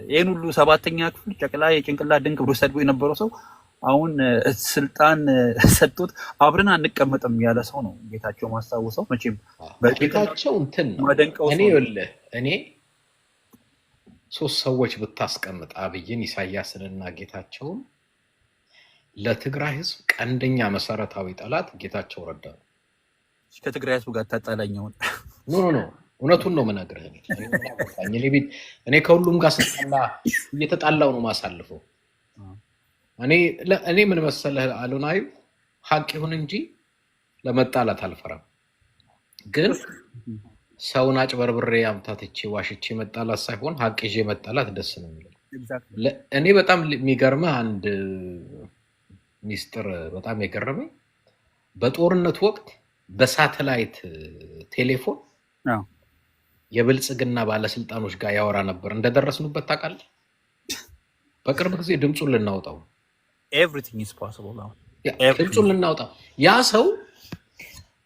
ይሄን ሁሉ ሰባተኛ ክፍል ጨቅላ የጭንቅላት ድንቅ ብሎ ሰድቦ የነበረው ሰው አሁን ስልጣን ሰጥቶት አብረን አንቀመጥም ያለ ሰው ነው ጌታቸው ማስታወሰው። መቼም ጌታቸው እንትን ነው። እኔ ሶስት ሰዎች ብታስቀምጥ አብይን፣ ኢሳያስንና ጌታቸውን ለትግራይ ህዝብ ቀንደኛ መሰረታዊ ጠላት ጌታቸው ረዳ ነው። ከትግራይ ህዝብ ጋር ታጣላኛውን ኖ እውነቱን ነው የምነግርህ። እኔ ከሁሉም ጋር ስጣላ እየተጣላው ነው ማሳልፈው። እኔ ምን መሰለህ አሉናዩ ሀቅ ይሁን እንጂ ለመጣላት አልፈራም። ግን ሰውን አጭበርብሬ አምታትቼ ዋሽቼ መጣላት ሳይሆን ሀቅ ይዤ መጣላት ደስ ነው የሚለው። እኔ በጣም የሚገርምህ አንድ ሚስጥር በጣም የገረመኝ በጦርነት ወቅት በሳተላይት ቴሌፎን የብልጽግና ባለስልጣኖች ጋር ያወራ ነበር። እንደደረስንበት ታውቃለህ? በቅርብ ጊዜ ድምጹን ልናውጣው everything is possible now ድምጹን ልናውጣው። ያ ሰው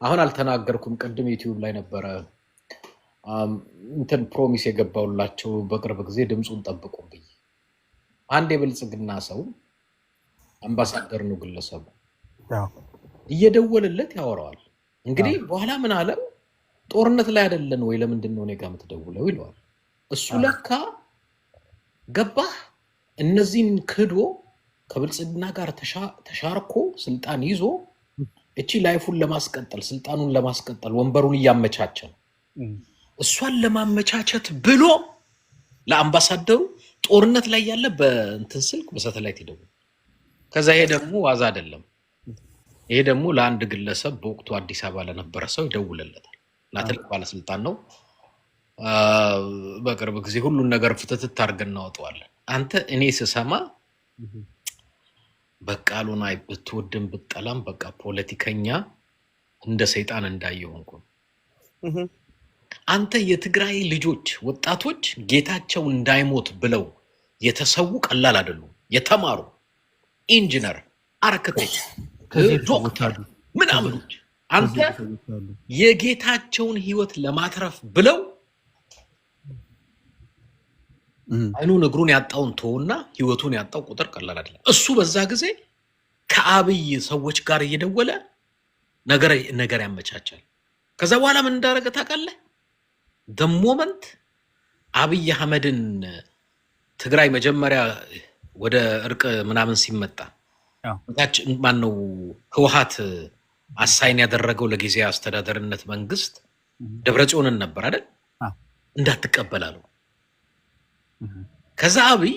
አሁን አልተናገርኩም፣ ቅድም ዩቲዩብ ላይ ነበረ እንትን ፕሮሚስ የገባውላቸው በቅርብ ጊዜ ድምጹን ጠብቁ ብዬ። አንድ የብልጽግና ሰው አምባሳደር ነው ግለሰቡ፣ እየደወለለት ያወራዋል። እንግዲህ በኋላ ምን አለው? ጦርነት ላይ አይደለን ወይ ለምንድን ነው እኔ ጋር የምትደውለው ይለዋል። እሱ ለካ ገባህ እነዚህን ክዶ ከብልጽግና ጋር ተሻርኮ ስልጣን ይዞ እቺ ላይፉን ለማስቀጠል ስልጣኑን ለማስቀጠል ወንበሩን እያመቻቸ ነው። እሷን ለማመቻቸት ብሎ ለአምባሳደሩ ጦርነት ላይ ያለ በእንትን ስልክ በሳተላይት ይደውል። ከዛ ይሄ ደግሞ ዋዛ አይደለም። ይሄ ደግሞ ለአንድ ግለሰብ በወቅቱ አዲስ አበባ ለነበረ ሰው ይደውልለታል። ትልቅ ባለስልጣን ነው። በቅርብ ጊዜ ሁሉን ነገር ፍትትት አድርገን እናወጣዋለን። አንተ እኔ ስሰማ በቃ አሉናይ ብትወድም ብትጠላም በቃ ፖለቲከኛ እንደ ሰይጣን እንዳየሆንኩ። አንተ የትግራይ ልጆች ወጣቶች ጌታቸው እንዳይሞት ብለው የተሰዉ ቀላል አይደሉም። የተማሩ ኢንጂነር፣ አርክቴክት፣ ዶክተር ምናምኖች አንተ የጌታቸውን ህይወት ለማትረፍ ብለው አይኑን እግሩን ያጣውን ተውና ህይወቱን ያጣው ቁጥር ቀላል አይደለም። እሱ በዛ ጊዜ ከአብይ ሰዎች ጋር እየደወለ ነገር ያመቻቻል። ከዛ በኋላ ምን እንዳደረገ ታውቃለህ? ሞመንት አብይ አህመድን ትግራይ መጀመሪያ ወደ እርቅ ምናምን ሲመጣ ማነው ህወሓት አሳይን ያደረገው ለጊዜ አስተዳደርነት መንግስት ደብረጽዮንን ነበር አይደል? እንዳትቀበላሉ። ከዛ አብይ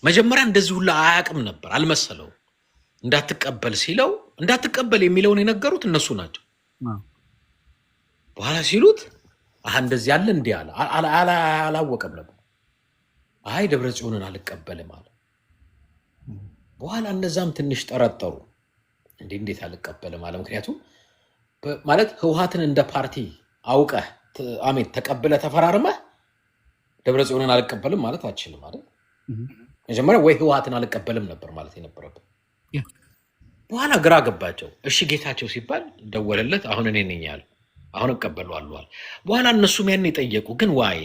መጀመሪያ እንደዚህ ሁሉ አያውቅም ነበር፣ አልመሰለው። እንዳትቀበል ሲለው እንዳትቀበል የሚለውን የነገሩት እነሱ ናቸው። በኋላ ሲሉት እንደዚህ ያለ እንዲህ አለ። አላወቀም ነበር። አይ ደብረጽዮንን አልቀበልም አለ። በኋላ እነዛም ትንሽ ጠረጠሩ። እንዴት አልቀበልም አለ? ምክንያቱም ማለት ህወሓትን እንደ ፓርቲ አውቀህ አሜን ተቀብለ ተፈራርመህ ደብረጽዮንን አልቀበልም ማለት አትችልም አይደል? መጀመሪያ ወይ ህወሓትን አልቀበልም ነበር ማለት የነበረበት። በኋላ ግራ ገባቸው። እሺ ጌታቸው ሲባል ደወለለት። አሁን እኔ ነኝ ያለ፣ አሁን እቀበለዋለሁ አለ። በኋላ እነሱም ያን የጠየቁ ግን ዋይ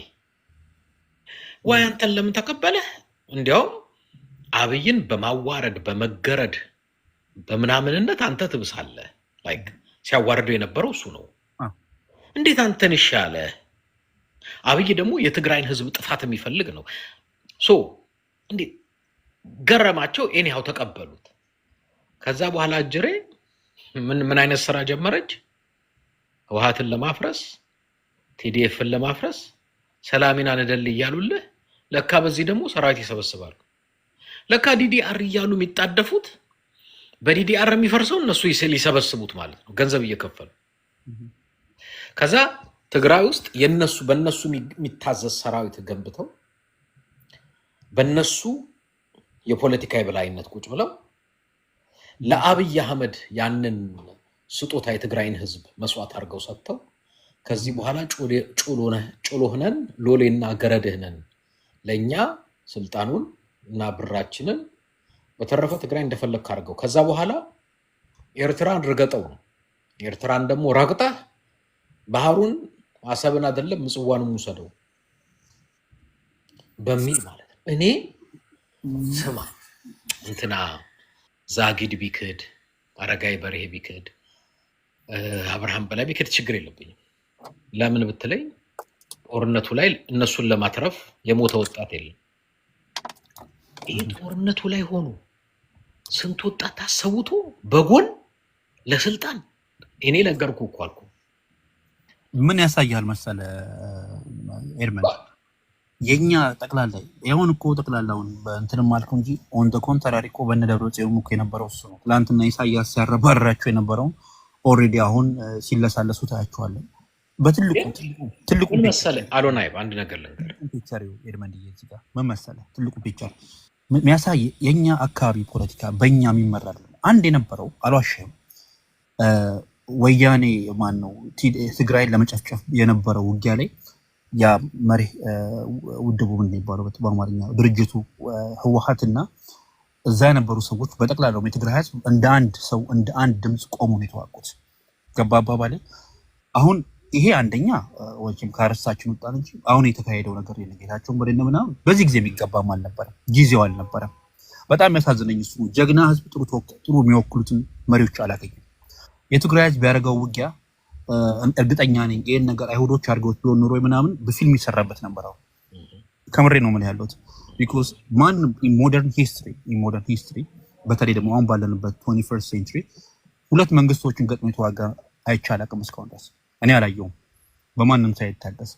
አንተን ለምን ተቀበለህ? እንዲያውም አብይን በማዋረድ በመገረድ በምናምንነት አንተ ትብሳለህ። ላይክ ሲያዋርደው የነበረው እሱ ነው። እንዴት አንተን ይሻለ? አብይ ደግሞ የትግራይን ህዝብ ጥፋት የሚፈልግ ነው። እንዴት ገረማቸው። ኤኒሃው ተቀበሉት። ከዛ በኋላ እጅሬ ምን አይነት ስራ ጀመረች? ህወሓትን ለማፍረስ ቲዲኤፍን ለማፍረስ ሰላሚና ነደል እያሉልህ ለካ በዚህ ደግሞ ሰራዊት ይሰበስባሉ። ለካ ዲዲአር እያሉ የሚጣደፉት በዲዲአር የሚፈርሰው እነሱ ሊሰበስቡት ማለት ነው፣ ገንዘብ እየከፈሉ። ከዛ ትግራይ ውስጥ በእነሱ የሚታዘዝ ሰራዊት ገንብተው በእነሱ የፖለቲካ የበላይነት ቁጭ ብለው ለአብይ አህመድ ያንን ስጦታ የትግራይን ህዝብ መስዋዕት አድርገው ሰጥተው ከዚህ በኋላ ጮሎህነን ሎሌና ገረድህነን ለእኛ ስልጣኑን እና ብራችንን በተረፈ ትግራይ እንደፈለግክ አድርገው ከዛ በኋላ ኤርትራን ርገጠው ነው። ኤርትራን ደግሞ ረግጠህ ባህሩን አሰብን አይደለም ምጽዋንም ውሰደው በሚል ማለት ነው። እኔ ስማ እንትና ዛጊድ ቢክድ አረጋይ በርሄ ቢክድ አብርሃም በላይ ቢክድ ችግር የለብኝም። ለምን ብትለኝ ጦርነቱ ላይ እነሱን ለማትረፍ የሞተ ወጣት የለም። ይህ ጦርነቱ ላይ ሆኖ ስንት ወጣት ታሰውቶ በጎን ለስልጣን እኔ ነገርኩ እኮ አልኩ። ምን ያሳያል መሰለ ኤርመን የኛ ጠቅላላ ይሁን እኮ ጠቅላላውን በእንትንም አልኩ እንጂ ኦን ዘ ኮንትራሪ እኮ በነደብረ ጽዮን እኮ የነበረው እሱ ነው። ትላንትና ኢሳያስ ሲያረባራቸው የነበረው ኦልሬዲ አሁን ሲለሳለሱ ታያቸዋለን። በትልቁ መሰለ አሎናይ አንድ ነገር ልንገር ፒክቸር ኤርመን እዚህ ጋር ምን መሰለ ትልቁ ፒክቸር የሚያሳይ የኛ አካባቢ ፖለቲካ በእኛ የሚመራ አንድ የነበረው አልዋሽም ወያኔ ማን ነው ትግራይን ለመጨፍጨፍ የነበረው ውጊያ ላይ ያ መሪ ውድቡ ምን ይባላል በአማርኛ ድርጅቱ ህወሓትና እዛ የነበሩ ሰዎች በጠቅላላው የትግራይ ህዝብ እንደ አንድ ሰው እንደ አንድ ድምፅ ቆሞ ነው የተዋጉት። ገባ አባባሌ? አሁን ይሄ አንደኛ ወይም ካርሳችን ወጣን እንጂ አሁን የተካሄደው ነገር የነገታቸውን በደነ ምናምን በዚህ ጊዜ የሚገባም አልነበረም፣ ጊዜው አልነበረም። በጣም የሚያሳዝነኝ እሱ ጀግና ህዝብ ጥሩ የሚወክሉትን መሪዎች አላገኘም። የትግራይ ህዝብ ያደረገው ውጊያ እርግጠኛ ነኝ ይሄን ነገር አይሁዶች አድርገውት ቢሆን ኖሮ ምናምን በፊልም ይሰራበት ነበር። አሁን ከምሬ ነው ምን ያለሁት ቢኮዝ ማን ሞደርን ሂስትሪ በተለይ ደግሞ አሁን ባለንበት 21st ሴንቸሪ ሁለት መንግስቶችን ገጥሞ የተዋጋ አይቻል አቅም እስካሁን ድረስ እኔ አላየውም። በማንም ሳይታገስ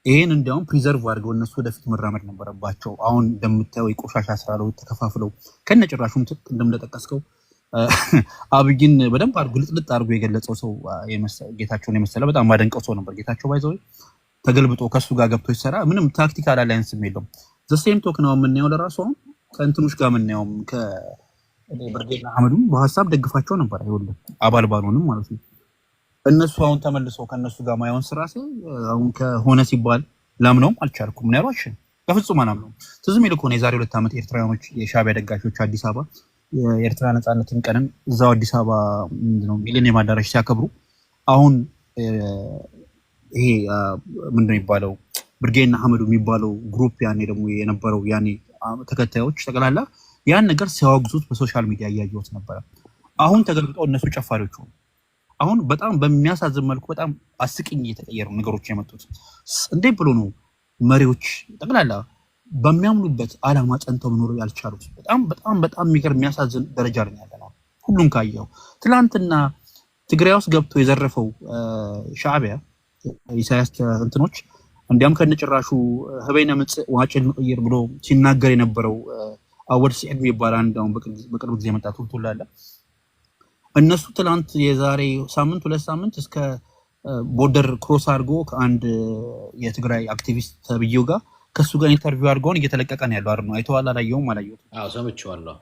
ይሄን እንዲያውም ፕሪዘርቭ አድርገው እነሱ ወደፊት መራመድ ነበረባቸው። አሁን እንደምታየው የቆሻሻ ስራ ነው ተከፋፍለው ከነጭራሹም እንደምጠቀስከው አብይን በደንብ አድርጎ ልጥልጥ አድርጎ የገለጸው ሰው ጌታቸውን የመሰለ በጣም ማደንቀው ሰው ነበር። ጌታቸው ባይዘው ተገልብጦ ከሱ ጋር ገብቶ ይሰራ ምንም ታክቲካል አላያንስም የለውም። ዘሴም ቶክ ነው የምናየው ለራሱ አሁን ከእንትኖች ጋር የምናየውም ከብርጌና አህመዱም በሀሳብ ደግፋቸው ነበር። አይወልም አባል ባልሆንም ማለት ነው። እነሱ አሁን ተመልሰው ከነሱ ጋር ማየውን ስራ አሁን ከሆነ ሲባል ላምነውም አልቻልኩም። ምን ያሏሽ በፍጹም አላምነውም። ትዝም ይልኮ ነው የዛሬ 2 ዓመት ኤርትራውያኖች የሻዕቢያ ደጋፊዎች አዲስ አበባ የኤርትራ ነፃነትን ቀንን እዛው አዲስ አበባ ምንድነው ሚሊኒየም አዳራሽ ሲያከብሩ አሁን ይሄ ምንድነው የሚባለው ብርጌና አህመዱ የሚባለው ግሩፕ ያኔ ደግሞ የነበረው ያኔ ተከታዮች ጠቅላላ ያን ነገር ሲያወግዙት በሶሻል ሚዲያ እያየሁት ነበረ። አሁን ተገልብጠው እነሱ ጨፋሪዎች ሆኑ። አሁን በጣም በሚያሳዝን መልኩ በጣም አስቂኝ እየተቀየሩ ነገሮች የመጡት እንዴት ብሎ ነው መሪዎች ጠቅላላ በሚያምኑበት ዓላማ ጸንተው መኖር ያልቻሉት? በጣም የሚያሳዝን ደረጃ ላይ ያለነው ሁሉም ካየው ትላንትና ትግራይ ውስጥ ገብቶ የዘረፈው ሻዕቢያ ኢሳያስ እንትኖች እንዲያም ከነጭራሹ ህበይና ምጽ ዋጭን ቀይር ብሎ ሲናገር የነበረው አወድ ሲዕድ የሚባል አንዳውን በቅርብ ጊዜ መጣ ቱልቱላለ እነሱ ትላንት የዛሬ ሳምንት 2 ሳምንት እስከ ቦርደር ክሮስ አድርጎ ከአንድ የትግራይ አክቲቪስት ተብዬው ጋር ከሱ ጋር ኢንተርቪው አድርገውን እየተለቀቀ ነው ያለው። አይደል? አይተዋል? አላየውም? አላየሁትም። አዎ ሰምቼዋለሁ።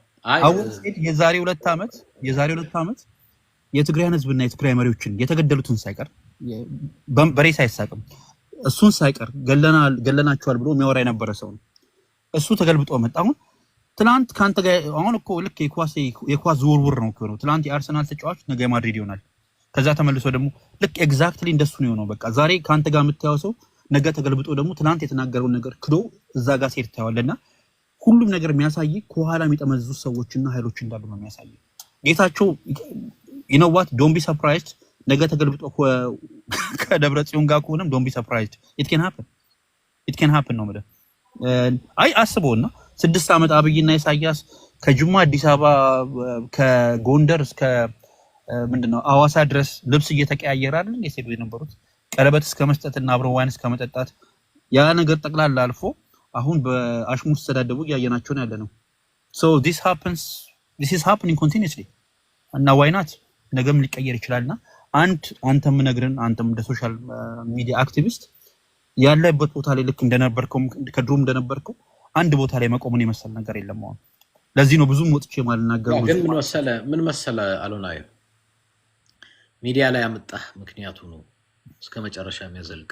የዛሬ 2 ዓመት የትግራይን ህዝብና የትግራይ መሪዎችን የተገደሉትን ሳይቀር በሬሳ አይሳቅም እሱን ሳይቀር ገለናቸዋል ብሎ የሚያወራ የነበረ ሰው ነው። እሱ ተገልብጦ መጣ። አሁን ትናንት ካንተ ጋር አሁን እኮ ልክ የኳስ ዝውውር ነው እኮ ነው። ትናንት የአርሰናል ተጫዋች ነገ ማድሪድ ይሆናል። ከዛ ተመልሶ ደግሞ ልክ ኤግዛክትሊ እንደሱ ነው የሆነው። በቃ ዛሬ ካንተ ጋር የምታየው ሰው ነገ ተገልብጦ ደግሞ ትናንት የተናገረውን ነገር ክዶ እዛ ጋር ሲሄድ ታያለና ሁሉም ነገር የሚያሳይ ከኋላ የሚጠመዝዙ ሰዎችና ኃይሎች እንዳሉ ነው የሚያሳይ። ጌታቸው you know what don't be surprised ነገ ተገልብጦ ከደብረ ጽዮን ጋር ከሆነም don't be surprised it can happen ነው ማለት አይ አስበውና 6 ዓመት አብይና ኢሳያስ ከጅማ አዲስ አበባ ከጎንደር እስከ ምንድነው አዋሳ ድረስ ልብስ እየተቀያየረ አይደል የሰዱ የነበሩት ቀለበት እስከ መስጠትና አብረው ዋይን እስከ መጠጣት ያ ነገር ጠቅላላ አልፎ አሁን በአሽሙር ተዳደቡ ያየናቸው ነው ያለነው። so this is happening continuously እና why not ነገም ሊቀየር ይችላልና አንተም ነግረን አንተም እንደ ሶሻል ሚዲያ አክቲቪስት ያለበት ቦታ ላይ ልክ እንደነበርከው ከድሮም እንደነበርከው አንድ ቦታ ላይ መቆምን የመሰለ ነገር የለም። አሁን ለዚህ ነው ብዙም ወጥቼ ማልናገረው። ግን ምን መሰለ አሎናይ ሚዲያ ላይ አመጣህ ምክንያቱ ነው እስከ መጨረሻ የሚያዘልቅ።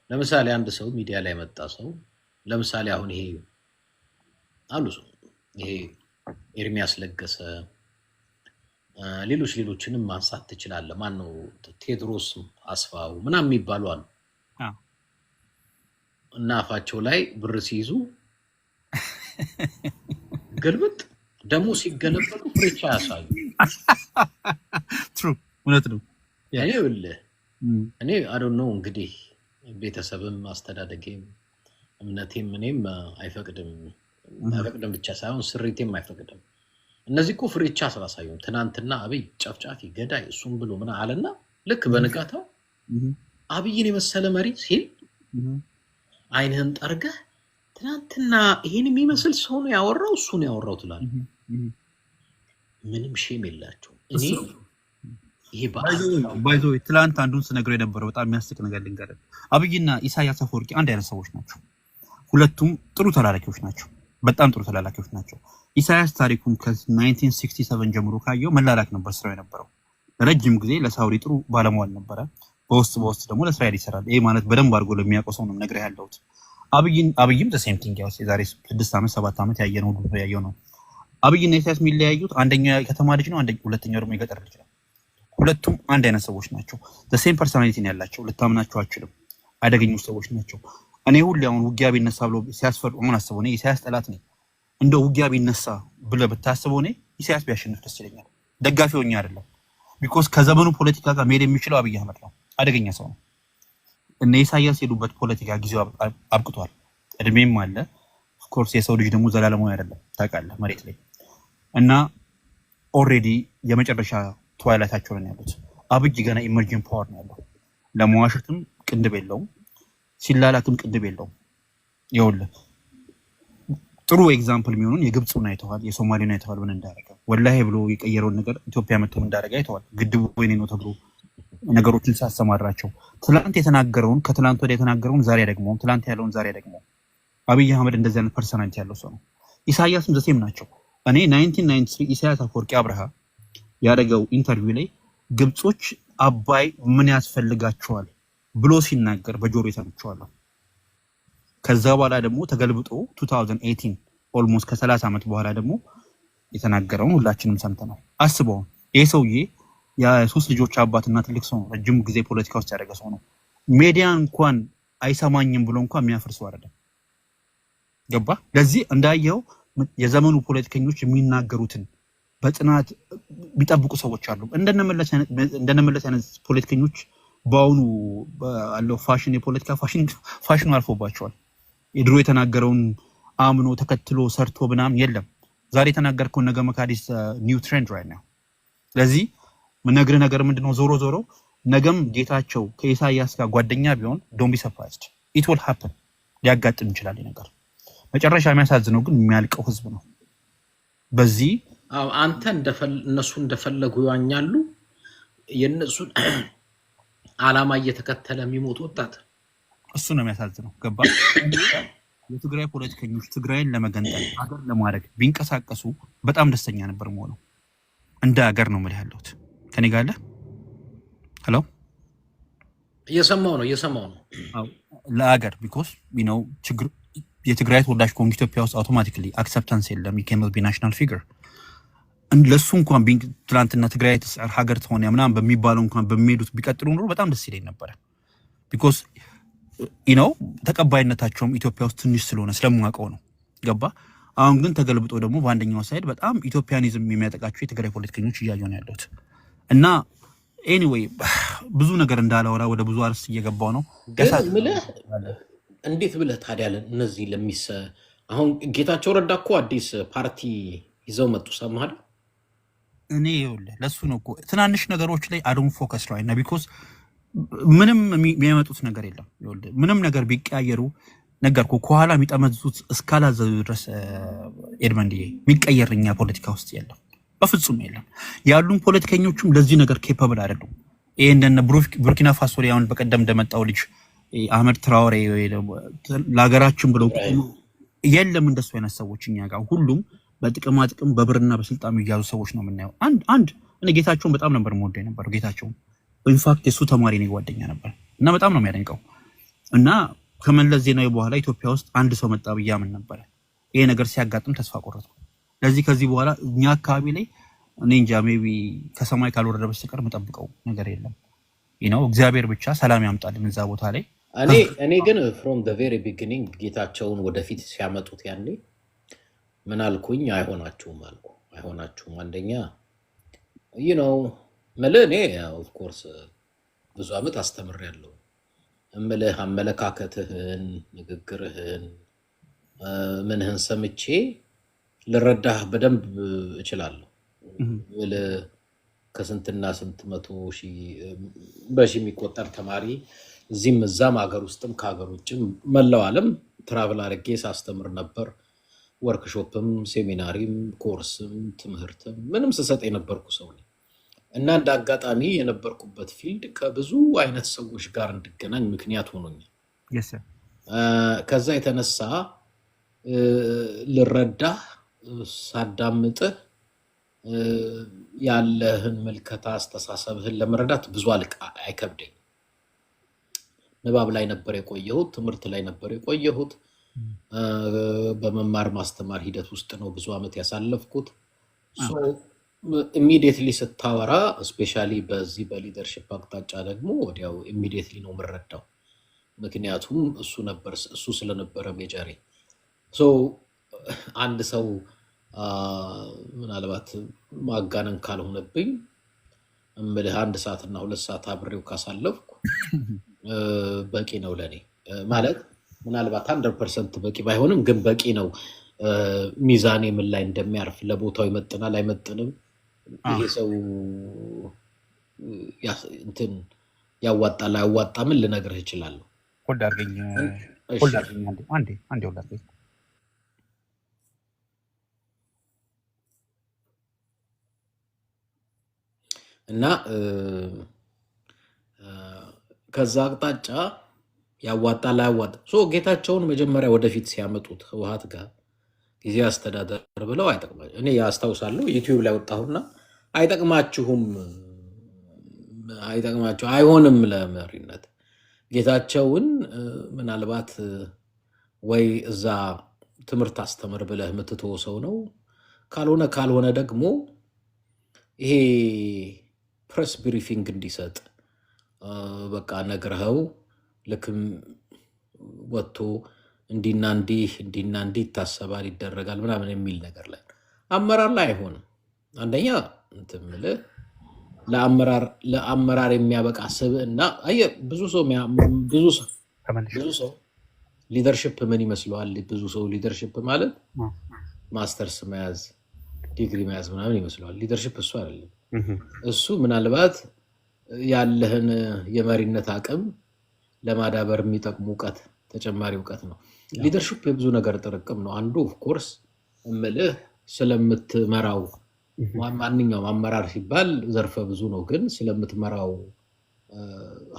ለምሳሌ አንድ ሰው ሚዲያ ላይ መጣ ሰው ለምሳሌ አሁን ይሄ ኤርሚያስ ለገሰ ሌሎችንም ማንሳት ትችላለህ። ማን ነው ቴድሮስ አስፋው ምናምን የሚባሉ አሉ እና አፋቸው ላይ ብር ሲይዙ ገልብጥ ደግሞ ሲገለበጡ ፍሬቻ ያሳዩ። ትሩ እውነት ነው። እኔ አይ ዶንት ኖ እንግዲህ ቤተሰብም አስተዳደጌም እምነቴም እኔም አይፈቅድም ብቻ ሳይሆን ስሪቴም አይፈቅድም። እነዚህ እኮ ፍሬቻ ስላሳዩ ትናንትና አብይ ጨፍጫፊ ገዳይ እሱም ብሎ ምን አለና ልክ በንጋታው አብይን የመሰለ መሪ ሲል አይንህን ጠርገህ ትናንትና ይሄን የሚመስል ሰው ነው ያወራው እሱ ነው ያወራው ትላለህ። ምንም ሼም የላቸው። እኔ ይሄ ባይዞ ትላንት አንዱን ስነግረው የነበረው በጣም የሚያስቅ ነገር ልንገርህ። አብይና ኢሳያስ አፈወርቂ አንድ አይነት ሰዎች ናቸው። ሁለቱም ጥሩ ተላላኪዎች ናቸው። በጣም ጥሩ ተላላኪዎች ናቸው። ኢሳያስ ታሪኩን ከ1967 ጀምሮ ካየው መላላክ ነበር ስራው የነበረው። ረጅም ጊዜ ለሳውዲ ጥሩ ባለሟል ነበረ። በውስጥ ደግሞ ለእስራኤል ይሰራል። ይሄ ማለት በደንብ አድርጎ ለሚያውቀው ሰው ነው ነግሬህ ያለሁት። አብይም ዘሴም ቲንግ ያው የዛሬ 6 ዓመት 7 ዓመት ያየነው ነው። አብይና ኢሳያስ የሚለያዩት አንደኛው ከተማ ልጅ ነው፣ ሁለተኛው ደግሞ የገጠር ልጅ ነው። ሁለቱም አንድ አይነት ሰዎች ናቸው። ዘሴም ፐርሰናሊቲ ነው ያላቸው። ልታምናቸው አችልም። አደገኞች ሰዎች ናቸው። እኔ ሁሌ አሁን ውጊያ ቢነሳ ብሎ ሲያስፈሩ ምን አስበው ነው ኢሳያስ ጠላት ነኝ እንደ ውጊያ ቢነሳ ብለህ ብታስበው ነው ኢሳያስ ቢያሸንፍ ደስ ይለኛል። ደጋፊ ሆኜ አይደለም። ቢኮዝ ከዘመኑ ፖለቲካ ጋር መሄድ የሚችለው አብይ አህመድ ነው። አደገኛ ሰው ነው። እነ ኢሳያስ የሄዱበት ፖለቲካ ጊዜው አብቅቷል። እድሜም አለ። ኦፍ ኮርስ የሰው ልጅ ደግሞ ዘላለማዊ አይደለም ታውቃለህ መሬት ላይ እና ኦልሬዲ የመጨረሻ ትዋይላታቸው ነው ያሉት። አብይ ገና ኢመርጂንግ ፓወር ነው ያለው። ለመዋሸትም ቅንድብ የለውም፣ ሲላላክም ቅንድብ የለውም። ይኸውልህ ጥሩ ኤግዛምፕል የሚሆኑን የግብፁን አይተዋል፣ የሶማሌውን አይተዋል። ምን እንዳደረገ ወላሂ ብሎ የቀየረውን ነገር ኢትዮጵያ መጥቶ እንዳደረገ አይተዋል። ግድቡ ወይኔ ነው ተብሎ ነገሮችን ሲያሰማራቸው ትላንት የተናገረውን ከትላንት ወዲያ የተናገረውን ዛሬ ደግሞ ትላንት ያለውን ዛሬ ደግሞ አብይ አህመድ እንደዚህ አይነት ፐርሰናሊቲ ያለው ሰው ነው። ኢሳያስም ዘሴም ናቸው። እኔ 1993 ኢሳያስ አፈወርቂ አብርሃ ያደረገው ኢንተርቪው ላይ ግብጾች አባይ ምን ያስፈልጋቸዋል ብሎ ሲናገር በጆሮ ሰምቼዋለሁ። ከዛ በኋላ ደግሞ ተገልብጦ 2018 ኦልሞስት ከ30 ዓመት በኋላ ደግሞ የተናገረውን ሁላችንም ሰምተናል። አስበው ይሄ ሰውዬ የሶስት ልጆች አባትና ትልቅ ሰው ነው። ረጅም ጊዜ ፖለቲካ ውስጥ ያደረገ ሰው ነው። ሚዲያ እንኳን አይሰማኝም ብሎ እንኳን የሚያፈርስ አይደለም። ገባ? ለዚህ እንዳየው የዘመኑ ፖለቲከኞች በጥናት ቢጠብቁ ሰዎች አሉ። እንደነመለስ አይነት ፖለቲከኞች በአሁኑ አለው ፋሽን የፖለቲካ ፋሽኑ አልፎባቸዋል። የድሮ የተናገረውን አምኖ ተከትሎ ሰርቶ ምናምን የለም። ዛሬ የተናገርከውን ነገ መካዲስ ኒው ትሬንድ ራይት ነው። ስለዚህ ምነግርህ ነገር ምንድነው? ዞሮ ነገም ጌታቸው ከኢሳያስ ጋር ጓደኛ ቢሆን ዶንት ቢ ሰርፕራይዝድ ኢት ዊል ሃፕን። ሊያጋጥም ይችላል ነገር። መጨረሻ የሚያሳዝነው ግን የሚያልቀው ህዝብ ነው። በዚህ አንተ እነሱ እንደፈለጉ ይዋኛሉ። የነሱን አላማ እየተከተለ የሚሞት ወጣት እሱ ነው የሚያሳዝነው። ገባ? የትግራይ ፖለቲከኞች ትግራይን ለመገንጠል ሀገር ለማድረግ ቢንቀሳቀሱ በጣም ደስተኛ ነበር የምሆነው። እንደ ሀገር ነው የምልህ ያለሁት። ከኔ ጋር አለ? ሄሎ እየሰማው ነው። ለሀገር ቢኮዝ ችግር የትግራይ ተወላጅ ከሆንክ ኢትዮጵያ ውስጥ አውቶማቲካሊ አክሰፕታንስ የለም። ዩ ቢ ናሽናል ፊገር ለሱ እንኳን ትላንትና ትግራይ ሀገር ትሆን ምናምን በሚባለው እንኳን በሚሄዱት ቢቀጥሉ ኖሮ በጣም ደስ ይለኝ ነበረ። ቢኮዝ ተቀባይነታቸውም ኢትዮጵያ ውስጥ ትንሽ ስለሆነ ስለማውቀው ነው። ገባ? አሁን ግን ተገልብጦ ደግሞ በአንደኛው ሳይድ በጣም ኢትዮጵያኒዝም የሚያጠቃቸው የትግራይ ፖለቲከኞች እያየሁ ነው ያለሁት። እና ኤኒዌይ ብዙ ነገር እንዳላወራ ወደ ብዙ አርዕስት እየገባው ነው። እንዴት ብለህ ታዲያ እነዚህ አሁን ጌታቸው ረዳ እኮ አዲስ ፓርቲ ይዘው መጡ ሰማህ? እኔ ይኸውልህ ለሱ ነው እኮ ትናንሽ ነገሮች ላይ አዶን ፎከስ ላይ እና ቢኮዝ ምንም የሚያመጡት ነገር የለም። ይኸውልህ ምንም ነገር ቢቀያየሩ ነገርኩ ከኋላ የሚጠመዙት እስካላዘዙ ድረስ ኤድመንድዬ የሚቀየርኛ ፖለቲካ ውስጥ የለም፣ በፍጹም የለም። ያሉን ፖለቲከኞችም ለዚህ ነገር ኬፓብል አይደሉም። ይሄ እንደነ ቡርኪና ፋሶ ላይ አሁን በቀደም እንደመጣው ልጅ አህመድ ትራኦሬ ለሀገራችን ብለው የለም እንደሱ አይነት ሰዎች እኛ ጋር ሁሉም በጥቅማ ጥቅም በብርና በስልጣን የሚያዙ ሰዎች ነው የምናየው። አንድ እኔ ጌታቸውን በጣም ነበር የምወደው የነበረው። ጌታቸውን ኢንፋክት የሱ ተማሪ ነው ጓደኛ ነበር እና በጣም ነው የሚያደንቀው። እና ከመለስ ዜናዊ በኋላ ኢትዮጵያ ውስጥ አንድ ሰው መጣ ብዬ አምን ነበር። ይሄ ነገር ሲያጋጥም ተስፋ ቆረጥኩ። ለዚህ ከዚህ በኋላ እኛ አካባቢ ላይ እኔ እንጃ ሜቢ ከሰማይ ካልወረደ በስተቀር የምጠብቀው ነገር የለም። እግዚአብሔር ብቻ ሰላም ያምጣልን እዛ ቦታ ላይ። እኔ ግን ፍሮም ዘ ቬሪ ቢጊኒንግ ጌታቸውን ወደፊት ሲያመጡት ያኔ ምን አልኩኝ? አይሆናችሁም አልኩ። አይሆናችሁም አንደኛ እኔ ኦፍ ኮርስ ብዙ አመት አስተምሬያለሁ። እምልህ አመለካከትህን፣ ንግግርህን፣ ምንህን ሰምቼ ልረዳህ በደንብ እችላለሁ። ከስንትና ስንት መቶ በሺህ የሚቆጠር ተማሪ እዚህም እዛም ሀገር ውስጥም ከሀገር ውጭም መላው ዓለም ትራቭል አድርጌ ሳስተምር ነበር። ወርክሾፕም፣ ሴሚናሪም፣ ኮርስም፣ ትምህርትም ምንም ስሰጥ የነበርኩ ሰው ነኝ እና እንደ አጋጣሚ የነበርኩበት ፊልድ ከብዙ አይነት ሰዎች ጋር እንድገናኝ ምክንያት ሆኖኛል። ከዛ የተነሳ ልረዳህ፣ ሳዳምጥህ ያለህን ምልከታ አስተሳሰብህን ለመረዳት ብዙ አይከብደኝ። ንባብ ላይ ነበር የቆየሁት፣ ትምህርት ላይ ነበር የቆየሁት። በመማር ማስተማር ሂደት ውስጥ ነው ብዙ አመት ያሳለፍኩት። ኢሚዲየትሊ ስታወራ ስፔሻሊ በዚህ በሊደርሽፕ አቅጣጫ ደግሞ ወዲያው ኢሚዲየትሊ ነው የምረዳው። ምክንያቱም እሱ ስለነበረ ሜጀሬ። አንድ ሰው ምናልባት ማጋነን ካልሆነብኝ እምልህ 1 ሰዓትና 2 ሰዓት አብሬው ካሳለፍኩ በቂ ነው ለኔ። ማለት ምናልባት 100% በቂ ባይሆንም ግን በቂ ነው። ሚዛኔ ምን ላይ እንደሚያርፍ፣ ለቦታው ይመጥናል አይመጥንም፣ ይሄ ሰው እንትን ያዋጣል አያዋጣምን ልነግርህ እችላለሁ። ሆልድ አድርገኝ አንዴ ሆልድ አድርገኝ። እና ከዛ አቅጣጫ ያዋጣል አያዋጣም። ጌታቸውን መጀመሪያ ወደፊት ሲያመጡት ህወሓት ጋር ጊዜ አስተዳደር ብለው እኔ ያስታውሳለሁ ዩቲዩብ ላይ ወጣሁና አይጠቅማችሁም፣ አይሆንም ለመሪነት ጌታቸውን ምናልባት ወይ እዛ ትምህርት አስተምር ብለህ የምትተወው ሰው ነው፣ ካልሆነ ደግሞ ይሄ ፕሬስ ብሪፊንግ እንዲሰጥ በቃ ነግረኸው ልክም ወጥቶ እንዲና እንዲህ ይታሰባል ይደረጋል ምናምን የሚል ነገር ላይ አመራር ላይ አይሆንም። አንደኛ እንትን የምልህ ለአመራር የሚያበቃ ስብዕና ብዙ ሰው ሊደርሽፕ ምን ይመስለዋል? ብዙ ሰው ሊደርሽፕ ማለት ማስተርስ መያዝ፣ ዲግሪ መያዝ ምናምን ይመስለዋል። ሊደርሽፕ እሱ አይደለም። እሱ ምናልባት ያለህን የመሪነት አቅም ለማዳበር የሚጠቅሙ ተጨማሪ እውቀት ነው። ሊደርሽፕ የብዙ ነገር ጥርቅም ነው። አንዱ ኦፍኮርስ እምልህ ስለምትመራው ማንኛውም አመራር ሲባል ዘርፈ ብዙ ነው። ግን ስለምትመራው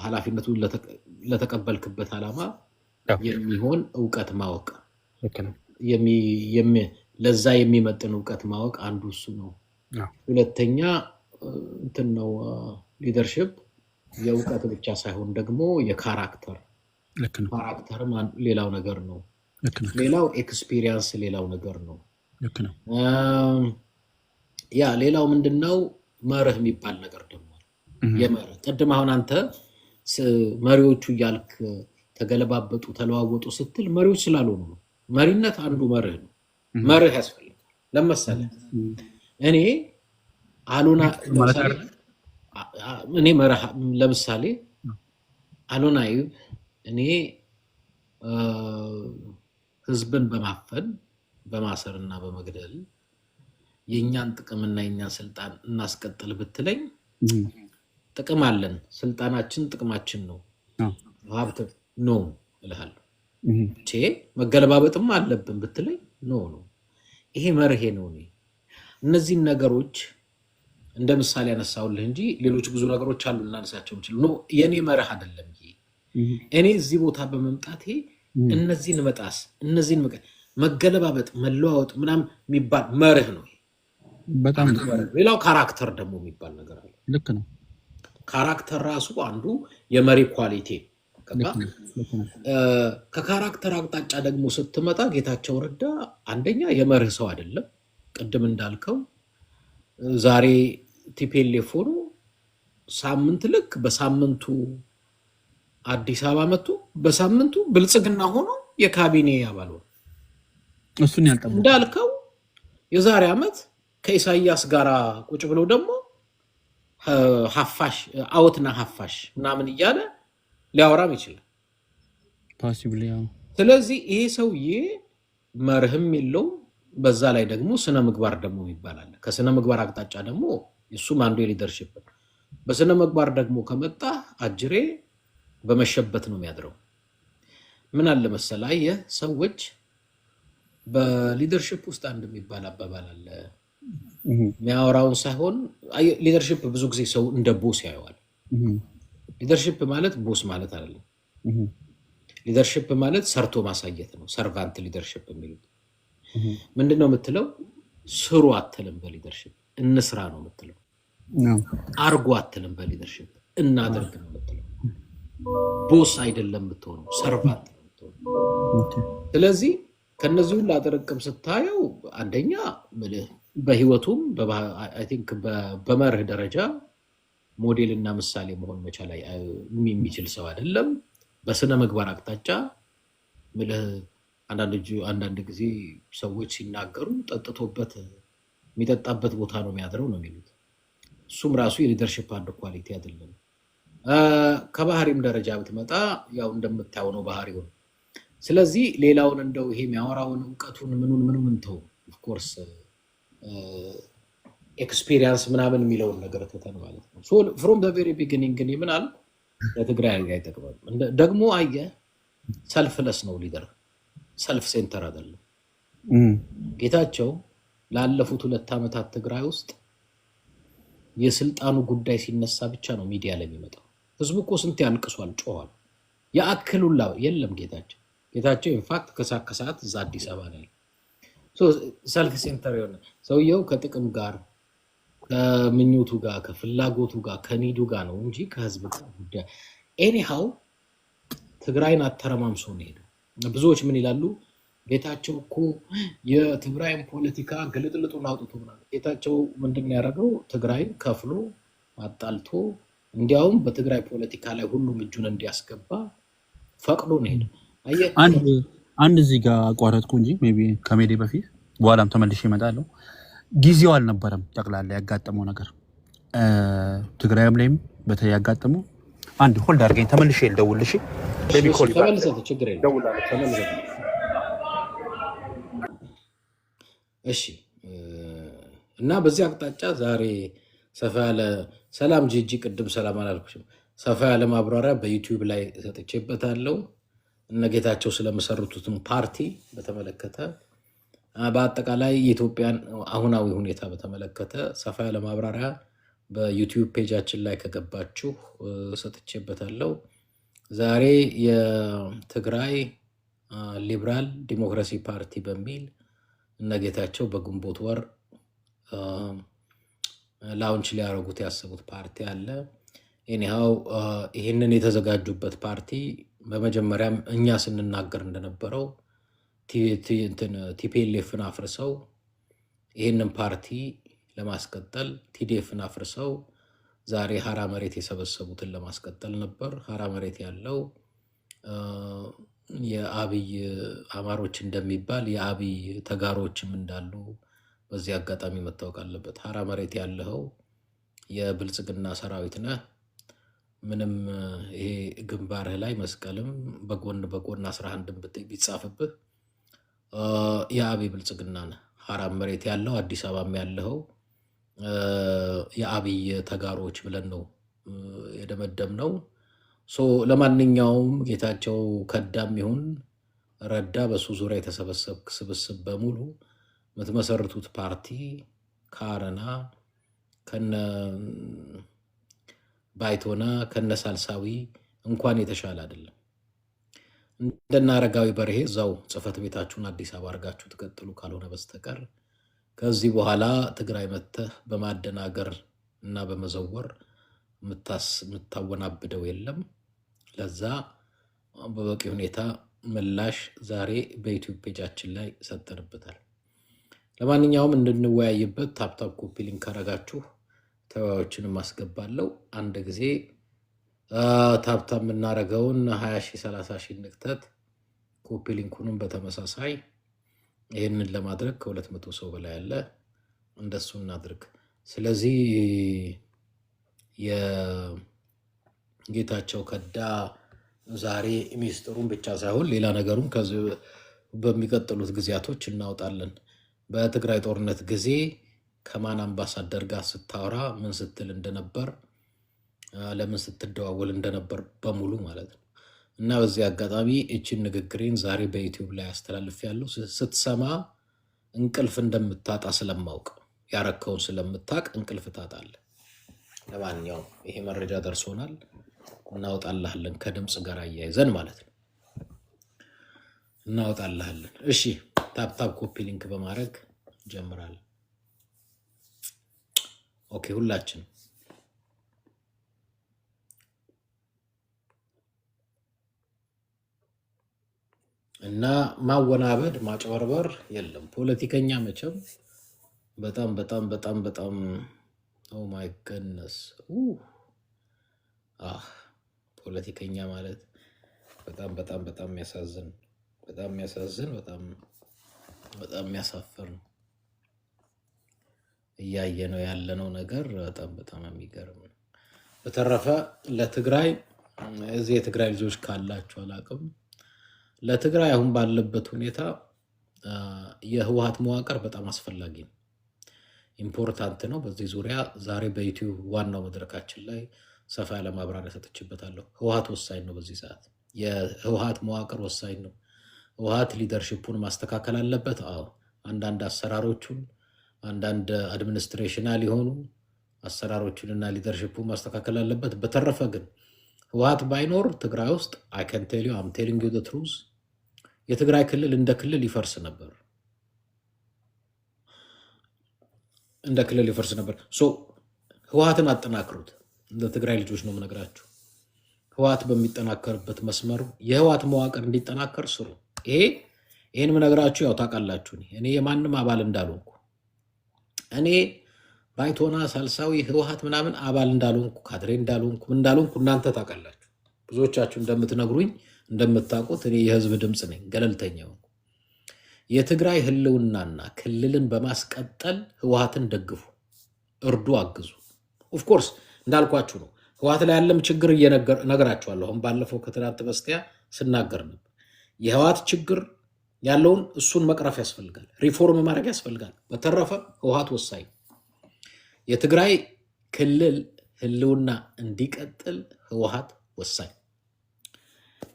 ኃላፊነቱን ለተቀበልክበት ዓላማ የሚሆን እውቀት ማወቅ፣ ለዛ የሚመጥን እውቀት ማወቅ አንዱ እሱ ነው። ሁለተኛ እንትን ነው ሊደርሽፕ የእውቀት ብቻ ሳይሆን ደግሞ የካራክተርም ሌላው ነገር ነው። ሌላው ኤክስፒሪየንስ ሌላው ነገር ነው። ሌላው ምንድነው መርህ የሚባል ነገር ደግሞ የመርህ ቅድም አሁን አንተ መሪዎቹ እያልክ ተገለባበጡ ተለዋወጡ ስትል መሪዎች ስላልሆኑ ነው። መሪነት አንዱ መርህ ነው። መርህ ያስፈልጋል። ለምሳሌ እኔ ለምሳሌ አሎናይብ እኔ ህዝብን በማፈን በማሰርና በመግደል የኛን ጥቅምና የኛን ስልጣን እናስቀጥል ብትለኝ ጥቅም አለን፣ ስልጣናችን ጥቅማችን ነው፣ ሀብት ነው እልሃለሁ። መገለባበጥም አለብን ብትለኝ ነው። ይሄ መርሄ ነው። እነዚህን ነገሮች እንደ ምሳሌ ያነሳውልህ እንጂ ሌሎች ብዙ ነገሮች አሉ እናነሳቸው እንችል ነው። የኔ መርህ አይደለም ይሄ። እኔ እዚህ ቦታ በመምጣቴ እነዚህን መጣስ፣ እነዚህን መገለባበጥ፣ መለዋወጥ ምናምን የሚባል መርህ ነው። በጣም ሌላው ካራክተር ደግሞ የሚባል ነገር አለ። ልክ ነው። ካራክተር ራሱ አንዱ የመሪ ኳሊቲ። ከካራክተር አቅጣጫ ደግሞ ስትመጣ ጌታቸው ረዳ አንደኛ የመርህ ሰው አይደለም። ቅድም እንዳልከው ዛሬ ቲፒኤልኤፍ ሆኖ ሳምንት ልክ በሳምንቱ አዲስ አበባ መጥቶ በሳምንቱ ብልጽግና ሆኖ የካቢኔ አባል ሆኖ እሱን ያልጠበቁ እንዳልከው የዛሬ ዓመት ከኢሳያስ ጋር ቁጭ ብለው ደግሞ ሀፋሽ አውትና ሀፋሽ ምናምን እያለ ሊያወራም ይችላል ፖሲብሊ። ስለዚህ ይሄ ሰውዬ መርህም የለው። በዛ ላይ ደግሞ ስነ ምግባር ደግሞ ይባላል። ከስነ ምግባር አቅጣጫ ደግሞ እሱም አንዱ የሊደርሺፕ በስነ ምግባር ደግሞ ከመጣ አጅሬ በመሸበት ነው የሚያድረው። ምን አለ መሰላ ሰዎች በሊደርሺፕ ውስጥ አንድ የሚባል አባባል አለ። የሚያወራውን ሳይሆን ሊደርሺፕ ብዙ ጊዜ ሰው እንደ ቦስ ያየዋል። ሊደርሺፕ ማለት ቦስ ማለት አይደለም። ሊደርሺፕ ማለት ሰርቶ ማሳየት ነው። ሰርቫንት ሊደርሺፕ የሚሉት ምንድነው የምትለው? ስሩ አትልም በሊደርሺፕ እንስራ ነው የምትለው። አርጎ አትልም በሊደርሺፕ እናደርግ ነው የምትለው። ቦስ አይደለም የምትሆነው፣ ሰርቫንት ነው የምትሆነው። ስለዚህ ከነዚህ ሁሉ አጠረቅም ስታየው አንደኛ በህይወቱም አይ ቲንክ በመርህ ደረጃ ሞዴልና ምሳሌ መሆን መቻል የሚችል ሰው አይደለም። በስነ ምግባር አቅጣጫ አንዳንድ ጊዜ ሰዎች ሲናገሩ ጠጥቶበት የሚጠጣበት ቦታ ነው የሚያድረው ነው የሚሉት። እሱም ራሱ የሊደርሺፕ አንድ ኳሊቲ አይደለም። ከባህሪም ደረጃ ብትመጣ ያው እንደምታየው ነው ባህሪው። ስለዚህ ሌላውን እንደው ይሄ የሚያወራውን እውቀቱን ምኑን እንተው። ኦፍኮርስ ኤክስፒሪየንስ ምናምን የሚለውን ነገር ትተን ማለት ነው። ፍሮም ዘ ቬሪ ቢጊኒንግ ግን ይምናል ለትግራይ አይጠቅምም። ደግሞ አየህ ሰልፍለስ ነው ሊደር፣ ሰልፍ ሴንተር አይደለም። ጌታቸው ላለፉት 2 ዓመታት ትግራይ ውስጥ የስልጣኑ ጉዳይ ሲነሳ ብቻ ነው ሚዲያ ላይ የሚመጣው። ህዝቡ እኮ ስንት ያልቅሷል፣ ጮኋል። የአክሉላ የለም ጌታቸው ኢንፋክት ከሰዓት እዛ አዲስ አበባ ላይ ሰልፍ ሴንተር የሆነ ሰውየው ከጥቅም ጋር ከምኞቱ ጋር ከፍላጎቱ ጋር ከኒዱ ጋር ነው እንጂ ከህዝብ ጉዳይ ኤኒሃው ትግራይን አተረማምሶ ነው ሄደው። ብዙዎች ምን ይላሉ? ጌታቸው እኮ የትግራይን ፖለቲካ ግልጥልጡን አውጥቶ ምናምን። ጌታቸው ምንድን ነው ያደረገው? ትግራይን ከፍሎ አጣልቶ እንዲያውም በትግራይ ፖለቲካ ላይ ሁሉም እጁን እንዲያስገባ ፈቅዶ ነው ሄደው። አንድ እዚህ ጋር አቋረጥኩ እንጂ ሜይ ቢ ከሜዲ በፊት በኋላም ተመልሼ እመጣለሁ። ጊዜው አልነበረም ጠቅላላ ያጋጠመው ነገር ትግራይም ላይም በተለይ ያጋጠመው። አንድ ሆልድ አድርገኝ ተመልሼ ልደውልልሽ። እሺ። እና በዚህ አቅጣጫ ዛሬ ሰፋ ያለ ሰላም ጂጂ፣ ቅድም ሰላም አላልኩሽም። ሰፋ ያለ ማብራሪያ በዩቲዩብ ላይ ሰጥቼበታለሁ። እነ ጌታቸው ስለመሰረቱትም ፓርቲ በተመለከተ በአጠቃላይ የኢትዮጵያን አሁናዊ ሁኔታ በተመለከተ ሰፋ ያለ ማብራሪያ በዩቲዩብ ፔጃችን ላይ ከገባችሁ ሰጥቼበታለሁ። ዛሬ የትግራይ ሊበራል ዲሞክራሲ ፓርቲ በሚል እነ ጌታቸው በግንቦት ወር ላውንች ሊያደርጉት ያሰቡት ፓርቲ አለ። ኤኒሃው ይህንን የተዘጋጁበት ፓርቲ በመጀመሪያም እኛ ስንናገር እንደነበረው ቲፒኤልኤፍን አፍርሰው ይህንን ፓርቲ ለማስቀጠል ቲዲኤፍን አፍርሰው ዛሬ ሀራ መሬት የሰበሰቡትን ለማስቀጠል ነበር። ሀራ መሬት ያለው የአብይ አማሮች እንደሚባል የአብይ ተጋሮችም እንዳሉ በዚህ አጋጣሚ መታወቅ አለበት። ሀራ መሬት ያለው የብልጽግና ሰራዊት ነህ። ምንም ይሄ ግንባርህ ላይ መስቀልም በጎን 11 ቢጻፍብህ የአብይ ብልጽግና ነህ። ሀራ መሬት ያለው አዲስ አበባም ያለው የአብይ ተጋሮች ብለን ነው የደመደምነው። ለማንኛውም ጌታቸው ከዳም ይሁን ረዳ በሱ ዙሪያ የተሰበሰበ ስብስብ በሙሉ የምትመሰርቱት ፓርቲ ከአረና ከነ ባይቶና ከነ ሳልሳዊ እንኳን የተሻለ አይደለም። እንደና አረጋዊ በርሄ እዛው ጽህፈት ቤታችሁን አዲስ አበባ አድርጋችሁ ትቀጥሉ ካልሆነ በስተቀር ከዚህ በኋላ ትግራይ መተህ በማደናገር እና በመዘወር የምታወናብደው የለም። ለዛ በበቂ ሁኔታ ምላሽ ዛሬ በዩቲዩብ ፔጃችን ላይ ሰጠንበታል። ለማንኛውም እንድንወያይበት ታፕታፕ ኮፒ ሊንክ ካረጋችሁ ተወያዮችንም አስገባለሁ። አንድ ጊዜ ታፕታፕ የምናደርገውን 20,000 30,000 ንክተት ኮፒ ሊንኩንም በተመሳሳይ ይህንን ለማድረግ ከ200 ሰው በላይ አለ። እንደሱ እናድርግ። ስለዚህ የጌታቸው ከዳ ዛሬ ሚስጥሩን ብቻ ሳይሆን ሌላ ነገሩን ከዚህ በሚቀጥሉት ጊዜያቶች እናውጣለን። በትግራይ ጦርነት ጊዜ ከማን አምባሳደር ጋር ስታወራ ምን ስትል እንደነበር ለምን ስትደዋወል እንደነበር በሙሉ ማለት ነው። እና በዚህ አጋጣሚ እችን ንግግሬን ዛሬ በዩቲዩብ ላይ አስተላልፌያለሁ። ስትሰማ እንቅልፍ እንደምታጣ ስለማውቅ ያረከውን ስለምታቅ እንቅልፍ ታጣለህ። ለማንኛውም ይሄ መረጃ ደርሶናል፣ እናወጣልሃለን ከድምፅ ጋር አያይዘን ማለት ነው። እናወጣልሃለን። እሺ ታፕታፕ ኮፒ ሊንክ በማድረግ ጀምራል። ኦኬ ሁላችን እና ማወናበድ ማጭበርበር የለም። ፖለቲከኛ መቼም በጣም በጣም በጣም በጣም ኦ ማይ ገነስ ፖለቲከኛ ማለት በጣም በጣም በጣም የሚያሳዝን በጣም የሚያሳዝን በጣም በጣም የሚያሳፍር ነው። እያየ ነው ያለነው ነገር በጣም በጣም የሚገርም ነው። በተረፈ ለትግራይ እዚህ የትግራይ ልጆች ካላችሁ አላቅም፣ ለትግራይ አሁን ባለበት ሁኔታ የህወሓት መዋቅር በጣም አስፈላጊ ነው፣ ኢምፖርታንት ነው። በዚህ ዙሪያ ዛሬ በዩቲዩብ ዋናው መድረካችን ላይ ሰፋ ያለ ማብራሪያ ሰጥቼበታለሁ። ህወሓት ወሳኝ ነው። በዚህ ሰዓት የህወሓት መዋቅር ወሳኝ ነው። ህወሓት ሊደርሺፑን ማስተካከል አለበት። አዎ አንዳንድ አሰራሮቹን አንዳንድ አድሚኒስትሬሽናል የሆኑ አሰራሮቹንና ሊደርሺፑን ማስተካከል አለበት። በተረፈ ግን ህወሓት ባይኖር ትግራይ ውስጥ አይ ካን ቴል ዩ አም ቴሊንግ ዩ ዘ ትሩዝ የትግራይ ክልል እንደ ክልል ይፈርስ ነበር፣ እንደ ክልል ይፈርስ ነበር። ሶ ህወሓትን አጠናክሩት። ለትግራይ ልጆች ነው የምነግራችሁ። ህወሓት በሚጠናከርበት መስመሩ የህወሓት መዋቅር እንዲጠናከር ስሩ። ይሄን የምነግራችሁ ያው ታውቃላችሁ፣ እኔ የማንም አባል እንዳልሆንኩ፣ እኔ ባይቶና ሳልሳዊ ህወሓት ምናምን አባል እንዳልሆንኩ፣ ካድሬ እንዳልሆንኩ እናንተ ታውቃላችሁ። ብዙዎቻችሁ እንደምትነግሩኝ እንደምታውቁት እኔ የህዝብ ድምፅ ነኝ፣ ገለልተኛ ሆንኩ። የትግራይ ህልውናና ክልልን በማስቀጠል ህወሓትን ደግፉ፣ እርዱ፣ አግዙ። ኦፍኮርስ እንዳልኳችሁ ነው። ህወሓት ላይ ያለም ችግር እነግራችኋለሁ። አሁን ባለፈው ከትናንት በስቲያ ስናገር ነበር። የህወሓት ችግር ያለውን እሱን መቅረፍ ያስፈልጋል፣ ሪፎርም ማድረግ ያስፈልጋል። በተረፈ ህወሓት ወሳኝ፣ የትግራይ ክልል ህልውና እንዲቀጥል ህወሓት ወሳኝ።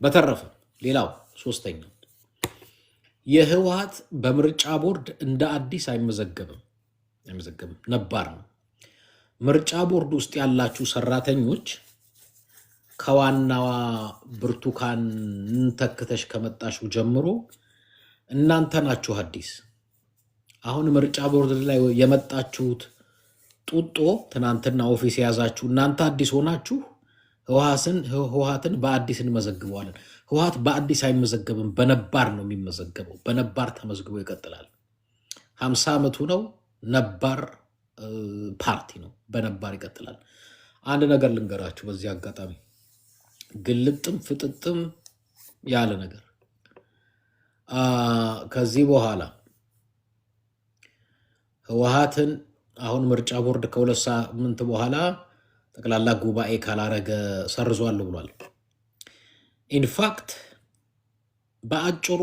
በተረፈ ሌላው ሶስተኛው የህወሓት በምርጫ ቦርድ እንደ አዲስ አይመዘገብም፣ ነባር ነው። ምርጫ ቦርድ ውስጥ ያላችሁ ሰራተኞች ከዋናዋ ብርቱካን ተክተሽ ከመጣሹ ጀምሮ እናንተ ናችሁ አዲስ። አሁን ምርጫ ቦርድ ላይ የመጣችሁት ጡጦ ትናንትና ኦፊስ የያዛችሁ እናንተ አዲስ ሆናችሁ ህወሓትን በአዲስ እንመዘግበዋለን። ህወሓት በአዲስ አይመዘገብም፣ በነባር ነው የሚመዘገበው። በነባር ተመዝግቦ ይቀጥላል። 50 ዓመቱ ነው። ነባር ፓርቲ ነው፣ በነባር ይቀጥላል። አንድ ነገር ልንገራችሁ በዚህ አጋጣሚ፣ ግልጥም ፍጥጥም ያለ ነገር ከዚህ በኋላ ህወሓትን አሁን ምርጫ ቦርድ ከ2 ሳምንት በኋላ ጠቅላላ ጉባኤ ካላረገ ሰርዟል ብሏል። ኢንፋክት በአጭሩ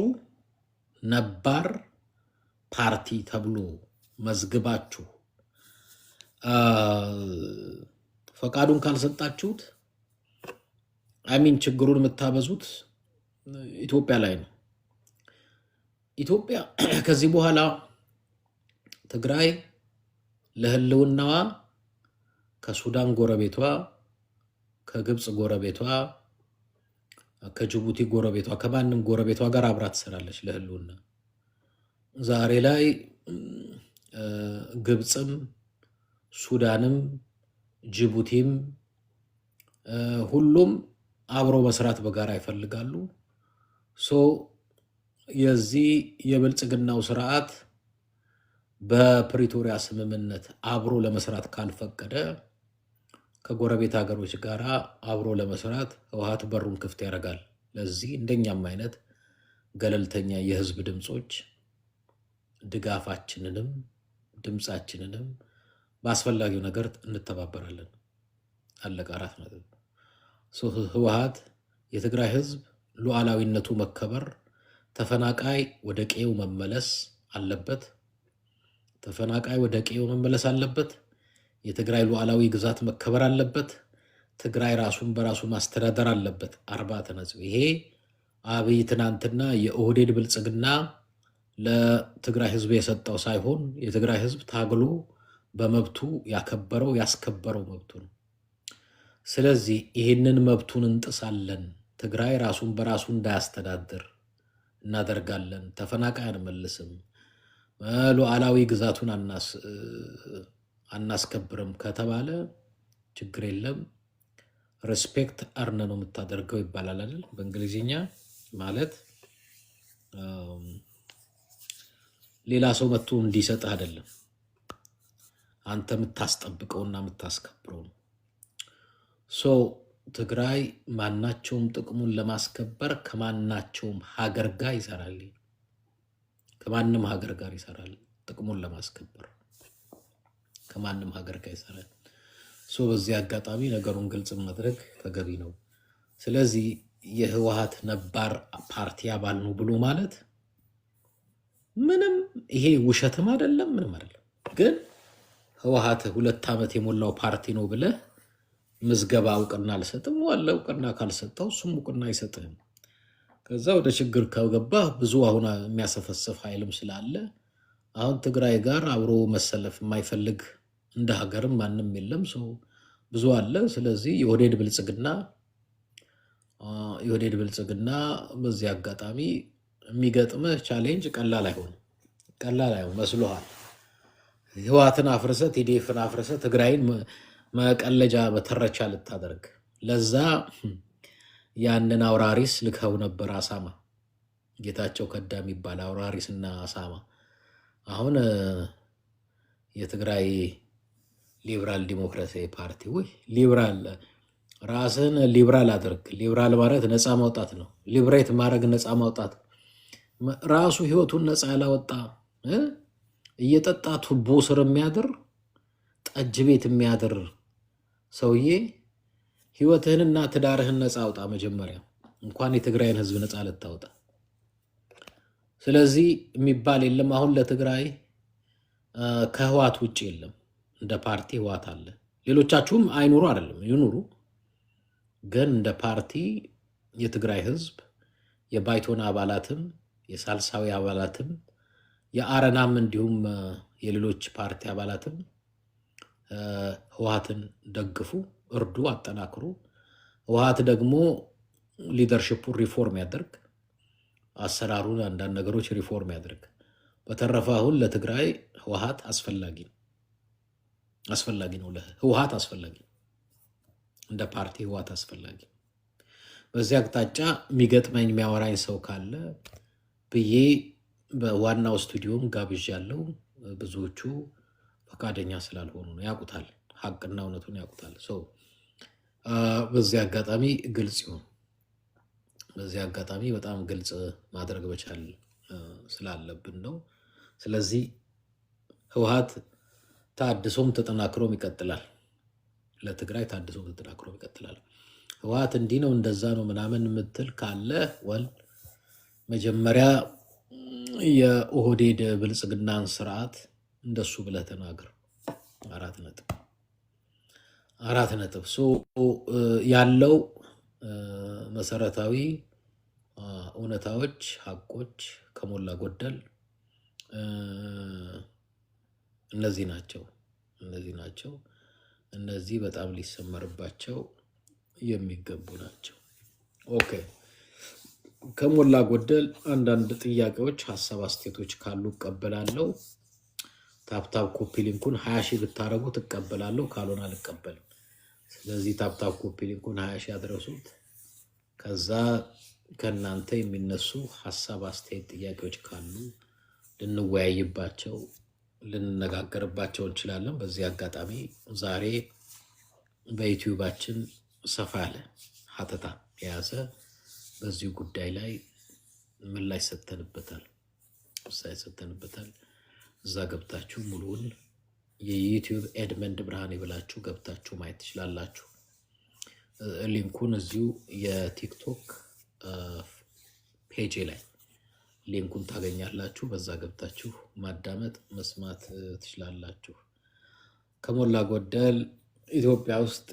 ነባር ፓርቲ ተብሎ መዝግባችሁ ፈቃዱን ካልሰጣችሁት ችግሩን የምታበዙት ኢትዮጵያ ላይ ነው። ኢትዮጵያ ከዚህ በኋላ ትግራይ ለህልውናዋ ከሱዳን ጎረቤቷ፣ ከግብፅ ጎረቤቷ፣ ከጅቡቲ ጎረቤቷ፣ ከማንም ጎረቤቷ ጋር አብራ ትሰራለች ለህልውና። ዛሬ ላይ ግብፅም ሱዳንም ጅቡቲም ሁሉም አብሮ መስራት በጋራ ይፈልጋሉ። የዚህ የብልጽግናው ስርዓት በፕሪቶሪያ ስምምነት አብሮ ለመስራት ካልፈቀደ ከጎረቤት ሀገሮች ጋር አብሮ ለመስራት ህወሓት በሩን ክፍት ያደርጋል። ለዚህ እንደኛም አይነት ገለልተኛ የህዝብ ድምጾች ድጋፋችንንም ድምጻችንንም በአስፈላጊው ነገር እንተባበራለን። አለቀ። 4 ነጥብ። ህወሓት የትግራይ ህዝብ ሉዓላዊነቱ መከበር፣ ተፈናቃይ ወደ ቀዬው መመለስ አለበት። ተፈናቃይ ወደ ቀዬው መመለስ አለበት። የትግራይ ሉዓላዊ ግዛት መከበር አለበት። ትግራይ ራሱን በራሱ ማስተዳደር አለበት። 4 ነጥብ። ይሄ አብይ ትናንትና የኦህዴድ ብልጽግና ለትግራይ ህዝብ የሰጠው ሳይሆን የትግራይ ህዝብ ታግሎ በመብቱ ያከበረው ያስከበረው መብቱ ነው። ስለዚህ ይህንን መብቱን እንጥሳለን። ትግራይ ራሱን በራሱ እንዳያስተዳድር እናደርጋለን። ተፈናቃይ አንመልስም፣ ሉዓላዊ ግዛቱን አናስከብርም ከተባለ ችግር የለም። ሬስፔክት አርነ ነው የምታደርገው ይባላል አይደል? በእንግሊዝኛ ማለት ሌላ ሰው መጥቶ እንዲሰጥህ አይደለም፣ አንተ የምታስጠብቀውና የምታስከብረው ነው። ትግራይ ማናቸውም ጥቅሙን ለማስከበር ከማናቸውም ሀገር ጋር ይሰራል። ከማንም ሀገር ጋር ይሰራል። ጥቅሙን ለማስከበር ከማንም ሀገር ጋር ይሰራል። በዚህ አጋጣሚ ነገሩን ግልጽ ማድረግ ተገቢ ነው። ስለዚህ የህወሓት ነባር ፓርቲ አባል ነው ብሎ ማለት ምንም ይሄ ውሸትም አይደለም፣ ምንም አይደለም። ግን ህወሓት 2 ዓመት የሞላው ፓርቲ ነው ብለህ ምዝገባ እውቅና አልሰጥም ዋለ እውቅና ካልሰጠው እሱም እውቅና አይሰጥህም። ከዛ ወደ ችግር ከገባ ብዙ አሁን የሚያሰፈስፍ ኃይልም ስላለ አሁን ትግራይ ጋር አብሮ መሰለፍ የማይፈልግ እንደ ሀገርም ማንም የለም። ብዙ አለ። ስለዚህ የኦህዴድ ብልጽግና በዚህ አጋጣሚ የሚገጥምህ ቻሌንጅ ቀላል አይሆንም። መስሎሃል። ህወሓትን አፍርሰህ ቲዲኤፍን አፍርሰህ ትግራይን መቀለጃ በተረቻ ልታደርግ ለዛ ያንን አውራሪስ ልከው ነበር። አሳማ ጌታቸው ከዳ የሚባል አውራሪስና አሳማ አሁን የትግራይ ሊበራል ዲሞክራሲያዊ ፓርቲ ሊበራል ራስን ሊበራል አድርግ። ሊበራል ማለት ነፃ ማውጣት ነው። ሊብሬት ማድረግ ነፃ ማውጣት። ራሱ ህይወቱን ነፃ ያላወጣ እየጠጣ ቱቦ ስር የሚያድር ጠጅ ቤት የሚያድር ሰውዬ ህይወትህንና ትዳርህን ነፃ አውጣ። መጀመሪያ እንኳን የትግራይን ህዝብ ነፃ ልታወጣ። ስለዚህ የሚባል የለም። አሁን ለትግራይ ከህወሓት ውጭ የለም። እንደ ፓርቲ ህወሓት አለ። ሌሎቻችሁም አይኑሩ አይደለም ይኑሩ፣ ግን እንደ ፓርቲ የትግራይ ህዝብ የባይቶና አባላትም የሳልሳዊ አባላትም የአረናም እንዲሁም የሌሎች ፓርቲ አባላትም ህወሓትን ደግፉ፣ እርዱ፣ አጠናክሩ። ህወሓት ደግሞ ሊደርሽፑን ሪፎርም ያደርግ፣ አሰራሩን አንዳንድ ነገሮች ሪፎርም ያደርግ። በተረፈ አሁን ለትግራይ ህወሓት አስፈላጊ ነው። ለህወሓት አስፈላጊ ነው። እንደ ፓርቲ ህወሓት አስፈላጊ ነው። በዚህ አቅጣጫ የሚገጥመኝ የሚያወራኝ ሰው ካለ ብዬ በዋናው ስቱዲዮም ጋብዣለሁ። ብዙዎቹ ፈቃደኛ ስላልሆኑ ነው። ያውቁታል፣ ሀቅና እውነቱን ያውቁታል። በዚህ አጋጣሚ ግልጽ ይሁን። በዚህ አጋጣሚ በጣም ግልጽ ማድረግ መቻል ስላለብን ነው። ስለዚህ ህወሓት ታድሶም ተጠናክሮም ይቀጥላል። ለትግራይ ታድሶም ተጠናክሮም ይቀጥላል። ህወሓት እንዲህ ነው እንደዛ ነው ምናምን የምትል ካለ መጀመሪያ የኦህዴድ ብልጽግናን ስርዓት እንደሱ ብለህ ተናገር። 4 ነጥብ ያለው መሰረታዊ እውነታዎች፣ ሀቆች ከሞላ ጎደል እነዚህ ናቸው። እነዚህ በጣም ሊሰመርባቸው የሚገቡ ናቸው። ኦኬ። ከሞላ ጎደል አንዳንድ ጥያቄዎች፣ ሀሳብ አስተያየቶች ካሉ እቀበላለሁ። ታፕታፕ ኮፒ ሊንኩን 20 ሺህ ብታረጉ ትቀበላለሁ፣ ካልሆነ አልቀበልም። ስለዚህ ታፕታፕ ኮፒ ሊንኩን 20 ሺህ አድረሱት። ከዛ ከእናንተ የሚነሱ ሀሳብ አስተያየት፣ ጥያቄዎች ካሉ ልንወያይባቸው ልንነጋገርባቸው እንችላለን። በዚህ አጋጣሚ ዛሬ በዩቲዩባችን ሰፋ ያለ ሀተታ የያዘ በዚህ ጉዳይ ላይ ምላሽ ሰጥተንበታል። እዛ ገብታችሁ ሙሉውን የዩቲዩብ ኤድመንድ ብርሃኔ ብላችሁ ገብታችሁ ማየት ትችላላችሁ። ሊንኩን እዚሁ የቲክቶክ ፔጅ ላይ ሊንኩን ታገኛላችሁ። በዛ ገብታችሁ ማዳመጥ መስማት ትችላላችሁ። ከሞላ ጎደል ኢትዮጵያ ውስጥ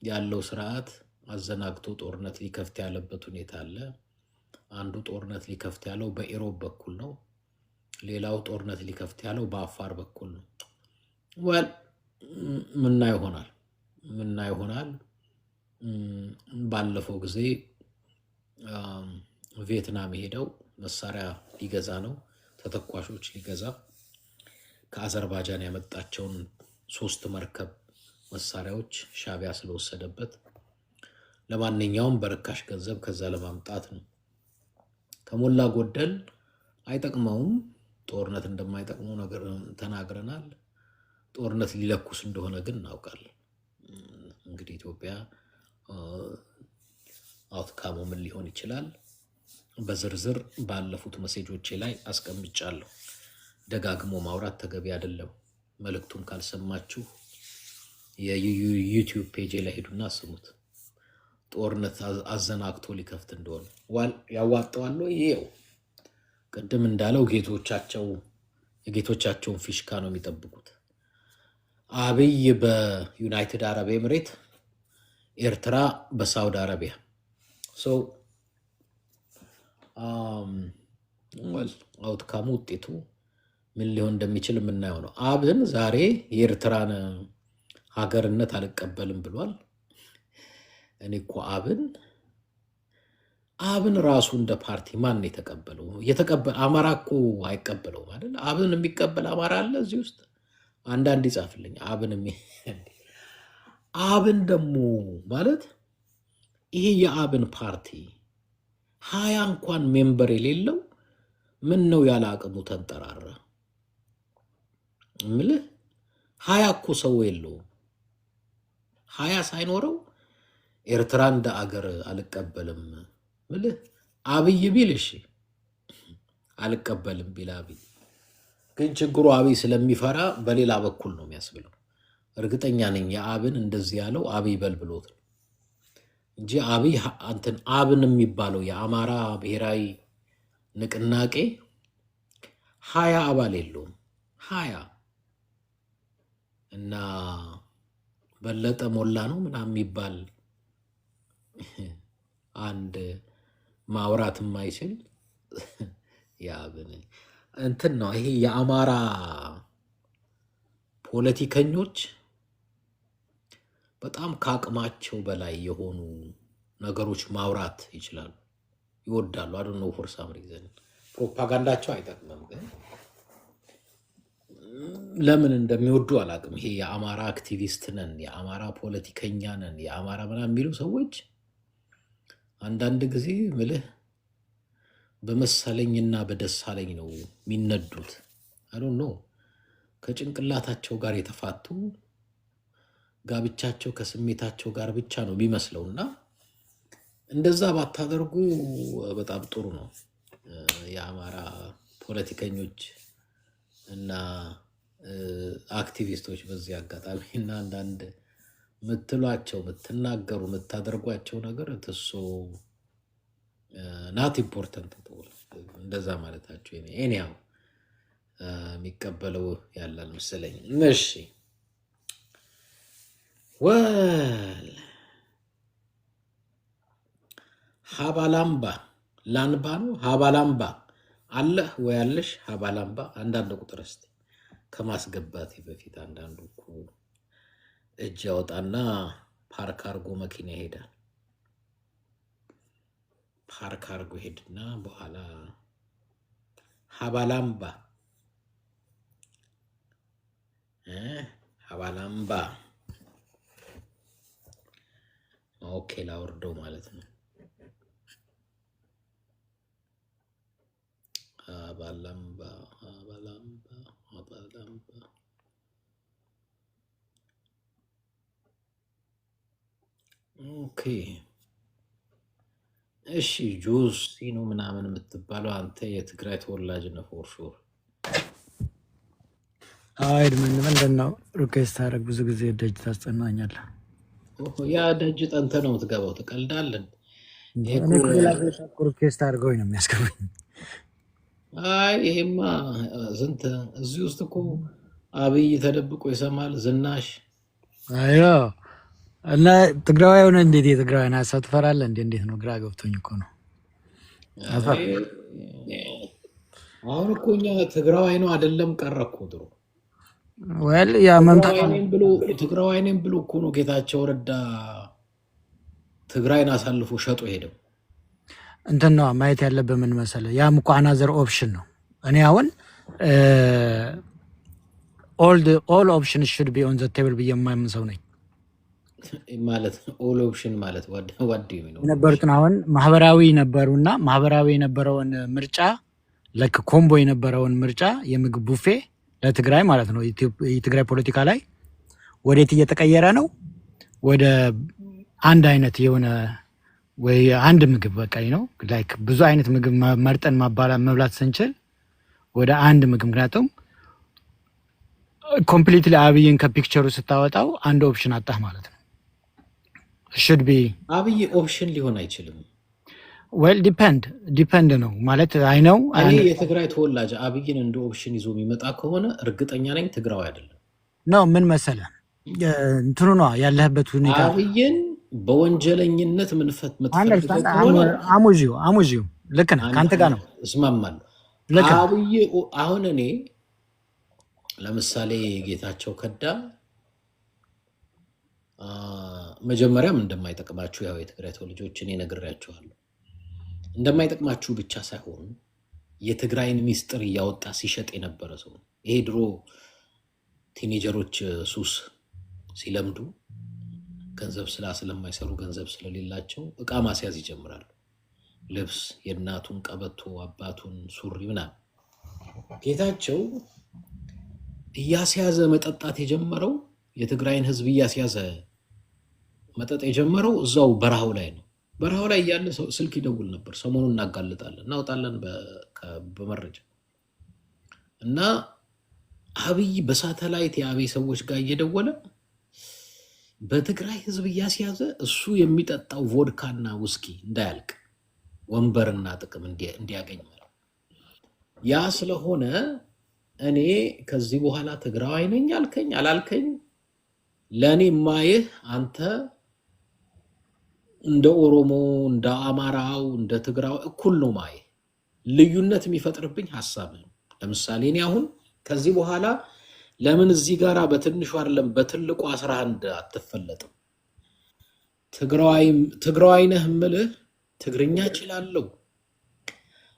ያለው ስርዓት አዘናግቶ ጦርነት ሊከፍት ያለበት ሁኔታ አለ። አንዱ ጦርነት ሊከፍት ያለው በኢሮብ በኩል ነው። ሌላው ጦርነት ሊከፍት ያለው በአፋር በኩል ነው። ወል ምና ይሆናል። ባለፈው ጊዜ ቪየትናም ሄደው መሳሪያ ሊገዛ ነው፣ ተተኳሾች ሊገዛ ከአዘርባይጃን ያመጣቸውን 3 መርከብ መሳሪያዎች ሻቢያ ስለወሰደበት ለማንኛውም በርካሽ ገንዘብ ከዛ ለማምጣት ነው። ከሞላ ጎደል አይጠቅመውም። ጦርነት እንደማይጠቅመው ነገር ተናግረናል። ጦርነት ሊለኩስ እንደሆነ ግን እናውቃለን። እንግዲህ ኢትዮጵያ አውትካሙ ምን ሊሆን ይችላል በዝርዝር ባለፉት ሜሴጆቼ ላይ አስቀምጫለሁ። ደጋግሞ ማውራት ተገቢ አይደለም። መልእክቱን ካልሰማችሁ የዩቲዩብ ፔጅ ላይ ሄዱና ስሙት። ጦርነት አዘናግቶ ሊከፍት እንደሆነ ያዋጣዋል። ይሄው ቅድም እንዳለው የጌቶቻቸውን ፊሽካ ነው የሚጠብቁት። አብይ በዩናይትድ አረብ ኤምሬት፣ ኤርትራ በሳውዲ አረቢያ አውትካሙ ውጤቱ ምን ሊሆን እንደሚችል የምናየው ነው። አብን ዛሬ የኤርትራን ሀገርነት አልቀበልም ብሏል። እኔ እኮ አብን ራሱ እንደ ፓርቲ ማን የተቀበለው? አማራ እኮ አይቀበለውም አይደል? አብን የሚቀበል አማራ አለ እዚህ ውስጥ? አንዳንድ ይጻፍልኝ። አብን ደግሞ ማለት ይሄ የአብን ፓርቲ 20 እንኳን ሜምበር የሌለው ምን ነው ያለ አቅሙ ተንጠራራ እምልህ 20 እኮ ሰው የለውም። 20 ሳይኖረው ኤርትራ እንደ አገር አልቀበልም እምልህ አብይ ቢል እሺ አልቀበልም ቢል አብይ ግን ችግሩ አብይ ስለሚፈራ በሌላ በኩል ነው የሚያስብለው። እርግጠኛ ነኝ የአብን እንደዚህ ያለው አብይ በልብሎት ነው እንጂ አብን የሚባለው የአማራ ብሔራዊ ንቅናቄ 20 አባል የለውም። 20 እና በለጠ ሞላ ነው ምናምን የሚባል አንድ ማውራት የማይችል የአብን እንትን ነው። ይሄ የአማራ ፖለቲከኞች በጣም ከአቅማቸው በላይ የሆኑ ነገሮች ማውራት ይችላሉ፣ ይወዳሉ። አይ ዶንት ኖ ፎር ሳም ሪዝን ፕሮፓጋንዳቸው አይጠቅምም፣ ግን ለምን እንደሚወዱ አላውቅም። ይሄ የአማራ አክቲቪስት ነን፣ የአማራ ፖለቲከኛ ነን፣ የአማራ ምናምን የሚሉ ሰዎች አንዳንድ ጊዜ ምልህ በመሰለኝና በደሳለኝ ነው የሚነዱት። አይ ዶንት ኖ ከጭንቅላታቸው ጋር የተፋቱ ጋብቻቸው ከስሜታቸው ጋር ብቻ ነው የሚመስለውና እንደዛ ባታደርጉ በጣም ጥሩ ነው። የአማራ ፖለቲከኞች እና አክቲቪስቶች በዚህ አጋጣሚ እና አንዳንድ ምትሏቸው ምትናገሩ ምታደርጓቸው ነገር ተሶ ናት ኢምፖርታንት እንደዛ ማለታቸው ኤኒያው የሚቀበለው ያላል መሰለኝ። እሺ ወል ሀባላምባ ላንባ ነው። ሀባላምባ አለህ ወይ አለሽ? ሀባላምባ አንዳንድ ቁጥር እስቲ ከማስገባቴ በፊት አንዳንዱ እኮ እጅ ያወጣና ፓርክ አርጎ መኪና ይሄዳል። ፓርክ አርጎ ሄድና በኋላ ሀባላምባ ሀባላምባ ኦኬ ላወርደው ማለት ነው። ሀባላምባ ኦኬ እሺ። ጁስ ሲኑ ምናምን የምትባለው አንተ የትግራይ ተወላጅ ነህ ፎር ሹር። አይድ ምንድን ነው ሪኩዌስት አደረግ ብዙ ጊዜ ደጅ ታስጠናኛለህ። ያ ደጅ ጠንተ ነው የምትገባው። ትቀልዳለን። እኔ እኮ ሌላ ሪኩዌስት አድርገውኝ ነው የሚያስገቡኝ። አይ ይሄማ ስንት እዚህ ውስጥ እኮ አብይ ተደብቆ ይሰማል። ዝናሽ አዮ እና ትግራዋይ ሆነ እንዴት የትግራዋይን ሀሳብ ትፈራለህ እንዴ? እንዴት ነው? ግራ ገብቶኝ እኮ ነው። አሁን እኮ እኛ ትግራዋይ ነው አይደለም ቀረ እኮ ድሮ ወል ያ መምጣት ትግራዋይ ነኝ ብሎ እኮ ነው ጌታቸው ረዳ ትግራይን አሳልፎ ሸጦ ሄደው። እንትን ነው ማየት ያለብህ ምን መሰለህ፣ ያም እኮ አናዘር ኦፕሽን ነው። እኔ አሁን ኦል ኦፕሽን ሹድ ቢ ኦን ዘ ቴብል ብዬ የማምን ሰው ነኝ። ማለት ኦል ኦፕሽን ማለት ዋድ የነበሩትን አሁን ማህበራዊ ነበሩና ማህበራዊ የነበረውን ምርጫ ለክ ኮምቦ የነበረውን ምርጫ የምግብ ቡፌ ለትግራይ ማለት ነው። የትግራይ ፖለቲካ ላይ ወዴት እየተቀየረ ነው? ወደ አንድ አይነት የሆነ ወይ አንድ ምግብ በቃ ነው ላይክ ብዙ አይነት ምግብ መርጠን መብላት ስንችል ወደ አንድ ምግብ። ምክንያቱም ኮምፕሊትሊ አብይን ከፒክቸሩ ስታወጣው አንድ ኦፕሽን አጣህ ማለት ነው። should be አብይ ኦፕሽን ሊሆን አይችልም። well ዲፔንድ ነው ማለት አይ ነው። እኔ የትግራይ ተወላጅ አብይን እንደ ኦፕሽን ይዞ የሚመጣ ከሆነ እርግጠኛ ነኝ ትግራዊ አይደለም ነው። ምን መሰለህ እንትኑ ነው ያለህበት ሁኔታ። አብይን በወንጀለኝነት ምንፈት ምትፈልገው ከሆነ አሙዚው ልክ ነህ፣ ካንተ ጋር ነው እስማማለሁ። አብይ አሁን እኔ ለምሳሌ ጌታቸው ከዳ መጀመሪያም እንደማይጠቅማችሁ ያው የትግራይ ተወላጆች እኔ ነግሬያችኋለሁ። እንደማይጠቅማችሁ ብቻ ሳይሆን የትግራይን ሚስጥር እያወጣ ሲሸጥ የነበረ ሰው። ይሄ ድሮ ቲኔጀሮች ሱስ ሲለምዱ ገንዘብ ስለማይሰሩ ገንዘብ ስለሌላቸው እቃ ማስያዝ ይጀምራሉ። ልብስ፣ የእናቱን ቀበቶ፣ አባቱን ሱሪ ምናምን። ጌታቸው እያስያዘ መጠጣት የጀመረው የትግራይን ህዝብ እያስያዘ መጠጥ የጀመረው እዛው በረሃው ላይ ነው። በረሃው ላይ እያለ ስልክ ይደውል ነበር። ሰሞኑን እናጋልጣለን እናወጣለን በመረጃ እና አብይ በሳተላይት የአብይ ሰዎች ጋር እየደወለ በትግራይ ህዝብ እያስያዘ እሱ የሚጠጣው ቮድካና ውስኪ እንዳያልቅ ወንበርና ጥቅም እንዲያገኝ ማለት። ያ ስለሆነ እኔ ከዚህ በኋላ ትግራዋይ ነኝ አልከኝ አላልከኝ ለእኔ ማየህ አንተ እንደ ኦሮሞ እንደ አማራው እንደ ትግራው እኩል ነው ማየህ። ልዩነት የሚፈጥርብኝ ሀሳብ ነው። ለምሳሌ እኔ አሁን ከዚህ በኋላ ለምን እዚህ ጋራ በትንሹ አይደለም በትልቁ 11 አትፈለጥም? ትግራዋይ ነህ እምልህ ትግርኛ እችላለሁ፣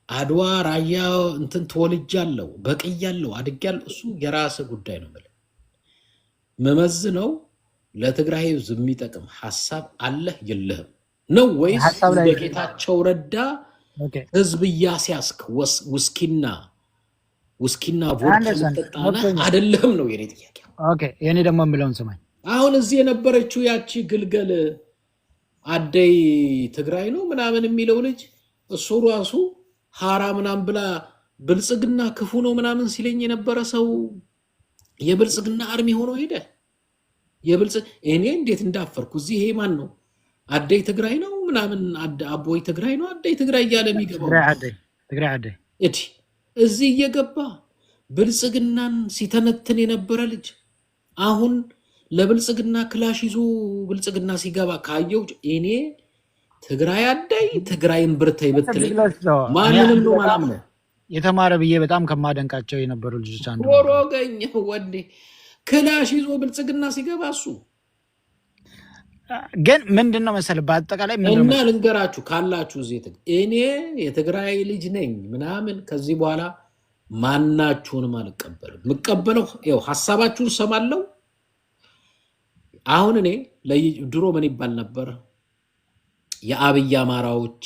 አድዋ ራያ እንትን ተወልጃለሁ፣ በቅያለሁ፣ አድጌያለሁ። እሱ የራስህ ጉዳይ ነው የምልህ። መመዝነው ለትግራይ ህዝብ የሚጠቅም ሀሳብ አለህ የለህም ነው ወይስ በጌታቸው ረዳ ህዝብ እያስያዝክ ውስኪና ቮድካ ተጣጣና አይደለም ነው የኔ ጥያቄ። ኦኬ የኔ ደግሞ የምለውን ስማኝ። አሁን እዚህ የነበረችው ያቺ ግልገል አደይ ትግራይ ነው ምናምን የሚለው ልጅ እሱ ራሱ ሃራ ምናምን ብላ ብልጽግና ክፉ ነው ምናምን ሲለኝ የነበረ ሰው የብልጽግና አርሚ ሆኖ ሄደ። እኔ እንዴት እንዳፈርኩ እዚህ ይሄ ማን ነው አደይ ትግራይ ነው ምናምን አቦይ ትግራይ ነው አደይ ትግራይ እያለ የሚገባው ትግራይ አደይ እዚህ እየገባ ብልጽግናን ሲተነትን የነበረ ልጅ አሁን ለብልጽግና ክላሽ ይዞ ብልጽግና ሲገባ ካየው እኔ ትግራይ አደይ ትግራይን ብርተይ ብትለኝ ማንንም ነው ማለት ነው። የተማረ ብዬ በጣም ከማደንቃቸው የነበሩ ልጆች አንዱ ወሮገኝ ወንዴ ክላሽ ይዞ ብልጽግና ሲገባ እሱ ግን ምንድነው መሰለህ በአጠቃላይ እና ልንገራችሁ ካላችሁ እዚህ እኔ የትግራይ ልጅ ነኝ ምናምን ከዚህ በኋላ ማናችሁንም አልቀበልም። የምቀበለው ይኸው ሀሳባችሁን ሰማለሁ። አሁን እኔ ድሮ ምን ይባል ነበር? የአብይ አማራዎች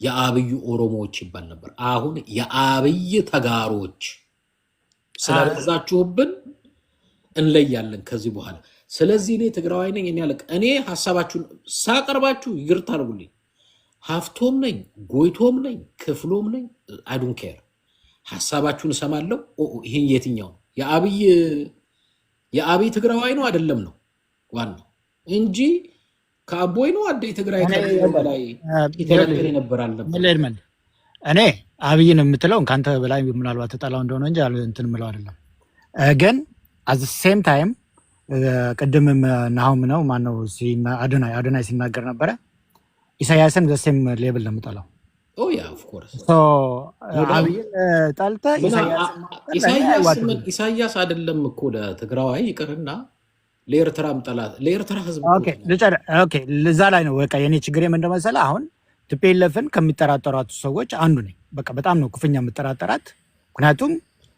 የአብይ ኦሮሞዎች ይባል ነበር። አሁን የአብይ ተጋሮች ስለበዛችሁብን እንለያለን ከዚህ በኋላ። ስለዚህ እኔ ትግራዋይ ነኝ እኔ ሀሳባችሁን ሳቀርባችሁ ይቅርታ አድርጉልኝ። ሀፍቶም ነኝ ጎይቶም ነኝ ክፍሎም ነኝ አይ ዶንት ኬር። ሀሳባችሁን እሰማለሁ። ይሄን የትኛው የአብይ ትግራዋይ ነው አይደለም ነው ዋናው እንጂ ከአቦይ ነው አደ ትግራይ በላይ ይተነገር ነበር አልነበር። እኔ አብይን የምትለው ከአንተ በላይ ምናልባት ተጣላው እንደሆነ እንጂ እንትን ምለው አይደለም። ግን አት ሴም ታይም ቅድምም ናሁም ነው ማነው አዶናይ ሲናገር ነበረ ኢሳያስን ዘሴም ሌብል ነው የምጠላው። አብይን ጠልተህ ኢሳያስ አይደለም እኮ ለትግራዋይ ይቅርና ለኤርትራም ጠላት ለኤርትራ ህዝብ እዛ ላይ ነው በቃ የኔ ችግር ምንድን መሰለህ። አሁን ቲፒኤልኤፍን ከሚጠራጠሯት ሰዎች አንዱ ነኝ። በቃ በጣም ነው ክፉኛ የምጠራጠራት። ምክንያቱም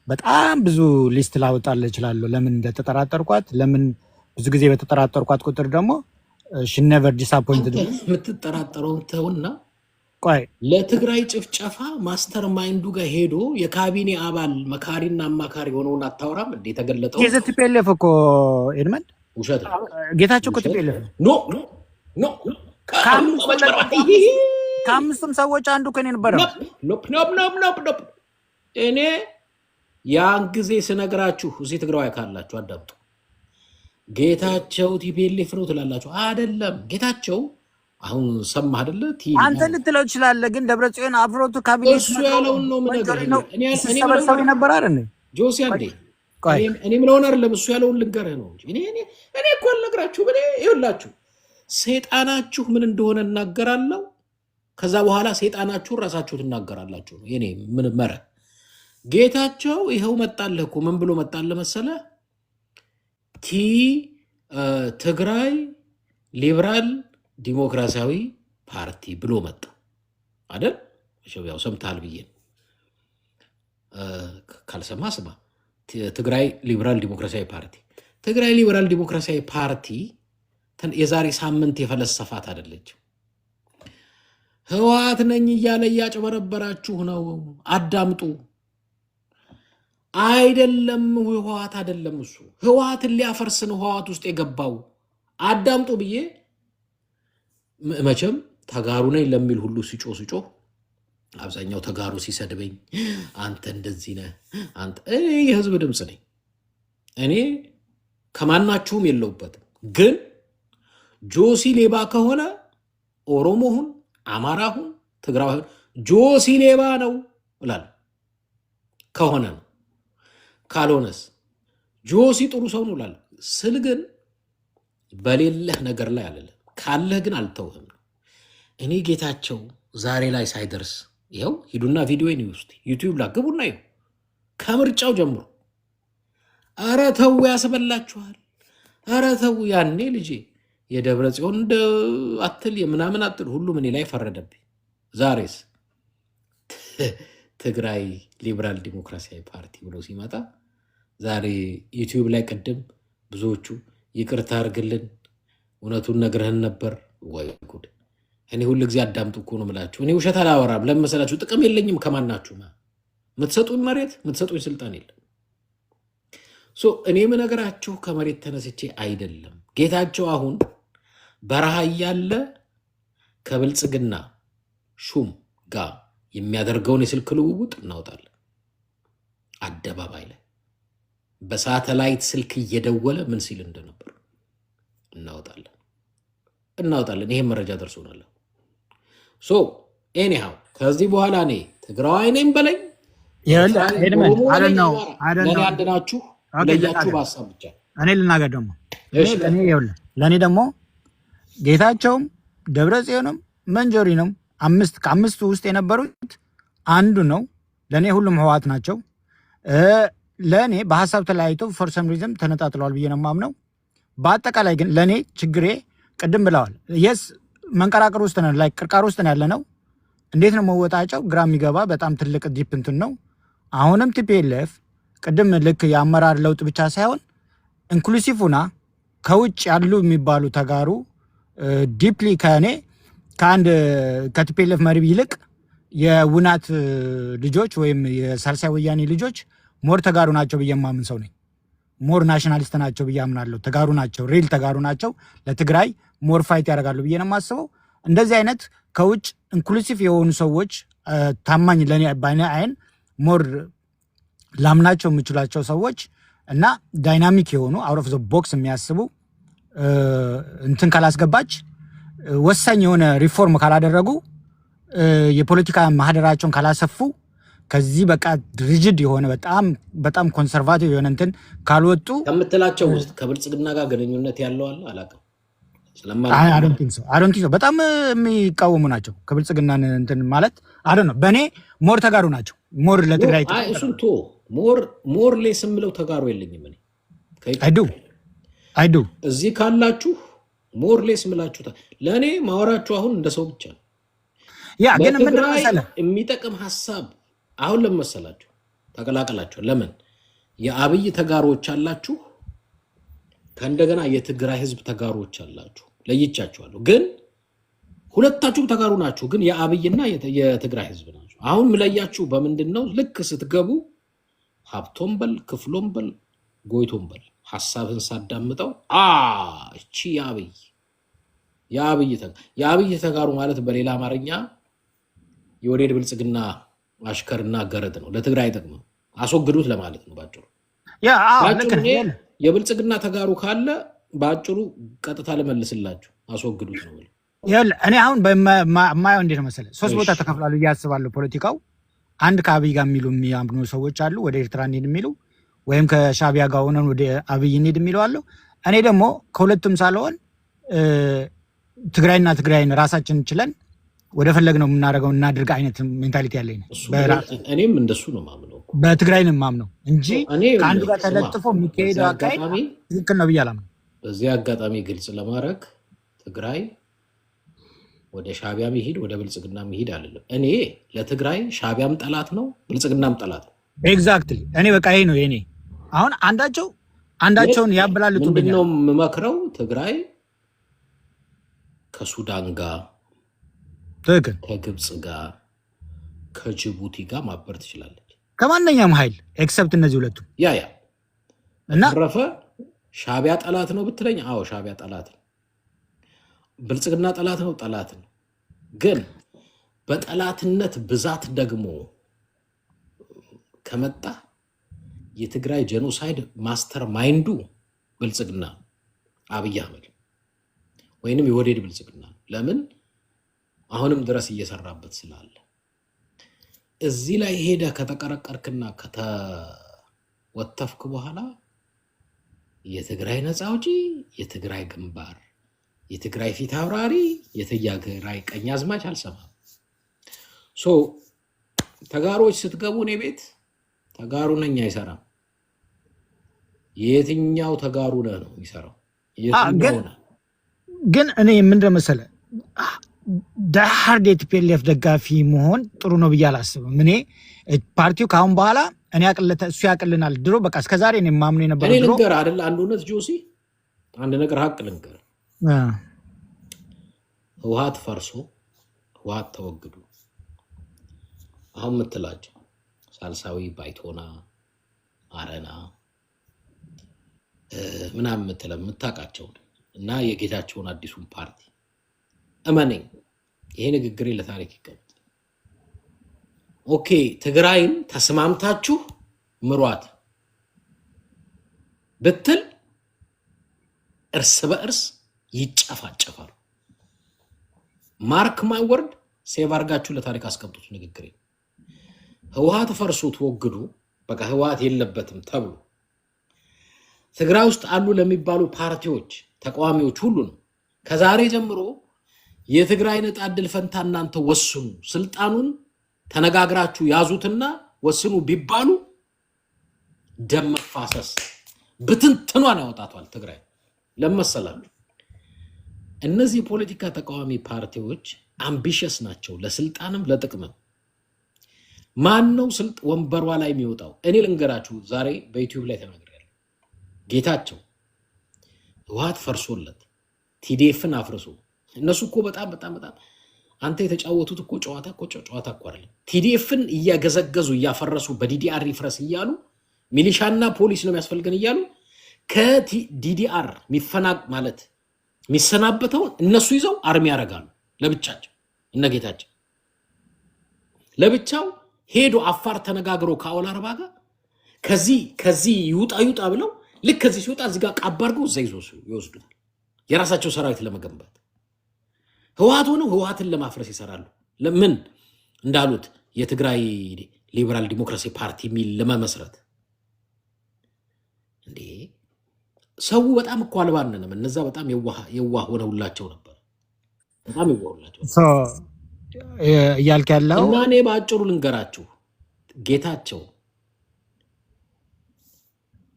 በጣም ብዙ ሊስት ላወጣልህ እችላለሁ ለምን እንደተጠራጠርኳት። ለምን ብዙ ጊዜ በተጠራጠርኳት ቁጥር ደግሞ ሺ ኔቨር ዲስአፖይንትድ የምትጠራጠረውን ተውና ቆይ ለትግራይ ጭፍጨፋ ማስተር ማይንዱ ጋር ሄዶ የካቢኔ አባል መካሪና አማካሪ ሆነውን አታወራም እንዴ? ተገለጠው የዘ ቲፒኤልኤፍ እኮ ኤድመንድ ውሸት ጌታቸው እኮ ቲፒኤልኤፍ ኖ ከአምስቱም ሰዎች አንዱ ከኔ ነበረ። እኔ ያን ጊዜ ስነግራችሁ እዚህ ትግራዋይ ካላችሁ አዳምጡ። ጌታቸው ቲፒኤልኤፍ ነው ትላላችሁ አይደለም። ጌታቸው አሁን ሰማህ አይደለ? አንተ ልትለው ትችላለህ፣ ግን ደብረጽዮን አፍሮቱ ካቢኔት እሱ ያለውን ነው የምነግርህ። እኔ ሰው ነበር አይደል ጆሲ አንዴ እኔ ምለውን አይደለም እሱ ያለውን ልንገርህ ነው እንጂ እኔ እኮ አልነግራችሁም። እኔ ይኸውላችሁ ሰይጣናችሁ ምን እንደሆነ እናገራለሁ። ከዛ በኋላ ሰይጣናችሁ ራሳችሁ ትናገራላችሁ ነው የኔ ምን መረ ጌታቸው ይኸው መጣልህ እኮ ምን ብሎ መጣልህ መሰለህ? ትግራይ ሊበራል ዲሞክራሲያዊ ፓርቲ ብሎ መጣ አይደል? ያው ሰምተሃል ብዬ ካልሰማ ስማ። ትግራይ ሊበራል ዲሞክራሲያዊ ፓርቲ ትግራይ ሊበራል ዲሞክራሲያዊ ፓርቲ የዛሬ ሳምንት የፈለሰፋት አይደለችም። ህወሓት ነኝ እያለ እያጨበረበራችሁ ነው፣ አዳምጡ። አይደለም ህወሓት አይደለም እሱ ህወሓትን ሊያፈርስ ነው ህወሓት ውስጥ የገባው አዳምጡ ብዬ መቼም ተጋሩ ነኝ ለሚል ሁሉ ሲጮ አብዛኛው ተጋሩ ሲሰድበኝ አንተ እንደዚህ ነህ አንተ እኔ የህዝብ ድምፅ ነኝ። እኔ ከማናችሁም የለውበትም። ግን ጆሲ ሌባ ከሆነ ኦሮሞሁን አማራሁን ትግራዋይ ጆሲ ሌባ ነው እላለሁ። ከሆነ ነው፣ ካልሆነስ ጆሲ ጥሩ ሰው ነው እላለሁ ስል ግን በሌለህ ነገር ላይ አለለም፣ ካለህ ግን አልተውህም ነው። እኔ ጌታቸው ዛሬ ላይ ሳይደርስ ይኸው ሂዱና ቪዲዮን ውስጥ ዩቲዩብ ላይ ግቡና ይኸው ከምርጫው ጀምሮ ኧረ ተው ያስበላችኋል፣ ኧረ ተው ያኔ ልጄ የደብረ ጽዮን አትል የምናምን አትል ሁሉም እኔ ላይ ፈረደብኝ። ዛሬስ ትግራይ ሊበራል ዲሞክራሲያዊ ፓርቲ ብሎ ሲመጣ ዛሬ ዩቲዩብ ላይ ቅድም ብዙዎቹ ይቅርታ አድርግልን እውነቱን ነግረህን ነበር ወይ ጉድ። እኔ ሁሉ ጊዜ አዳምጡ እኮ ነው የምላችሁ። እኔ ውሸት አላወራም። ለምን መሰላችሁ? ጥቅም የለኝም ከማናችሁ። የምትሰጡኝ መሬት የምትሰጡኝ ስልጣን የለም። እኔ የምነግራችሁ ከመሬት ተነስቼ አይደለም። ጌታቸው አሁን በረሃ እያለ ከብልጽግና ሹም ጋር የሚያደርገውን የስልክ ልውውጥ እናወጣለን። አደባባይ ላይ በሳተላይት ስልክ እየደወለ ምን ሲል እንደነበር እናወጣለን። ይሄን መረጃ ደርሶናል። ኤኒሃው ከዚህ በኋላ እኔ ትግራዋይ ነኝ በለኝ አድናችሁ ለያችሁ በሀሳብ ብቻ እኔ ልናገር ደግሞ ለእኔ ደግሞ ጌታቸውም ደብረ ጽዮንም መንጆሪንም ከአምስቱ ውስጥ የነበሩት አንዱ ነው። ለእኔ ሁሉም ህወሓት ናቸው። ለእኔ በሀሳብ ተለያይተው ፎር ሰም ሪዝን ተነጣጥለዋል ብዬ ነው የማምነው። በአጠቃላይ ግን ለእኔ ችግሬ ቅድም ብለዋል። የስ መንቀራቅር ውስጥ ነን፣ ላይ ቅርቃር ውስጥ ያለ ነው። እንዴት ነው መወጣጫው? ግራ የሚገባ በጣም ትልቅ ዲፕ እንትን ነው። አሁንም ቲፒኤልኤፍ ቅድም ልክ የአመራር ለውጥ ብቻ ሳይሆን ኢንክሉሲቭ ሁና ከውጭ ያሉ የሚባሉ ተጋሩ ዲፕሊ ከእኔ ከቲፒኤልኤፍ መሪ ይልቅ የውናት ልጆች ወይም የሳልሳይ ወያኔ ልጆች ሞር ተጋሩ ናቸው ብዬ የማምን ሰው ነኝ። ሞር ናሽናሊስት ናቸው ብዬ አምናለሁ። ተጋሩ ናቸው፣ ሪል ተጋሩ ናቸው። ለትግራይ ሞር ፋይት ያደርጋሉ ብዬ ነው የማስበው። እንደዚህ አይነት ከውጭ ኢንክሉሲቭ የሆኑ ሰዎች ታማኝ ለእኔ በአይነ አይን ሞር ላምናቸው የምችላቸው ሰዎች እና ዳይናሚክ የሆኑ አውት ኦፍ ዘ ቦክስ የሚያስቡ እንትን ካላስገባች ወሳኝ የሆነ ሪፎርም ካላደረጉ የፖለቲካ ማህደራቸውን ካላሰፉ ከዚህ በቃ ሪጅድ የሆነ በጣም ኮንሰርቫቲቭ የሆነ እንትን ካልወጡ ከምትላቸው ውስጥ ከብልጽግና ጋር ግንኙነት ያለው አለ አላውቅም። I don't think so በጣም የሚቃወሙ ናቸው ከብልጽግና እንትን ማለት ነው። በእኔ ሞር ተጋሩ ናቸው። ሞር ለትግራይ እሱን ቶ ሞር ሌስ የምለው ተጋሩ የለኝም እኔ አይዱ እዚህ ካላችሁ ሞር ሌስ ምላችሁ ለእኔ ማወራችሁ አሁን እንደ ሰው ብቻ ነው። ያ ግን ምንድን መሰለህ የሚጠቅም ሀሳብ አሁን ለመሰላችሁ ተቀላቀላችኋል። ለምን የአብይ ተጋሮች አላችሁ፣ ከእንደገና የትግራይ ህዝብ ተጋሮች አላችሁ። ለይቻችኋለሁ። ግን ሁለታችሁም ተጋሩ ናችሁ፣ ግን የአብይና የትግራይ ህዝብ ናችሁ። አሁን ምለያችሁ በምንድነው? ልክ ስትገቡ ሀብቶም በል ክፍሎም በል ጎይቶም በል ሐሳብን ሳዳምጠው እቺ የአብይ ተጋሩ ማለት በሌላ አማርኛ የወዴድ ብልጽግና አሽከርና ገረድ ነው። ለትግራይ አይጠቅምም፣ አስወግዱት ለማለት ነው ባጭሩ። የብልጽግና ተጋሩ ካለ ባጭሩ ቀጥታ ለመልስላችሁ አስወግዱት ነው። እኔ አሁን በማየው እንዴት መሰለህ 3 ቦታ ተከፍሏል እያስባለሁ ፖለቲካው። አንድ ከአብይ ጋር የሚያምኑ ሰዎች አሉ፣ ወደ ኤርትራ እንሂድ የሚሉ፣ ወይም ከሻቢያ ጋር ሆነን ወደ አብይ እንሂድ የሚሉ አሉ። እኔ ደግሞ ከሁለቱም ሳልሆን ትግራይን ራሳችን ችለን ወደ ፈለግነው የምናደርገው እናድርግ አይነት ሜንታሊቲ ያለኝ ነው። እኔም እንደሱ ነው ማምነው፣ በትግራይ ነው ማምነው እንጂ ከአንዱ ጋር ተለጥፎ የሚካሄደው አካሄድ ትክክል ነው ብዬ አላምነው። በዚህ አጋጣሚ ግልጽ ለማድረግ ትግራይ ወደ ሻቢያ መሄድ ወደ ብልጽግና መሄድ አይደለም። እኔ ለትግራይ ሻቢያም ጠላት ነው፣ ብልጽግናም ጠላት ነው። ኤግዛክትሊ እኔ በቃ ይሄ ነው የኔ። አሁን አንዳቸውን ያበላልጡብኛል። ምንድነው የምመክረው? ትግራይ ከሱዳን ጋር ከግብፅ ጋር ከጅቡቲ ጋር ማበር ትችላለች፣ ከማንኛውም ኃይል ኤክሰፕት እነዚህ ሁለቱ። ያ እና ተረፈ ሻቢያ ጠላት ነው ብትለኝ፣ አዎ ሻቢያ ጠላት ነው። ብልጽግና ጠላት ነው። ግን በጠላትነት ብዛት ደግሞ ከመጣ የትግራይ ጄኖሳይድ ማስተር ማይንዱ ብልጽግና አብይ አህመድ ወይንም የወዴድ ብልጽግና። ለምን አሁንም ድረስ እየሰራበት ስላለ እዚህ ላይ ሄደ ከተቀረቀርክና ከተወተፍክ በኋላ የትግራይ ነፃ አውጪ፣ የትግራይ ግንባር፣ የትግራይ ፊት አውራሪ፣ የትግራይ ቀኝ አዝማች አልሰማም። ተጋሮች ስትገቡ እኔ ቤት ተጋሩ ነኝ አይሰራም። የትኛው ተጋሩ ነህ ነው የሚሰራው። ግን እኔ ምንድን መሰለህ ዳሃርድ የቲፒኤልኤፍ ደጋፊ መሆን ጥሩ ነው ብዬ አላስብም። እኔ ፓርቲው ከአሁን በኋላ እሱ ያቅልናል። ድሮ በቃ እስከዛሬ እኔ የማምነው የነበረው ድሮ ልንገር አይደል፣ አንድ እውነት ጆሲ፣ አንድ ነገር ሀቅ ልንገር። ህወሓት ፈርሶ ህወሓት ተወግዱ አሁን የምትላቸው ሳልሳዊ፣ ባይቶና፣ አረና ምናምን የምታውቃቸው እና የጌታቸውን አዲሱን ፓርቲ እመነኝ፣ ይሄ ንግግሬ ለታሪክ ይቀመጥ። ኦኬ ትግራይን ተስማምታችሁ ምሯት ብትል እርስ በእርስ ይጨፋጨፋሉ። ማርክ ማይ ወርድ፣ ሴቭ አድርጋችሁ ለታሪክ አስቀምጡት ንግግሬ። ህወሓት ፈርሶ ተወግዱ፣ በቃ ህወሓት የለበትም ተብሎ ትግራይ ውስጥ አሉ ለሚባሉ ፓርቲዎች ተቃዋሚዎች ሁሉ ነው ከዛሬ ጀምሮ የትግራይ ዕጣ ዕድል ፈንታ እናንተ ወስኑ፣ ስልጣኑን ተነጋግራችሁ ያዙትና ወስኑ ቢባሉ ደም መፋሰስ ብትንትኗን ያወጣቷል ትግራይ። ለመሰላችሁ እነዚህ የፖለቲካ ተቃዋሚ ፓርቲዎች አምቢሽስ ናቸው፣ ለስልጣንም ለጥቅምም። ማን ነው ወንበሯ ላይ የሚወጣው? እኔ ልንገራችሁ፣ ዛሬ በዩቲዩብ ላይ ተናግሬያለሁ። ጌታቸው ህወሓት ፈርሶለት ቲዲኤፍን አፍርሶ እነሱ እኮ በጣም አንተ የተጫወቱት እኮ ጨዋታ እኮ አይደለም። ቲዲኤፍን እያገዘገዙ እያፈረሱ በዲዲአር ይፍረስ እያሉ ሚሊሻና ፖሊስ ነው የሚያስፈልገን እያሉ ከዲዲአር ማለት የሚሰናበተውን እነሱ ይዘው አርሚ ያደርጋሉ ለብቻቸው። እነጌታቸው ለብቻው ሄዶ አፋር ተነጋግሮ ከአውላ አርባ ጋር ከዚህ ይውጣ ብለው ልክ ከዚህ ሲወጣ እዚህ ጋር ቃባርገው እዛ ይወስዱታል የራሳቸው ሰራዊት ለመገንባት። ህወሓት ሆነው ህወሓትን ለማፍረስ ይሰራሉ። ለምን እንዳሉት የትግራይ ሊበራል ዲሞክራሲ ፓርቲ የሚል ለመመስረት እንዴ ሰው በጣም እኮ አልባነንም። እነዛ በጣም የዋህ ሆነውላቸው ነበር። በጣም የዋሁላቸው እያልክ ያለው እና እኔ በአጭሩ ልንገራችሁ ጌታቸው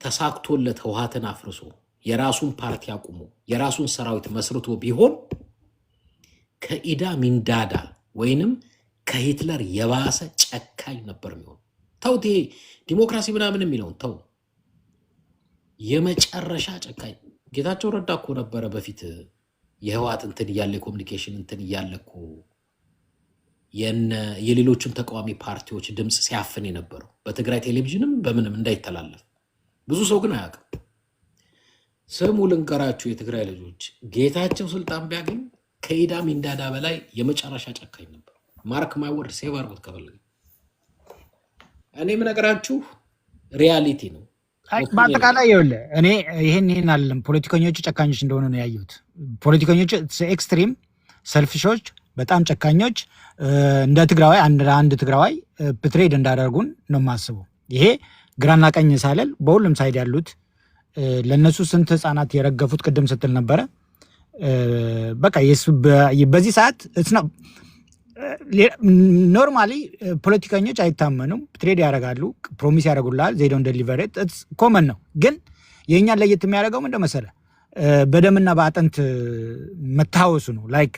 ተሳክቶለት ህወሓትን አፍርሶ የራሱን ፓርቲ አቁሞ የራሱን ሰራዊት መስርቶ ቢሆን ከኢዳ ሚንዳዳ ወይንም ከሂትለር የባሰ ጨካኝ ነበር የሚሆን። ተውት፣ ይሄ ዲሞክራሲ ምናምን የሚለውን ተው። የመጨረሻ ጨካኝ ጌታቸው ረዳ እኮ ነበረ በፊት የህወሓት እንትን እያለ የኮሚኒኬሽን እንትን እያለ እኮ የሌሎችን ተቃዋሚ ፓርቲዎች ድምፅ ሲያፍን የነበረው በትግራይ ቴሌቪዥንም በምንም እንዳይተላለፍ። ብዙ ሰው ግን አያውቅም። ስሙ ልንገራችሁ የትግራይ ልጆች፣ ጌታቸው ስልጣን ቢያገኝ ከኢዳ ሚንዳዳ በላይ የመጨረሻ ጨካኝ ነበር። ማርክ ማይ ወርድ፣ ሴቭ አድርጎት ከፈለገ። እኔ የምነግራችሁ ሪያሊቲ ነው። በአጠቃላይ ይኸውልህ እኔ ይሄን አለም ፖለቲከኞቹ ጨካኞች እንደሆነ ነው ያየሁት። ፖለቲከኞቹ ኤክስትሪም ሰልፊሾች፣ በጣም ጨካኞች እንደ ትግራዋይ አንድ ትግራዋይ ፕትሬድ እንዳደርጉን ነው የማስበው። ይሄ ግራና ቀኝ ሳለል በሁሉም ሳይድ ያሉት ለነሱ ስንት ህፃናት የረገፉት ቅድም ስትል ነበረ። በቃ በዚህ ሰዓት ኖርማሊ ፖለቲከኞች አይታመኑም። ትሬድ ያደርጋሉ፣ ፕሮሚስ ያደርጉልሃል፣ ዜዶን ደሊቨሬት ኮመን ነው። ግን የእኛን ለየት የሚያደርገው ምንድን መሰለህ? በደምና በአጥንት መታወሱ ነው። ላይክ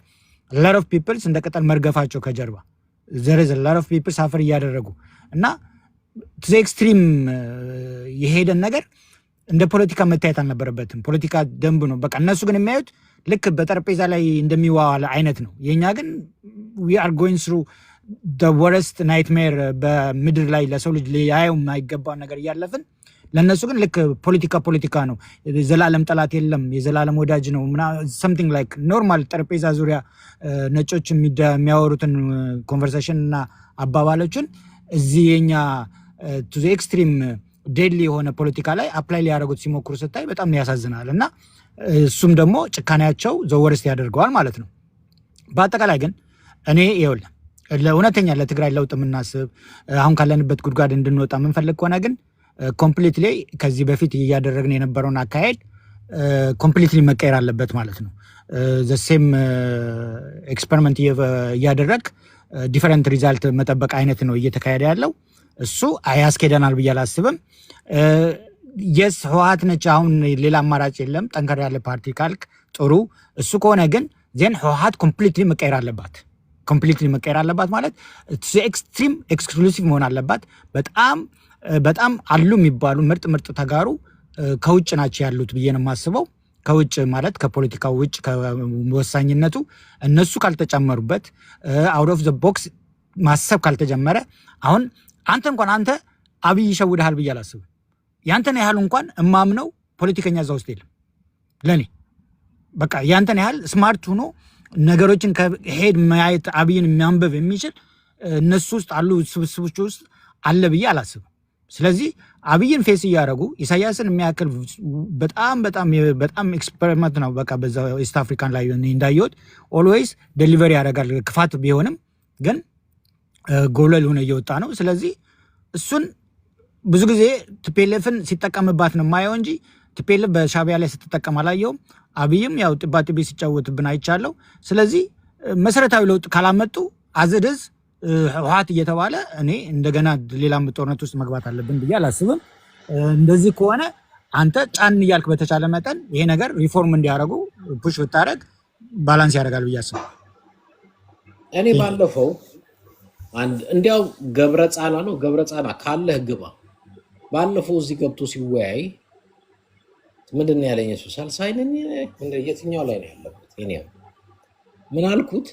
lot of peoples እንደ ቅጠል መርገፋቸው ከጀርባ ዘረዘ lot of people ሳፈር እያደረጉ እና ቱ ኤክስትሪም የሄደን ነገር እንደ ፖለቲካ መታየት አልነበረበትም። ፖለቲካ ደንብ ነው በቃ። እነሱ ግን የሚያዩት ልክ በጠረጴዛ ላይ እንደሚዋዋል አይነት ነው። የኛ ግን we are going through the worst nightmare በምድር ላይ ለሰው ልጅ ሊያየው የማይገባ ነገር እያለፍን፣ ለነሱ ግን ልክ ፖለቲካ ነው። ዘላለም ጠላት የለም የዘላለም ወዳጅ ነው something like ኖርማል ጠረጴዛ ዙሪያ ነጮች የሚያወሩትን ኮንቨርሴሽን እና አባባሎችን እዚህ የኛ ቱ ዘ ኤክስትሪም ዴድሊ የሆነ ፖለቲካ ላይ አፕላይ ሊያደርጉት ሲሞክሩ ስታይ በጣም ያሳዝናል። እና እሱም ደግሞ ጭካኔያቸው ዘወርስ ያደርገዋል ማለት ነው። በአጠቃላይ ግን እኔ ይኸውልህ ለእውነተኛ ለትግራይ ለውጥ የምናስብ አሁን ካለንበት ጉድጓድ እንድንወጣ የምንፈልግ ከሆነ ግን ኮምፕሊትሊ ከዚህ በፊት እያደረግን የነበረውን አካሄድ ኮምፕሊትሊ መቀየር አለበት ማለት ነው። ዘሴም ኤክስፐሪመንት እያደረግ ዲፈረንት ሪዛልት መጠበቅ አይነት ነው እየተካሄደ ያለው። እሱ አያስኬደናል ብዬ አላስብም። የስ ህወሓት ነች አሁን ሌላ አማራጭ የለም ጠንከር ያለ ፓርቲ ካልክ ጥሩ። እሱ ከሆነ ግን ዜን ህወሓት ኮምፕሊትሊ መቀየር አለባት። ኮምፕሊትሊ መቀየር አለባት ማለት ኤክስትሪም ኤክስክሉሲቭ መሆን አለባት። በጣም አሉ የሚባሉ ምርጥ ተጋሩ ከውጭ ናቸው ያሉት ብዬ ነው የማስበው። ከውጭ ማለት ከፖለቲካው ውጭ ከወሳኝነቱ እነሱ ካልተጨመሩበት አውት ኦፍ ዘ ቦክስ ማሰብ ካልተጀመረ አሁን አንተ አብይ ይሸውድሃል ብዬ አላስብም። ያንተን ያህል እንኳን እማምነው ፖለቲከኛ እዛ ውስጥ የለም ለኔ። በቃ ያንተን ያህል ስማርት ሆኖ ነገሮችን ከሄድ ማየት አብይን የሚያንበብ የሚችል እነሱ ውስጥ አሉ ስብስቦች ውስጥ አለ ብዬ አላስብም። ስለዚህ አብይን ፌስ እያደረጉ ኢሳያስን የሚያክል በጣም ኤክስፐሪመንት ነው። በቃ በዛ ኢስት አፍሪካን ላይ እንዳየሁት ኦልዌይስ ዴሊቨሪ ያደርጋል። ክፋት ቢሆንም ግን ጎለል ሆነ እየወጣ ነው። ስለዚህ እሱን ብዙ ጊዜ ቲፒኤልኤፍን ሲጠቀምባት ነው የማየው እንጂ ቲፒኤልኤፍ በሻቢያ ላይ ስትጠቀም አላየውም። አብይም ያው ጥባጥቤ ሲጫወትብን አይቻለው። ስለዚህ መሰረታዊ ለውጥ ካላመጡ አዝድዝ ህወሓት እየተባለ እኔ እንደገና ሌላም ጦርነት ውስጥ መግባት አለብን ብዬ አላስብም። እንደዚህ ከሆነ አንተ ጫን እያልክ በተቻለ መጠን ይሄ ነገር ሪፎርም እንዲያደርጉ ፑሽ ብታደርግ ባላንስ ያደርጋል ብዬ አስባለሁ። እኔ ባለፈው እንዲያው ገብረ ጻና ካለህ ግባ። ባለፈው እዚህ ገብቶ ሲወያይ ምንድን ነው ያለኝ? እሱ ሳልሳይነኝ የትኛው ላይ ነው ያለበት? ምን አልኩት?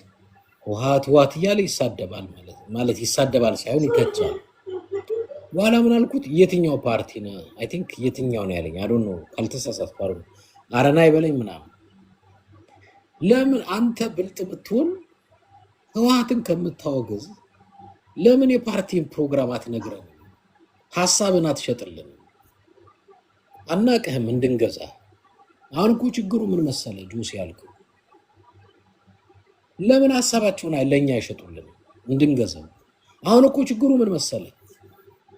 ህወሓት እያለ ይሳደባል ማለት ይሳደባል ሳይሆን ይተቻል። በኋላ ምን አልኩት? የትኛው ፓርቲ ነው? አይ ቲንክ የትኛው ነው ያለኝ። አይ ዶንት ኖ ካልተሳሳትኩ አረና ይበለኝ ምናምን። ለምን አንተ ብልጥ ብትሆን ህወሓትን ከምታወግዝ ለምን የፓርቲን ፕሮግራም አትነግረንም? ሐሳብን አትሸጥልን አናቅህም እንድንገዛ አሁን እኮ ችግሩ ምን መሰለ ጆሲ ያልከው ለምን ሐሳባቸውን ለኛ አይሸጡልን እንድንገዛ አሁን እኮ ችግሩ ምን መሰለ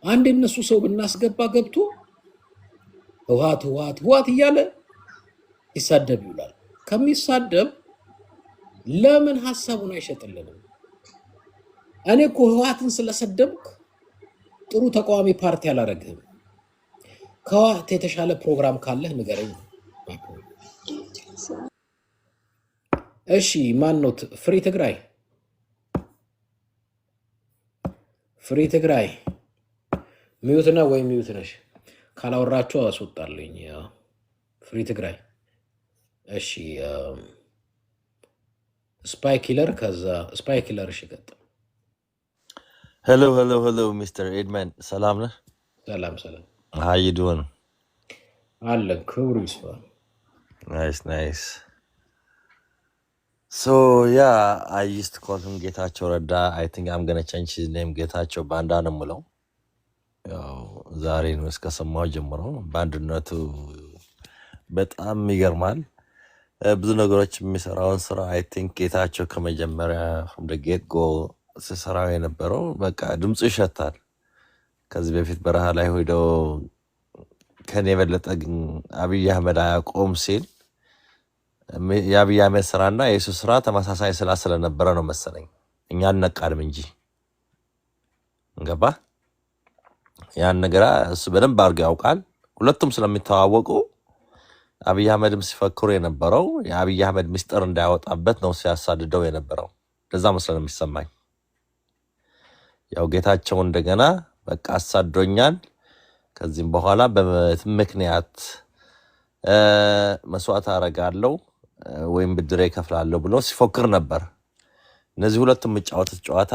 አንድ እነሱ ሰው ብናስገባ ገብቶ ህዋት እያለ ይሳደብ ይውላል ከሚሳደብ ለምን ሐሳቡን አይሸጥልንም እኔ እኮ ህዋትን ስለሰደብክ ጥሩ ተቃዋሚ ፓርቲ አላረግህም ከህዋት የተሻለ ፕሮግራም ካለህ ንገረኝ እሺ ማን ነው ፍሪ ትግራይ ሚዩት ነው ወይ ሚዩት ነሽ ካላወራችሁ አስወጣልኝ ፍሪ ትግራይ እሺ ስፓይ ኪለር ከዛ ስፓይ ኪለር እሺ ቀጥ Hello, Mr. Edman. Salam na? ሰላም How you doing? አለ ክብሩ ይስፋ Nice. So, yeah, I used to call him Getacho Radda. I think I'm going to change his name Getacho Bandana Mulo. Zari ነው እስከሰማው ጀምሮ ባንድነቱ በጣም ይገርማል ብዙ ነገሮች የሚሰራውን ስራ I think ጌታቸው ከመጀመሪያ from the get go ሲሰራው የነበረው በቃ ድምጽ ይሸታል ከዚህ በፊት በረሃ ላይ ሆይዶ ከኔ የበለጠ አብይ አህመድ አያቆም ሲል የአብይ አህመድ ስራና የሱ ስራ ተመሳሳይ ስለነበረ ነው መሰለኝ እኛ አነቃድም እንጂ እንገባ ያን ነገር እሱ በደንብ አድርጎ ያውቃል ሁለቱም ስለሚተዋወቁ አብይ አህመድም ሲፈክሩ የነበረው የአብይ አህመድ ሚስጥር እንዳያወጣበት ነው ሲያሳድደው የነበረው ለዛ መስለን የሚሰማኝ ያው ጌታቸው እንደገና በቃ አሳዶኛል ከዚህም በኋላ በምክንያት መስዋዕት አረጋለሁ ወይም ብድሬ ከፍላለሁ ብሎ ሲፎክር ነበር እነዚህ ሁለቱም የሚጫወቱት ጨዋታ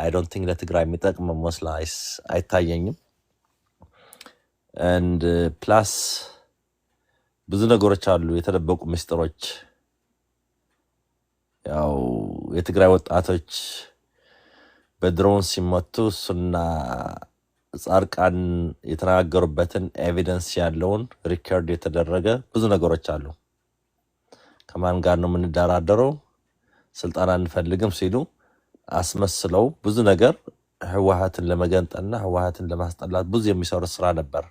I don't think ለትግራይ የሚጠቅም መስላ አይታየኝም and plus ብዙ ነገሮች አሉ የተደበቁ ሚስጥሮች ያው የትግራይ ወጣቶች በድሮን ሲመቱ እሱና ጻርቃን የተናገሩበትን ኤቪደንስ ያለውን ሪከርድ የተደረገ ብዙ ነገሮች አሉ ከማን ጋር ነው የምንደራደረው ስልጣን አንፈልግም ሲሉ አስመስለው ብዙ ነገር ህወሓትን ለመገንጠልና ህወሓትን ለማስጠላት ብዙ የሚሰሩ ስራ ነበር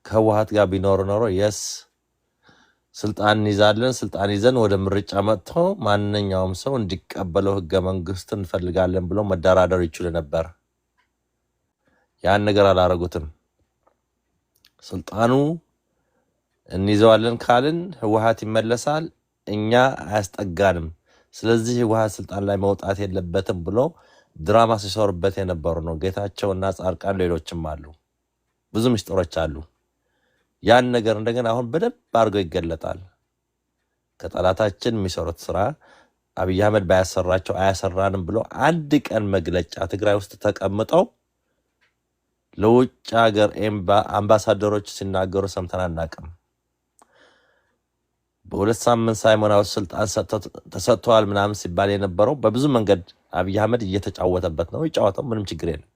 ከህወሓት ጋር ቢኖር ኖሮ yes ስልጣን ይዘን ወደ ምርጫ መጥቶ ማንኛውም ሰው እንዲቀበለው ህገ መንግስት እንፈልጋለን ብሎ መደራደር ይችላል ነበር ያን ነገር አላረጉትም ስልጣኑ እንይዘዋለን ካልን ህወሓት ይመለሳል እኛ አያስጠጋንም ስለዚህ ህወሓት ስልጣን ላይ መውጣት የለበትም ብሎ ድራማ ሲሰሩበት የነበሩ ነው ጌታቸውና ጻርቃን ሌሎችም አሉ ብዙ ምስጢሮች አሉ ያን ነገር እንደገና አሁን በደንብ አድርገው ይገለጣል ከጠላታችን የሚሰሩት ስራ አብይ አህመድ ባያሰራቸው አያሰራንም ብሎ አንድ ቀን መግለጫ ትግራይ ውስጥ ተቀምጠው ለውጭ ሀገር አምባሳደሮች ሲናገሩ ሰምተን አናውቅም በሁለት ሳምንት ሳይሞላው ስልጣን ተሰጥቷል ምናምን ሲባል የነበረው በብዙ መንገድ አብይ አህመድ እየተጫወተበት ነው ይጫወተው ምንም ችግር የለም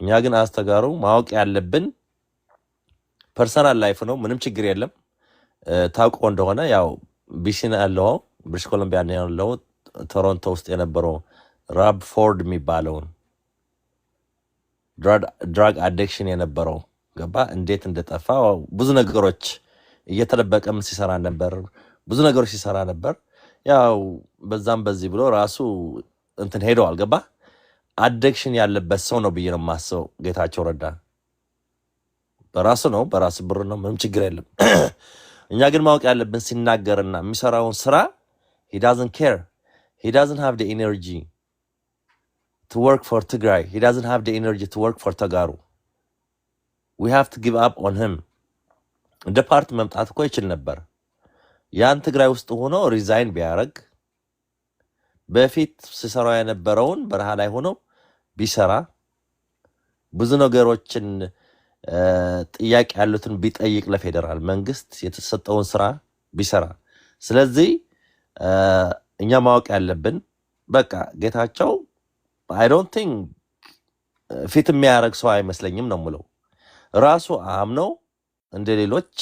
እኛ ግን አስተጋሩ ማወቅ ያለብን ፐርሰናል ላይፍ ነው ምንም ችግር የለም ታውቆ እንደሆነ ያው ቢሲና ያለው ብሪቲሽ ኮሎምቢያ ያለው ቶሮንቶ ውስጥ የነበረው ራብ ፎርድ የሚባለው ድራግ አዲክሽን የነበረው ገባ እንዴት እንደጠፋ ብዙ ነገሮች እየተደበቀም ሲሰራ ነበር ብዙ ነገሮች ሲሰራ ነበር ያው በዛም በዚህ ብሎ ራሱ እንትን ሄደዋል ገባ አዲክሽን ያለበት ሰው ነው ብዬ ነው ማሰው ጌታቸው ረዳ በራሱ ነው በራሱ ብር ነው ምንም ችግር የለም እኛ ግን ማወቅ ያለብን ሲናገርና የሚሰራውን ስራ he doesn't care he doesn't have the energy to work for Tigray he doesn't have the energy to work for Tagaru we have to give up on him እንደ ፓርቲ መምጣት እኮ ይችል ነበር ያን ትግራይ ውስጥ ሆኖ ሪዛይን ቢያረግ በፊት ሲሰራው የነበረውን በረሃ ላይ ሆኖ ቢሰራ ብዙ ነገሮችን ጥያቄ ያሉትን ቢጠይቅ ለፌደራል መንግስት የተሰጠውን ስራ ቢሰራ ስለዚህ እኛ ማወቅ ያለብን በቃ ጌታቸው I don't think ፊት የሚያደርግ ሰው አይመስለኝም ነው የምለው። ራሱ አምነው እንደ ሌሎች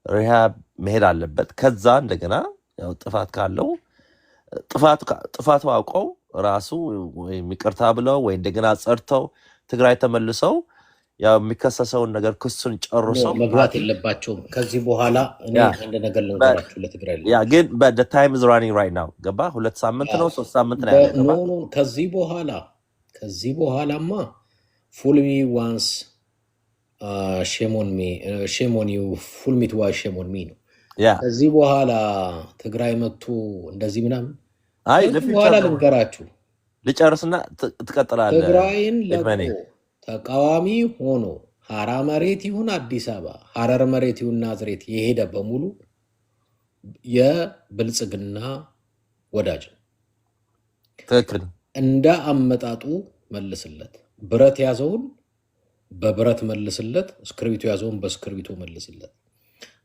ሪሃብ መሄድ አለበት። ከዛ እንደገና ያው ጥፋት ካለው ጥፋቱ አውቀው ራሱ ወይም ይቅርታ ብለው ወይ እንደገና ጸድተው ትግራይ ተመልሰው ያው የሚከሰሰውን ነገር ክሱን ጨርሰው መግባት የለባቸውም። ከዚህ በኋላ እኔ አንድ ነገር ልንገራችሁ ለትግራይ ያ ግን the time is running right now ገባ 2 ሳምንት ነው 3 ሳምንት ነው ያለው። ኖ ከዚህ በኋላማ ፉል ሚ ዋንስ ሼም ኦን ዩ ፉል ሚ ቱ ሼም ኦን ሚ ነው። ከዚህ በኋላ ትግራይ መጥቶ እንደዚህ ምናምን በኋላ ልንገራችሁ ልጨርስና ትቀጥላለህ። ትግራይን ለቆ ተቃዋሚ ሆኖ ሀራ መሬት ይሁን አዲስ አበባ ሀረር መሬት ይሁን ናዝሬት የሄደ በሙሉ የብልጽግና ወዳጅ ነው። ትክክል። እንደ አመጣጡ መልስለት። ብረት ያዘውን በብረት መልስለት፣ እስክርቢቶ ያዘውን በእስክርቢቶ መልስለት።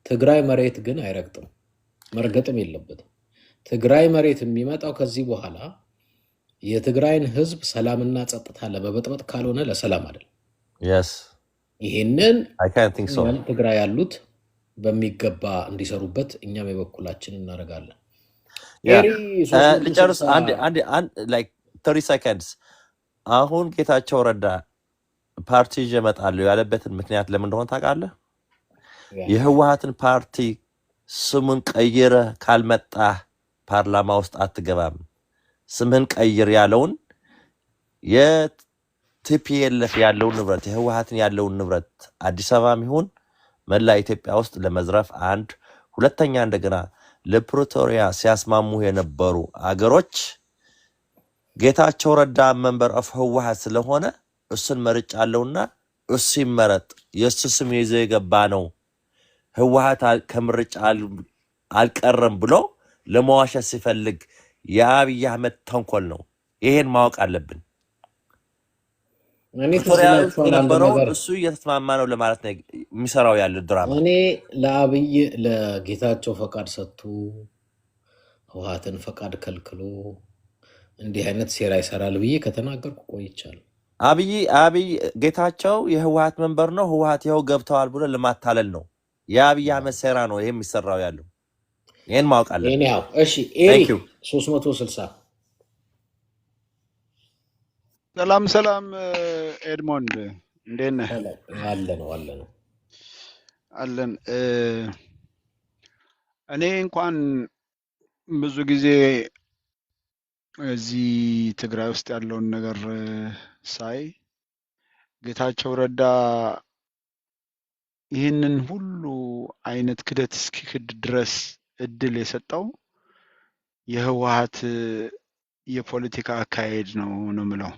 ትግራይ መሬት ግን አይረግጥም፣ መርገጥም የለበትም። ትግራይ መሬት የሚመጣው ከዚህ በኋላ የትግራይን ህዝብ ሰላምና ጸጥታ ለመበጥበጥ ካልሆነ ለሰላም አይደለም። ይሄንን ትግራይ ያሉት በሚገባ እንዲሰሩበት እኛም የበኩላችን እናደርጋለን። ልጨርስ like 30 seconds። አሁን ጌታቸው ረዳ ፓርቲ ይዤ እመጣለሁ ያለበትን ምክንያት ለምን እንደሆነ ታውቃለህ? የህወሓትን ፓርቲ ስሙን ቀይረህ ካልመጣህ ፓርላማ ውስጥ አትገባም፣ ስምህን ቀይር ያለውን የቲፒኤልኤፍ ያለውን ንብረት የህወሓትን ያለውን ንብረት አዲስ አበባም ይሁን መላ ኢትዮጵያ ውስጥ ለመዝረፍ አንድ፣ ሁለተኛ እንደገና ለፕሪቶሪያ ሲያስማሙ የነበሩ አገሮች ጌታቸው ረዳ መንበር ኦፍ ህወሓት ስለሆነ እሱን መርጫለሁና እሱ ይመረጥ፣ የእሱ ስም ይዞ የገባ ነው፣ ህወሓት ከምርጫ አልቀረም ብሎ ለመዋሸት ሲፈልግ የአብይ አህመድ ተንኮል ነው። ይሄን ማወቅ አለብን። የነበረው እሱ እየተስማማ ነው ለማለት ነው የሚሰራው ያለ ድራማ። እኔ ለአብይ ለጌታቸው ፈቃድ ሰጥቶ ህወሓትን ፈቃድ ከልክሎ እንዲህ አይነት ሴራ ይሰራል ብዬ ከተናገርኩ ቆይቻለሁ። አብይ ጌታቸው የህወሓት መንበር ነው፣ ህወሓት ይኸው ገብተዋል ብሎ ለማታለል ነው። የአብይ አህመድ ሴራ ነው ይሄ የሚሰራው ያለው። ይሄን ማወቅ አለብን። እሺ ኤሪ 360 ሰላም ኤድሞንድ እንዴት ነህ? አለን። እኔ እንኳን ብዙ ጊዜ እዚህ ትግራይ ውስጥ ያለውን ነገር ሳይ ጌታቸው ረዳ ይህንን ሁሉ አይነት ክደት እስኪክድ ድረስ እድል የሰጠው የህወሓት የፖለቲካ አካሄድ ነው የምለው።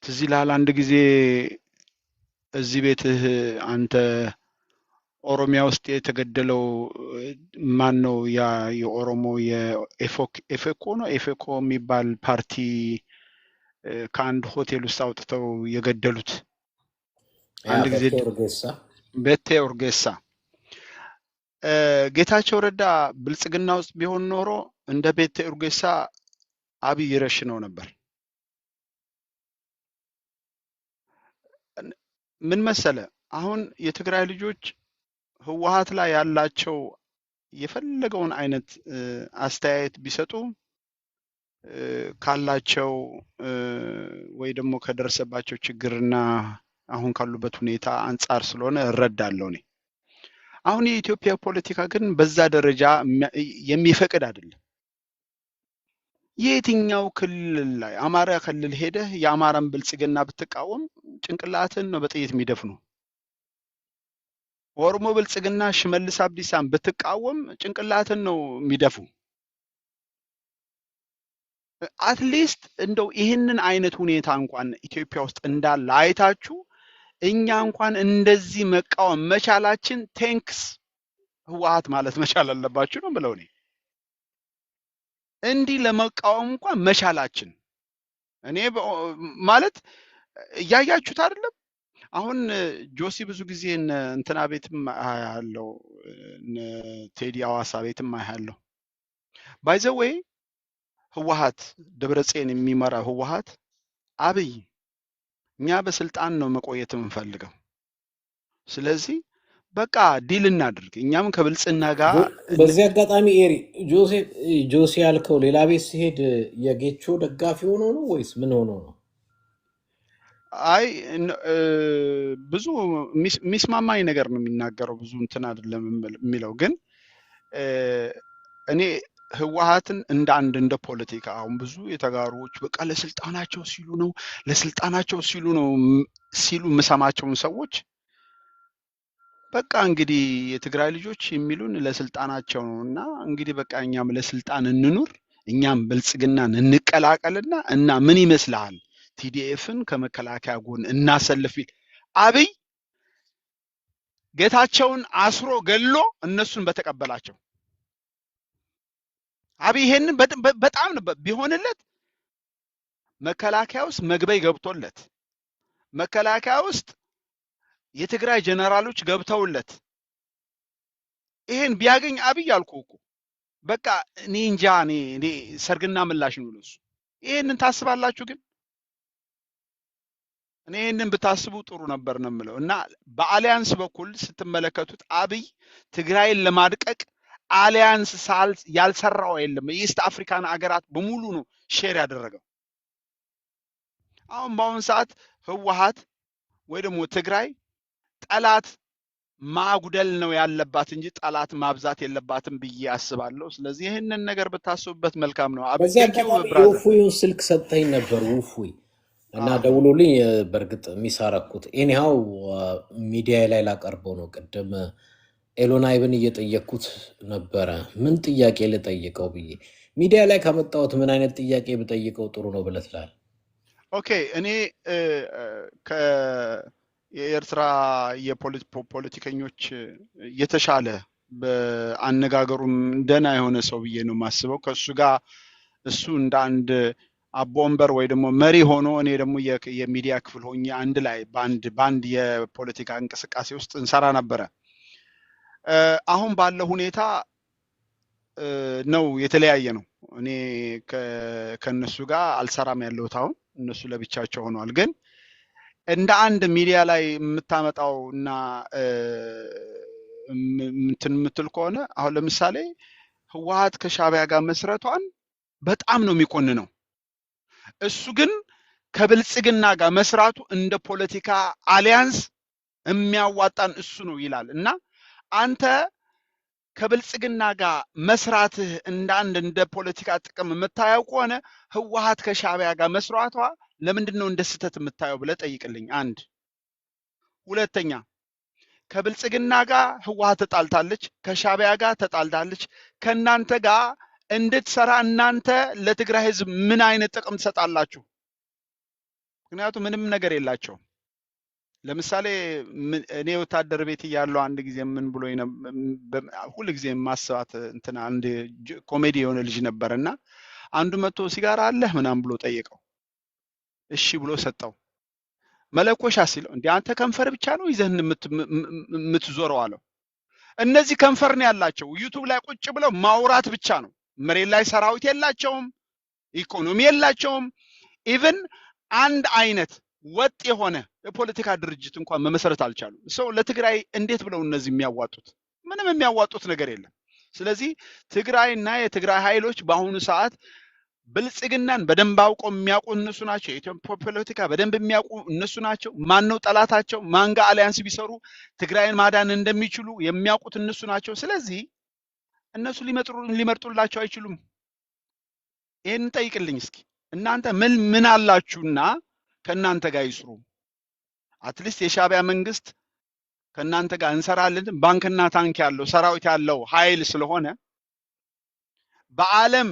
ትዝ ይልሃል አንድ ጊዜ እዚህ ቤትህ አንተ ኦሮሚያ ውስጥ የተገደለው ማን ነው? ያ የኦሮሞ የኤፌኮ ነው ኤፌኮ የሚባል ፓርቲ ከአንድ ሆቴል ውስጥ አውጥተው የገደሉት አንድ ጊዜ ቤቴ ኡርጌሳ። ጌታቸው ረዳ ብልጽግና ውስጥ ቢሆን ኖሮ እንደ ቤቴ ኡርጌሳ አብይ ይረሽነው ነበር። ምን መሰለ፣ አሁን የትግራይ ልጆች ህወሓት ላይ ያላቸው የፈለገውን አይነት አስተያየት ቢሰጡ ካላቸው ወይ ደግሞ ከደረሰባቸው ችግርና አሁን ካሉበት ሁኔታ አንጻር ስለሆነ እረዳለሁ እኔ። አሁን የኢትዮጵያ ፖለቲካ ግን በዛ ደረጃ የሚፈቅድ አይደለም። የትኛው ክልል ላይ አማራ ክልል ሄደህ የአማራን ብልጽግና ብትቃወም ጭንቅላትን ነው በጥይት የሚደፍኑ። ኦሮሞ ብልጽግና ሽመልስ አብዲሳን ብትቃወም ጭንቅላትን ነው የሚደፉ። አትሊስት እንደው ይህንን አይነት ሁኔታ እንኳን ኢትዮጵያ ውስጥ እንዳለ አይታችሁ እኛ እንኳን እንደዚህ መቃወም መቻላችን ቴንክስ ህወሓት ማለት መቻል አለባችሁ ነው ብለው እኔ እንዲህ ለመቃወም እንኳን መቻላችን እኔ ማለት እያያችሁት አይደለም። አሁን ጆሲ ብዙ ጊዜ እንትና ቤትም አያለው ቴዲ አዋሳ ቤትም አያለው። ባይ ዘ ዌይ ህወሓት ደብረጽዮን የሚመራ ህወሓት አብይ እኛ በስልጣን ነው መቆየት የምንፈልገው። ስለዚህ በቃ ዲል እናድርግ። እኛም ከብልጽግና ጋር በዚህ አጋጣሚ ኤሪ ጆሴ ያልከው ሌላ ቤት ሲሄድ የጌቾ ደጋፊ ሆኖ ነው ወይስ ምን ሆኖ ነው? አይ ብዙ የሚስማማኝ ነገር ነው የሚናገረው። ብዙ እንትን አይደለም የሚለው ግን እኔ ህወሓትን እንደ አንድ እንደ ፖለቲካ አሁን ብዙ የተጋሩዎች በቃ ለስልጣናቸው ሲሉ ነው ሲሉ የምሰማቸውን ሰዎች በቃ እንግዲህ የትግራይ ልጆች የሚሉን ለስልጣናቸው ነው እና እንግዲህ በቃ እኛም ለስልጣን እንኑር፣ እኛም ብልጽግናን እንቀላቀልና እና ምን ይመስልሃል ቲዲኤፍን ከመከላከያ ጎን እናሰልፍ ይል አብይ ጌታቸውን አስሮ ገሎ እነሱን በተቀበላቸው አብይ ይሄንን በጣም ቢሆንለት መከላከያ ውስጥ መግበይ ገብቶለት መከላከያ ውስጥ የትግራይ ጀነራሎች ገብተውለት ይሄን ቢያገኝ አብይ አልኩህ እኮ በቃ እኔ እንጃ እኔ ሰርግና ምላሽ ነው ለሱ። ይሄንን ታስባላችሁ? ግን እኔ ይሄንን ብታስቡ ጥሩ ነበር ነው የምለው። እና በአሊያንስ በኩል ስትመለከቱት አብይ ትግራይን ለማድቀቅ አሊያንስ ያልሰራው የለም። የኢስት አፍሪካን አገራት በሙሉ ነው ሼር ያደረገው። አሁን በአሁን ሰዓት ህወሓት ወይ ደግሞ ትግራይ ጠላት ማጉደል ነው ያለባት እንጂ ጠላት ማብዛት የለባትም ብዬ አስባለሁ። ስለዚህ ይህንን ነገር ብታስቡበት መልካም ነው። በዚህ አጋጣሚ የውፉዩን ስልክ ሰጠኝ ነበር ውፉይ እና ደውሎልኝ በእርግጥ ሚሳረኩት ኤኒሃው ሚዲያ ላይ ላቀርበው ነው። ቅድም ኤሎናይብን እየጠየቅኩት ነበረ ምን ጥያቄ ልጠይቀው ብዬ ሚዲያ ላይ ካመጣሁት ምን አይነት ጥያቄ ብጠይቀው ጥሩ ነው ብለህ ትላለህ? ኦኬ እኔ የኤርትራ የፖለቲከኞች የተሻለ በአነጋገሩም ደህና የሆነ ሰው ብዬ ነው የማስበው። ከእሱ ጋር እሱ እንደ አንድ አቦንበር ወይ ደግሞ መሪ ሆኖ እኔ ደግሞ የሚዲያ ክፍል ሆኜ አንድ ላይ በአንድ የፖለቲካ እንቅስቃሴ ውስጥ እንሰራ ነበረ። አሁን ባለው ሁኔታ ነው የተለያየ ነው። እኔ ከነሱ ጋር አልሰራም ያለሁት አሁን እነሱ ለብቻቸው ሆነዋል። ግን እንደ አንድ ሚዲያ ላይ የምታመጣው እና እንትን የምትል ከሆነ አሁን ለምሳሌ ህወሓት ከሻዕቢያ ጋር መስረቷን በጣም ነው የሚኮንነው። እሱ ግን ከብልጽግና ጋር መስራቱ እንደ ፖለቲካ አሊያንስ የሚያዋጣን እሱ ነው ይላል። እና አንተ ከብልጽግና ጋር መስራትህ እንደ አንድ እንደ ፖለቲካ ጥቅም የምታየው ከሆነ ህወሓት ከሻዕቢያ ጋር መስራቷ ለምንድን ነው እንደ ስህተት የምታየው ብለህ ጠይቅልኝ። አንድ ሁለተኛ ከብልጽግና ጋር ህወሓት ተጣልታለች፣ ከሻዕቢያ ጋር ተጣልታለች። ከእናንተ ጋር እንድትሰራ እናንተ ለትግራይ ህዝብ ምን አይነት ጥቅም ትሰጣላችሁ? ምክንያቱም ምንም ነገር የላቸውም። ለምሳሌ እኔ ወታደር ቤት እያለሁ አንድ ጊዜ ምን ብሎ ሁሉ ጊዜ ማስባት እንትና አንድ ኮሜዲ የሆነ ልጅ ነበርና አንዱ መጥቶ ሲጋራ አለህ ምናምን ብሎ ጠየቀው። እሺ ብሎ ሰጠው። መለኮሻ ሲለው እንዴ አንተ ከንፈር ብቻ ነው ይዘህን የምትዞረው አለው። እነዚህ ከንፈር ነው ያላቸው፣ ዩቲዩብ ላይ ቁጭ ብለው ማውራት ብቻ ነው። መሬት ላይ ሰራዊት የላቸውም፣ ኢኮኖሚ የላቸውም። ኢቭን አንድ አይነት ወጥ የሆነ የፖለቲካ ድርጅት እንኳን መመሰረት አልቻሉም። ሰው ለትግራይ እንዴት ብለው እነዚህ የሚያዋጡት? ምንም የሚያዋጡት ነገር የለም። ስለዚህ ትግራይና የትግራይ ኃይሎች በአሁኑ ሰዓት ብልጽግናን በደንብ አውቀው የሚያውቁ እነሱ ናቸው። የኢትዮጵያ ፖለቲካ በደንብ የሚያውቁ እነሱ ናቸው። ማን ነው ጠላታቸው? ማን ጋር አሊያንስ ቢሰሩ ትግራይን ማዳን እንደሚችሉ የሚያውቁት እነሱ ናቸው። ስለዚህ እነሱ ሊመርጡላቸው አይችሉም። ይሄን ጠይቅልኝ እስኪ እናንተ ምን አላችሁና ከእናንተ ጋር ይስሩ? አትሊስት የሻዕቢያ መንግስት ከእናንተ ጋር እንሰራለን ባንክና ታንክ ያለው ሰራዊት ያለው ኃይል ስለሆነ በዓለም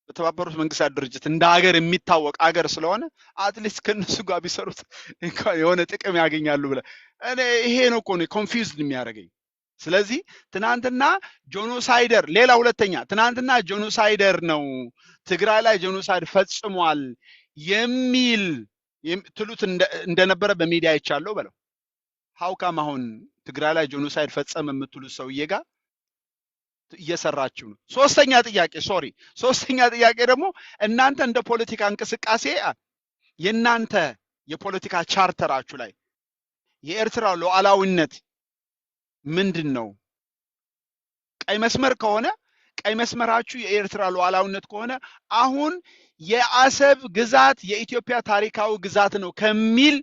በተባበሩት መንግስታት ድርጅት እንደ ሀገር የሚታወቅ ሀገር ስለሆነ አትሊስት ከነሱ ጋር ቢሰሩት እንኳን የሆነ ጥቅም ያገኛሉ ብለ እኔ ይሄ ነው እኮ ነው ኮንፊውዝድ የሚያደርገኝ። ስለዚህ ትናንትና ጆኖሳይደር ሌላ ሁለተኛ ትናንትና ጆኖሳይደር ነው ትግራይ ላይ ጆኖሳይድ ፈጽሟል የሚል ትሉት እንደነበረ በሚዲያ አይቻለሁ በለው። ሀውካም አሁን ትግራይ ላይ ጆኖሳይድ ፈጸመ የምትሉት ሰውዬ ጋር እየሰራችሁ ነው? ሶስተኛ ጥያቄ ደግሞ እናንተ እንደ ፖለቲካ እንቅስቃሴ የናንተ የፖለቲካ ቻርተራችሁ ላይ የኤርትራ ሉዓላዊነት ምንድነው? ቀይ መስመር ከሆነ ቀይ መስመራችሁ የኤርትራ ሉዓላዊነት ከሆነ አሁን የአሰብ ግዛት የኢትዮጵያ ታሪካዊ ግዛት ነው ከሚል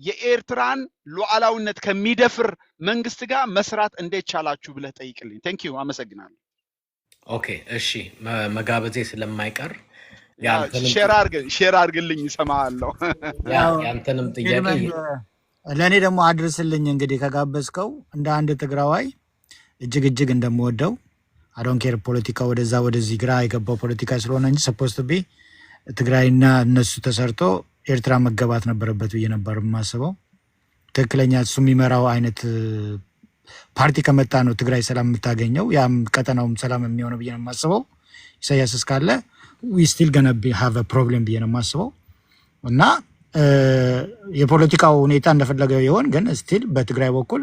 የኤርትራን ሉዓላዊነት ከሚደፍር መንግስት ጋር መስራት እንዴት ቻላችሁ ብለህ ጠይቅልኝ። ቴንክ ዩ አመሰግናለሁ። ኦኬ እሺ፣ መጋበዜ ስለማይቀር ሼር አድርግልኝ እሰማሃለሁ። ያንተንም ጥያቄ ለእኔ ደግሞ አድርስልኝ። እንግዲህ ከጋበዝከው እንደ አንድ ትግራዋይ እጅግ እንደምወደው አዶን ኬር ፖለቲካ ወደዛ ወደዚህ ግራ የገባው ፖለቲካ ስለሆነ እንጂ ሰፖስት ቢ ትግራይና እነሱ ተሰርቶ ኤርትራ መገባት ነበረበት ብዬ ነበር የማስበው። ትክክለኛ እሱ የሚመራው አይነት ፓርቲ ከመጣ ነው ትግራይ ሰላም የምታገኘው፣ ያም ቀጠናውም ሰላም የሚሆነው ብዬ ነው የማስበው። ኢሳያስ እስካለ ዊ ስቲል ገና ሃቭ አ ፕሮብሌም ብዬ ነው የማስበው። እና የፖለቲካው ሁኔታ እንደፈለገው ይሆን፣ ግን ስቲል በትግራይ በኩል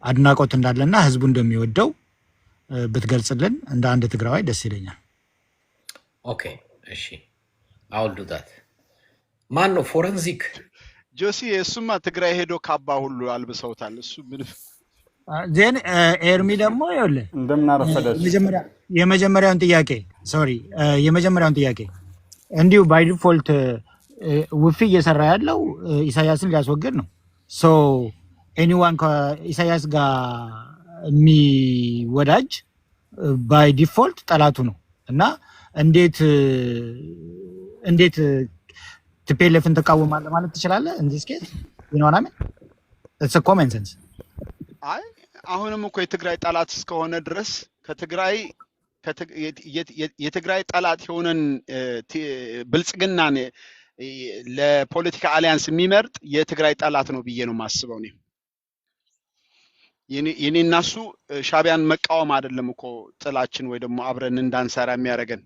አድናቆት እንዳለና ህዝቡ እንደሚወደው ብትገልጽልን እንደ አንድ ትግራዋይ ደስ ይለኛል። ኦኬ እሺ፣ አውል ዱ ዳት። ማን ነው ፎረንዚክ ጆሲ? እሱማ ትግራይ ሄዶ ካባ ሁሉ አልብሰውታል። እሱ ምን ዜን ኤርሚ ደግሞ ይኸውልህ እንደምን አረፈደች። የመጀመሪያውን ጥያቄ እንዲሁ ባይ ዲፎልት ውፊ እየሰራ ያለው ኢሳያስን ሊያስወግድ ነው። ሶ ኤኒዋን ከኢሳያስ ጋር የሚወዳጅ ባይ ዲፎልት ጠላቱ ነው እና እንዴት ቲፒኤልኤፍን ትቃወማለህ ማለት ትችላለህ? እንዲህ ስኬት ይኖራምን it's a common sense። አይ አሁንም እኮ የትግራይ ጠላት እስከሆነ ድረስ የትግራይ ጠላት የሆነን ብልጽግናን ለፖለቲካ አሊያንስ የሚመርጥ የትግራይ ጠላት ነው ብዬ ነው የማስበው። የኔ እና እሱ ሻዕቢያን መቃወም አይደለም እኮ ጥላችን ወይ ደግሞ አብረን እንዳንሰራ የሚያደርገን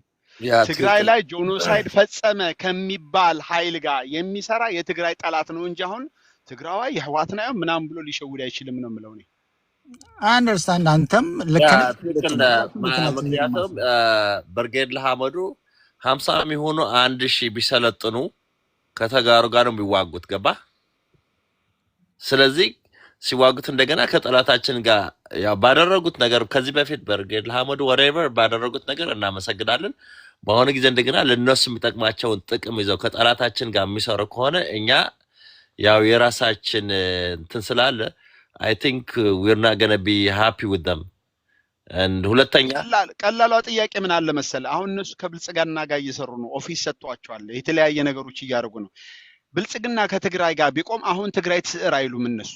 ትግራይ ላይ ጄኖሳይድ ፈጸመ ከሚባል ኃይል ጋር የሚሰራ የትግራይ ጠላት ነው እንጂ አሁን ትግራዋይ የህዋት ነው ምናምን ብሎ ሊሸውድ አይችልም ነው የምለው እኔ። አንደርስታንድ አንተም ልክ ምክንያቱም ብርጌድ ለሐመዱ 50 የሚሆኑ 1000 ቢሰለጥኑ ከተጋሩ ጋር ነው የሚዋጉት። ገባ? ስለዚህ ሲዋጉት እንደገና ከጠላታችን ጋር ያው ባደረጉት ነገር ከዚህ በፊት ብርጌድ ለሐመዱ whatever ባደረጉት ነገር እናመሰግናለን። በአሁኑ ጊዜ እንደገና ለነሱ የሚጠቅማቸውን ጥቅም ይዘው ከጠላታችን ጋር የሚሰሩ ከሆነ እኛ ያው የራሳችን እንትን ስላለ I think we're not going to be happy with them. And ሁለተኛ ቀላሏ ጥያቄ ምን አለ መሰለ፣ አሁን እነሱ ከብልጽግና ጋር እየሰሩ ነው፣ ኦፊስ ሰጥቷቸዋል፣ የተለያየ ነገሮች እያደረጉ ነው። ብልጽግና ከትግራይ ጋር ቢቆም አሁን ትግራይ ትስዕር አይሉም እነሱ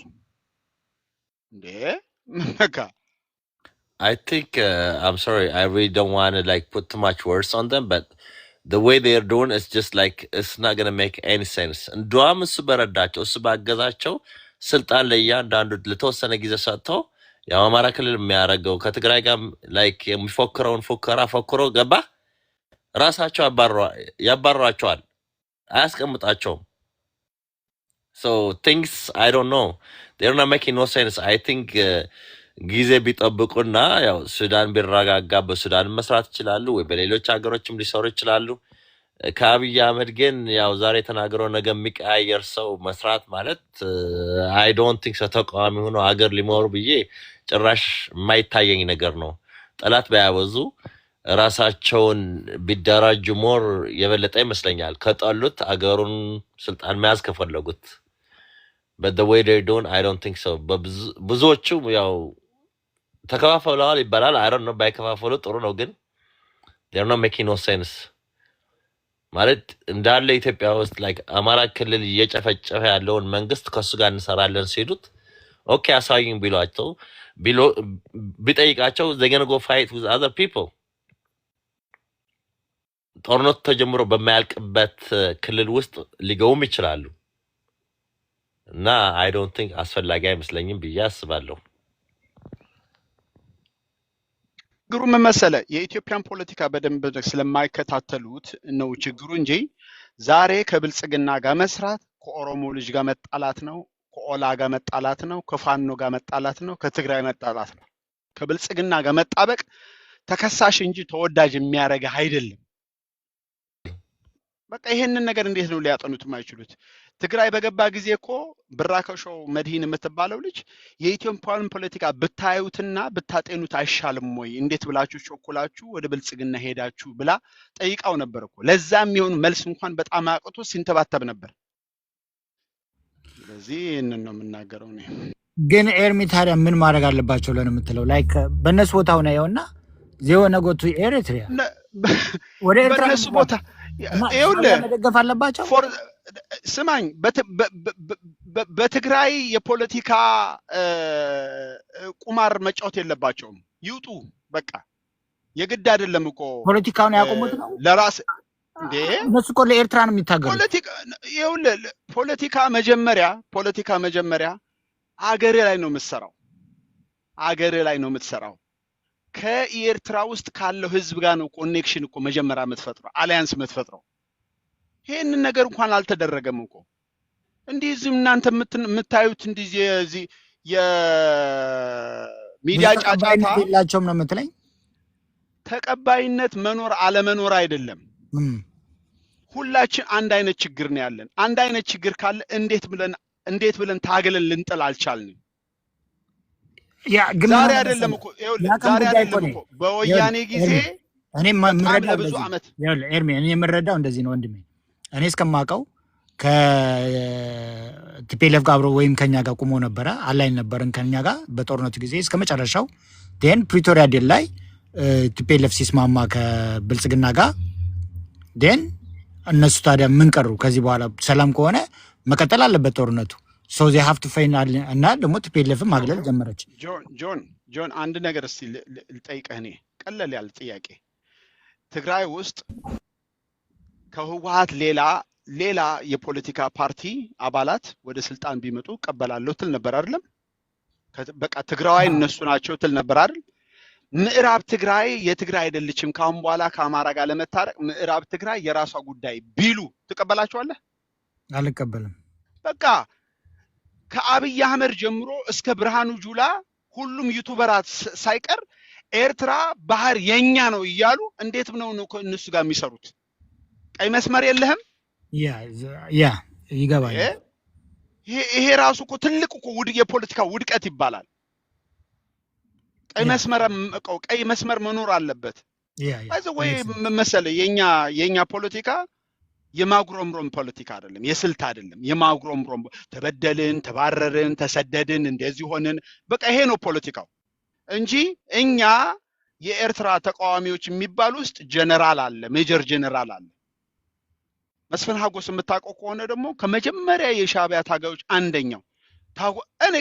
እንዴ? ምንካ I think I'm sorry, I really don't want to like put too much words on them, but the way they are doing is just like it's not going to make any sense. እንደውም እሱ በረዳቸው እሱ ባገዛቸው ስልጣን ላይ ያንዳንዱ ለተወሰነ ጊዜ ሰጥተው ያው አማራ ክልል የሚያደርገው ከትግራይ ጋር ላይክ የሚፎክረውን ፉከራ ፎክሮ ገባ ራሳቸው ያባረሯቸዋል፣ አያስቀምጣቸውም። So things I don't know, they're not making no sense. I think ጊዜ ቢጠብቁና ያው ሱዳን ቢረጋጋ በሱዳን መስራት ይችላሉ ወይ በሌሎች ሀገሮችም ሊሰሩ ይችላሉ። ከአብይ አህመድ ግን ያው ዛሬ ተናግረው ነገ የሚቀያየር ሰው መስራት ማለት I don't think so ተቃዋሚ ሆኖ ሀገር ሊመሩ ብዬ ጭራሽ የማይታየኝ ነገር ነው። ጠላት ባያበዙ ራሳቸውን ቢደራጁ ሞር የበለጠ ይመስለኛል ከጠሉት አገሩን ስልጣን መያዝ ከፈለጉት። but the way they're doing I don't think so። ብዙዎቹ ያው ተከፋፍለዋል ይባላል። I don't know ባይከፋፈሉ ጥሩ ነው፣ ግን they're not making no sense። ማለት እንዳለ ኢትዮጵያ ውስጥ like አማራ ክልል እየጨፈጨፈ ያለውን መንግስት ከሱ ጋር እንሰራለን ሲሉት ኦኬ አሳዩኝ ቢሏቸው ቢጠይቃቸው they gonna go fight with other people። ጦርነቱ ተጀምሮ በማያልቅበት ክልል ውስጥ ሊገቡም ይችላሉ እና I don't think አስፈላጊ አይመስለኝም ብዬ አስባለሁ። ችግሩ ምን መሰለ፣ የኢትዮጵያን ፖለቲካ በደንብ ስለማይከታተሉት ነው ችግሩ እንጂ ዛሬ ከብልጽግና ጋር መስራት ከኦሮሞ ልጅ ጋር መጣላት ነው፣ ከኦላ ጋር መጣላት ነው፣ ከፋኖ ጋር መጣላት ነው፣ ከትግራይ መጣላት ነው። ከብልጽግና ጋር መጣበቅ ተከሳሽ እንጂ ተወዳጅ የሚያደርግ አይደለም። በቃ ይሄንን ነገር እንዴት ነው ሊያጠኑት የማይችሉት? ትግራይ በገባ ጊዜ እኮ ብራከሾው መድህን የምትባለው ልጅ የኢትዮጵያን ፖለቲካ ብታዩትና ብታጤኑት አይሻልም ወይ? እንዴት ብላችሁ ቾኩላችሁ ወደ ብልጽግና ሄዳችሁ ብላ ጠይቃው ነበር እኮ። ለዛም የሚሆን መልስ እንኳን በጣም አቅቶ ሲንተባተብ ነበር። ስለዚህ ይህንን ነው የምናገረው እኔ። ግን ኤርሚ ታዲያ ምን ማድረግ አለባቸው ብለን የምትለው ላይክ በእነሱ ቦታ ሆነ ያውና ዜወነ ጎቱ ኤሪትሪያ ወደ ኤርትራ በእነሱ ቦታ ይኸውልህ መደገፍ አለባቸው። ስማኝ፣ በትግራይ የፖለቲካ ቁማር መጫወት የለባቸውም። ይውጡ በቃ። የግድ አይደለም እኮ ፖለቲካውን ያቆሙት ነው ለራስ እንዴ። እነሱ እኮ ለኤርትራ ነው የሚታገሉት። ፖለቲካ ይኸውልህ፣ ፖለቲካ መጀመሪያ አገሬ ላይ ነው የምትሰራው። አገሬ ላይ ነው የምትሰራው። ከኤርትራ ውስጥ ካለው ህዝብ ጋር ነው ኮኔክሽን እኮ መጀመሪያ የምትፈጥረው፣ አሊያንስ የምትፈጥረው። ይሄንን ነገር እንኳን አልተደረገም እኮ። እንዲህ ዝም እናንተ የምታዩት እንዲህ እዚህ የሚዲያ ጫጫታ የላቸውም ነው የምትለኝ? ተቀባይነት መኖር አለመኖር አይደለም። ሁላችን አንድ አይነት ችግር ነው ያለን። አንድ አይነት ችግር ካለ እንዴት ብለን ታገለን ልንጥል አልቻልንም? ዛሬ አይደለም እኮ በወያኔ ጊዜ እኔ የምረዳው ብዙ አመት ኤርሚ፣ እኔ የምረዳው እንደዚህ ነው ወንድሜ። እኔ እስከማውቀው ከቲፒኤልኤፍ ጋር አብሮ ወይም ከኛ ጋር ቁሞ ነበረ፣ አላይን ነበርን ከኛ ጋር በጦርነቱ ጊዜ እስከ መጨረሻው። ዴን ፕሪቶሪያ ዴል ላይ ቲፒኤልኤፍ ሲስማማ ከብልጽግና ጋር ዴን እነሱ ታዲያ ምን ቀሩ? ከዚህ በኋላ ሰላም ከሆነ መቀጠል አለበት ጦርነቱ። ሶ ዜ ሃቭ ቱ ፋይናል እና ደግሞ ቲፒኤልኤፍን ማግለል ጀመረች። ጆን አንድ ነገር እስቲ ልጠይቅህ። እኔ ቀለል ያለ ጥያቄ፣ ትግራይ ውስጥ ከህወሓት ሌላ የፖለቲካ ፓርቲ አባላት ወደ ስልጣን ቢመጡ እቀበላለሁ ትል ነበር አይደለም? በቃ ትግራዋይ እነሱ ናቸው ትል ነበር አይደል? ምዕራብ ትግራይ የትግራይ አይደለችም፣ ካሁን በኋላ ከአማራ ጋር ለመታረቅ ምዕራብ ትግራይ የራሷ ጉዳይ ቢሉ ትቀበላቸዋለህ? አልቀበልም። በቃ ከአብይ አህመድ ጀምሮ እስከ ብርሃኑ ጁላ ሁሉም ዩቱበራት ሳይቀር ኤርትራ ባህር የኛ ነው እያሉ እንዴት ነው እነሱ ጋር የሚሰሩት? ቀይ መስመር የለህም? ያ ይገባል። ይሄ ራሱ እኮ ትልቅ እኮ የፖለቲካ ውድቀት ይባላል። ቀይ መስመር መኖር አለበት። ወይ መሰለ የኛ ፖለቲካ የማጉረምሮም ፖለቲካ አይደለም፣ የስልት አይደለም። የማጉረምሮም ተበደልን፣ ተባረርን፣ ተሰደድን፣ እንደዚህ ሆንን፣ በቃ ይሄ ነው ፖለቲካው እንጂ እኛ የኤርትራ ተቃዋሚዎች የሚባል ውስጥ ጀነራል አለ፣ ሜጀር ጀነራል አለ። መስፍን ሀጎስ የምታውቀው ከሆነ ደግሞ ከመጀመሪያ የሻዕቢያ ታጋዮች አንደኛው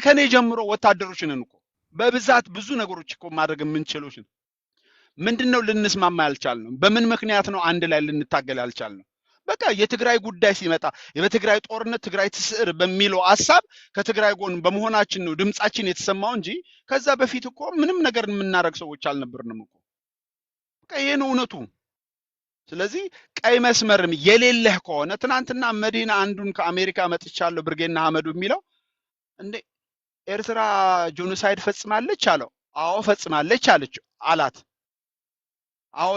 ከኔ ጀምሮ ወታደሮች ነን እኮ በብዛት ብዙ ነገሮች እኮ ማድረግ የምንችለው። ምንድነው ልንስማማ ያልቻልነው? በምን ምክንያት ነው አንድ ላይ ልንታገል ያልቻልነው? በቃ የትግራይ ጉዳይ ሲመጣ የበትግራይ ጦርነት ትግራይ ትስዕር በሚለው ሐሳብ ከትግራይ ጎን በመሆናችን ነው ድምጻችን የተሰማው እንጂ ከዛ በፊት እኮ ምንም ነገር የምናረግ ሰዎች አልነበርንም እኮ። በቃ ይሄ ነው እውነቱ። ስለዚህ ቀይ መስመርም የሌለህ ከሆነ ትናንትና መዲና አንዱን ከአሜሪካ መጥቻለሁ ብርጌና አህመዱ የሚለው እንዴ ኤርትራ ጄኖሳይድ ፈጽማለች አለው። አዎ ፈጽማለች አላት። አዎ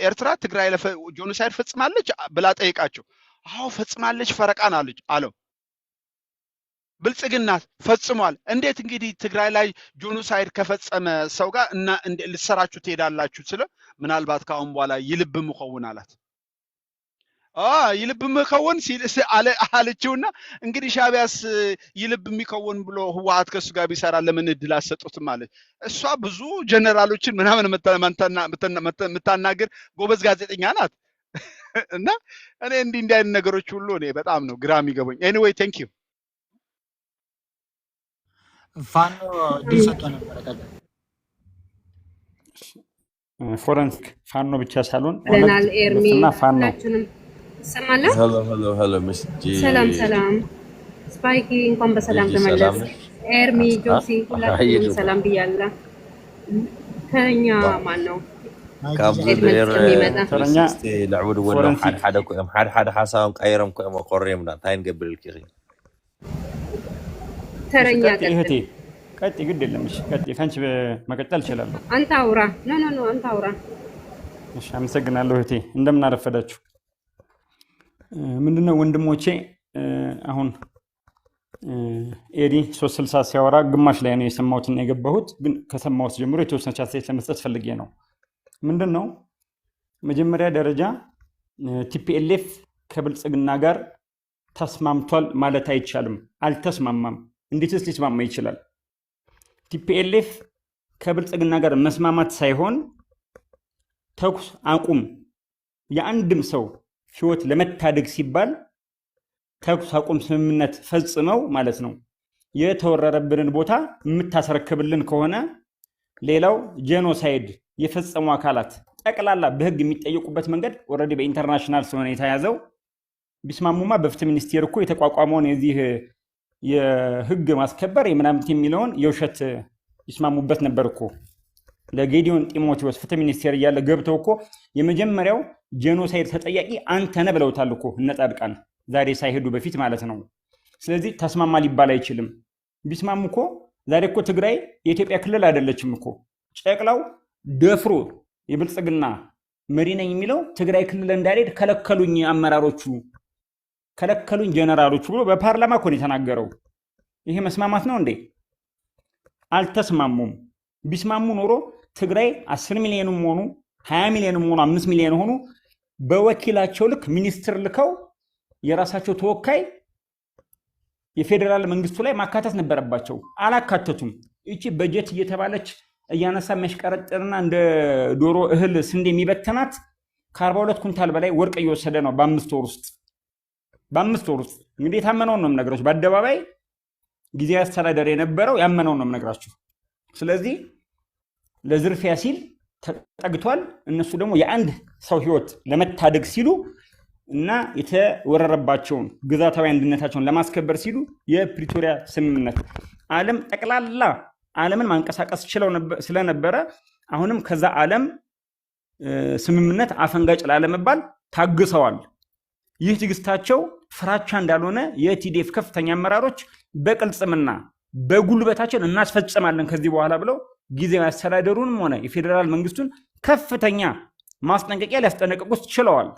ኤርትራ ትግራይ ጄኖሳይድ ፈጽማለች ብላ ጠይቃቸው። አዎ ፈጽማለች ፈረቃን አለው። ብልጽግና ፈጽሟል። እንዴት እንግዲህ ትግራይ ላይ ጄኖሳይድ ከፈጸመ ሰው ጋር እና ልትሰራችሁ ትሄዳላችሁ? ስለ ምናልባት ካሁን በኋላ ይልብ ምኸውን አላት። ይልብ ምኸውን አለችውና እንግዲህ ሻዕቢያስ ይልብ የሚከውን ብሎ ህወሓት ከሱ ጋር ቢሰራ ለምን እድል አሰጡትም ማለት። እሷ ብዙ ጀነራሎችን ምናምን የምታናገር ጎበዝ ጋዜጠኛ ናት። እና እኔ እንዲህ አይነት ነገሮች ሁሉ እኔ በጣም ነው ግራ የሚገባኝ። ኤኒዌይ ቴንክ ዩ። ፋኖ ዲሰቶ ነበር ፎረንሲክ ፋኖ ብቻ ሳይሆን ለናል ኤርሚ እና ፋኖ ሰማለሁ። ሄሎ ምስጂ ሰላም ስፓይኪ እንኳን በሰላም ተመለስ። ኤርሚ ጆሲ ሁላችሁም ሰላም ብያለሁ። ከኛ ማን ነው ካብዘር የሚመጣ ተረኛ ለዕቡድ ወለው ሓደ ኮይም ሓደ ሓሳቦም ቀይሮም ኮይም ቆሬምና እንታይ ንገብር ኢልኪ ተረኛ እህቴ ቀጥይ፣ ግድ የለም እሺ፣ ቀጥይ። ከአንቺ መቀጠል እችላለሁ። አንተ አውራ። ኖ አንተ አውራ። እሺ፣ አመሰግናለሁ እህቴ። እንደምን አረፈዳችሁ። ምንድነው ወንድሞቼ አሁን ኤዲ 360 ሲያወራ ግማሽ ላይ ነው የሰማሁትና የገባሁት፣ ግን ከሰማሁት ጀምሮ የተወሰነች አስተያየት ለመስጠት ፈልጌ ነው። ምንድነው መጀመሪያ ደረጃ ቲፒኤልኤፍ ከብልጽግና ጋር ተስማምቷል ማለት አይቻልም። አልተስማማም። እንዴትስ ሊስማማ ይችላል? ቲፒኤልኤፍ ከብልጽግና ጋር መስማማት ሳይሆን ተኩስ አቁም የአንድም ሰው ህይወት ለመታደግ ሲባል ተኩስ አቁም ስምምነት ፈጽመው ማለት ነው የተወረረብንን ቦታ የምታስረክብልን ከሆነ ሌላው ጄኖሳይድ የፈጸሙ አካላት ጠቅላላ በህግ የሚጠየቁበት መንገድ ኦልሬዲ በኢንተርናሽናል ስለሆነ የተያዘው ቢስማሙማ በፍትህ ሚኒስቴር እኮ የተቋቋመውን የዚህ የህግ ማስከበር የምናምት የሚለውን የውሸት ይስማሙበት ነበር እኮ። ለጌዲዮን ጢሞቴዎስ ፍትህ ሚኒስቴር እያለ ገብተው እኮ የመጀመሪያው ጄኖሳይድ ተጠያቂ አንተ ነህ ብለውታል እኮ እነ ጻድቃን ዛሬ ሳይሄዱ በፊት ማለት ነው። ስለዚህ ተስማማ ሊባል አይችልም። ቢስማሙ እኮ ዛሬ እኮ ትግራይ የኢትዮጵያ ክልል አይደለችም እኮ። ጨቅላው ደፍሮ የብልጽግና መሪ ነኝ የሚለው ትግራይ ክልል እንዳልሄድ ከለከሉኝ አመራሮቹ፣ ከለከሉኝ ጀነራሎቹ ብሎ በፓርላማ እኮ ነው የተናገረው። ይሄ መስማማት ነው እንዴ? አልተስማሙም። ቢስማሙ ኖሮ ትግራይ 10 ሚሊዮንም ሆኑ 20 ሚሊዮንም ሆኑ 5 ሚሊዮን ሆኑ በወኪላቸው ልክ ሚኒስትር ልከው የራሳቸው ተወካይ የፌደራል መንግስቱ ላይ ማካተት ነበረባቸው። አላካተቱም። እቺ በጀት እየተባለች እያነሳ የሚያሽቀረጥርና እንደ ዶሮ እህል ስንዴ የሚበተናት ከ42 ኩንታል በላይ ወርቅ እየወሰደ ነው በ5 ወር ውስጥ። በ5 ወር ውስጥ እንግዲህ የታመነውን ነው የምነግራችሁ። በአደባባይ ጊዜ አስተዳደር የነበረው ያመነውን ነው የምነግራችሁ። ስለዚህ ለዝርፊያ ሲል ተጠግቷል። እነሱ ደግሞ የአንድ ሰው ህይወት ለመታደግ ሲሉ እና የተወረረባቸውን ግዛታዊ አንድነታቸውን ለማስከበር ሲሉ የፕሪቶሪያ ስምምነት ዓለም ጠቅላላ ዓለምን ማንቀሳቀስ ስለነበረ አሁንም ከዛ ዓለም ስምምነት አፈንጋጭ ላለመባል ታግሰዋል። ይህ ትግስታቸው ፍራቻ እንዳልሆነ የቲዲኤፍ ከፍተኛ አመራሮች በቅልጽምና በጉልበታችን እናስፈጽማለን ከዚህ በኋላ ብለው ጊዜያዊ አስተዳደሩንም ሆነ የፌዴራል መንግስቱን ከፍተኛ ማስጠንቀቂያ ሊያስጠነቅቁት ችለዋል።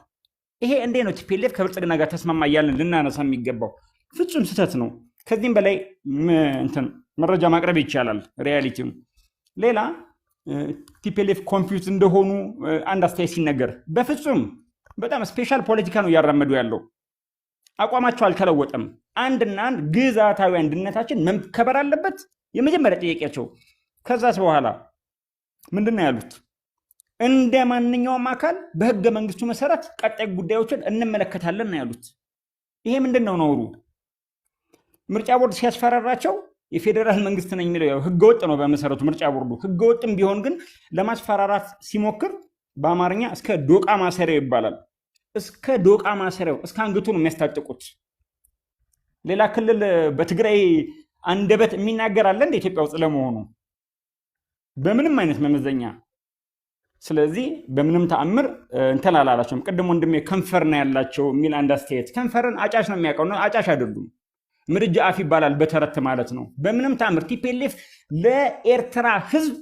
ይሄ እንዴ ነው ቲፒኤልኤፍ ከብልጽግና ጋር ተስማማ እያልን ልናነሳ የሚገባው? ፍጹም ስህተት ነው። ከዚህም በላይ መረጃ ማቅረብ ይቻላል። ሪያሊቲው ሌላ ቲፒኤልኤፍ ኮንፊውዝ እንደሆኑ አንድ አስተያየት ሲነገር በፍጹም በጣም ስፔሻል ፖለቲካ ነው እያራመዱ ያለው። አቋማቸው አልተለወጠም። አንድና አንድ ግዛታዊ አንድነታችን መከበር አለበት የመጀመሪያ ጥያቄያቸው። ከዛስ በኋላ ምንድነው ያሉት? እንደ ማንኛውም አካል በህገ መንግስቱ መሰረት ቀጣይ ጉዳዮችን እንመለከታለን ነው ያሉት። ይሄ ምንድነው ነውሩ? ምርጫ ቦርድ ሲያስፈራራቸው የፌዴራል መንግስት ነኝ የሚለው ያው ህገወጥ ነው በመሰረቱ ምርጫ ቦርዱ። ህገወጥም ቢሆን ግን ለማስፈራራት ሲሞክር በአማርኛ እስከ ዶቃ ማሰሪያው ይባላል። እስከ ዶቃ ማሰሪያው እስከ አንገቱ ነው የሚያስታጥቁት። ሌላ ክልል በትግራይ አንደበት የሚናገር አለ እንደ ኢትዮጵያ ውስጥ ለመሆኑ? በምንም አይነት መመዘኛ። ስለዚህ በምንም ተአምር እንትን አላላቸውም። ቅድም ወንድሜ ከንፈር ነው ያላቸው የሚል አንድ አስተያየት። ከንፈርን አጫሽ ነው የሚያውቀው ነው። አጫሽ አይደሉም። ምርጃ አፍ ይባላል በተረት ማለት ነው። በምንም ተአምር ቲፒኤልኤፍ ለኤርትራ ህዝብ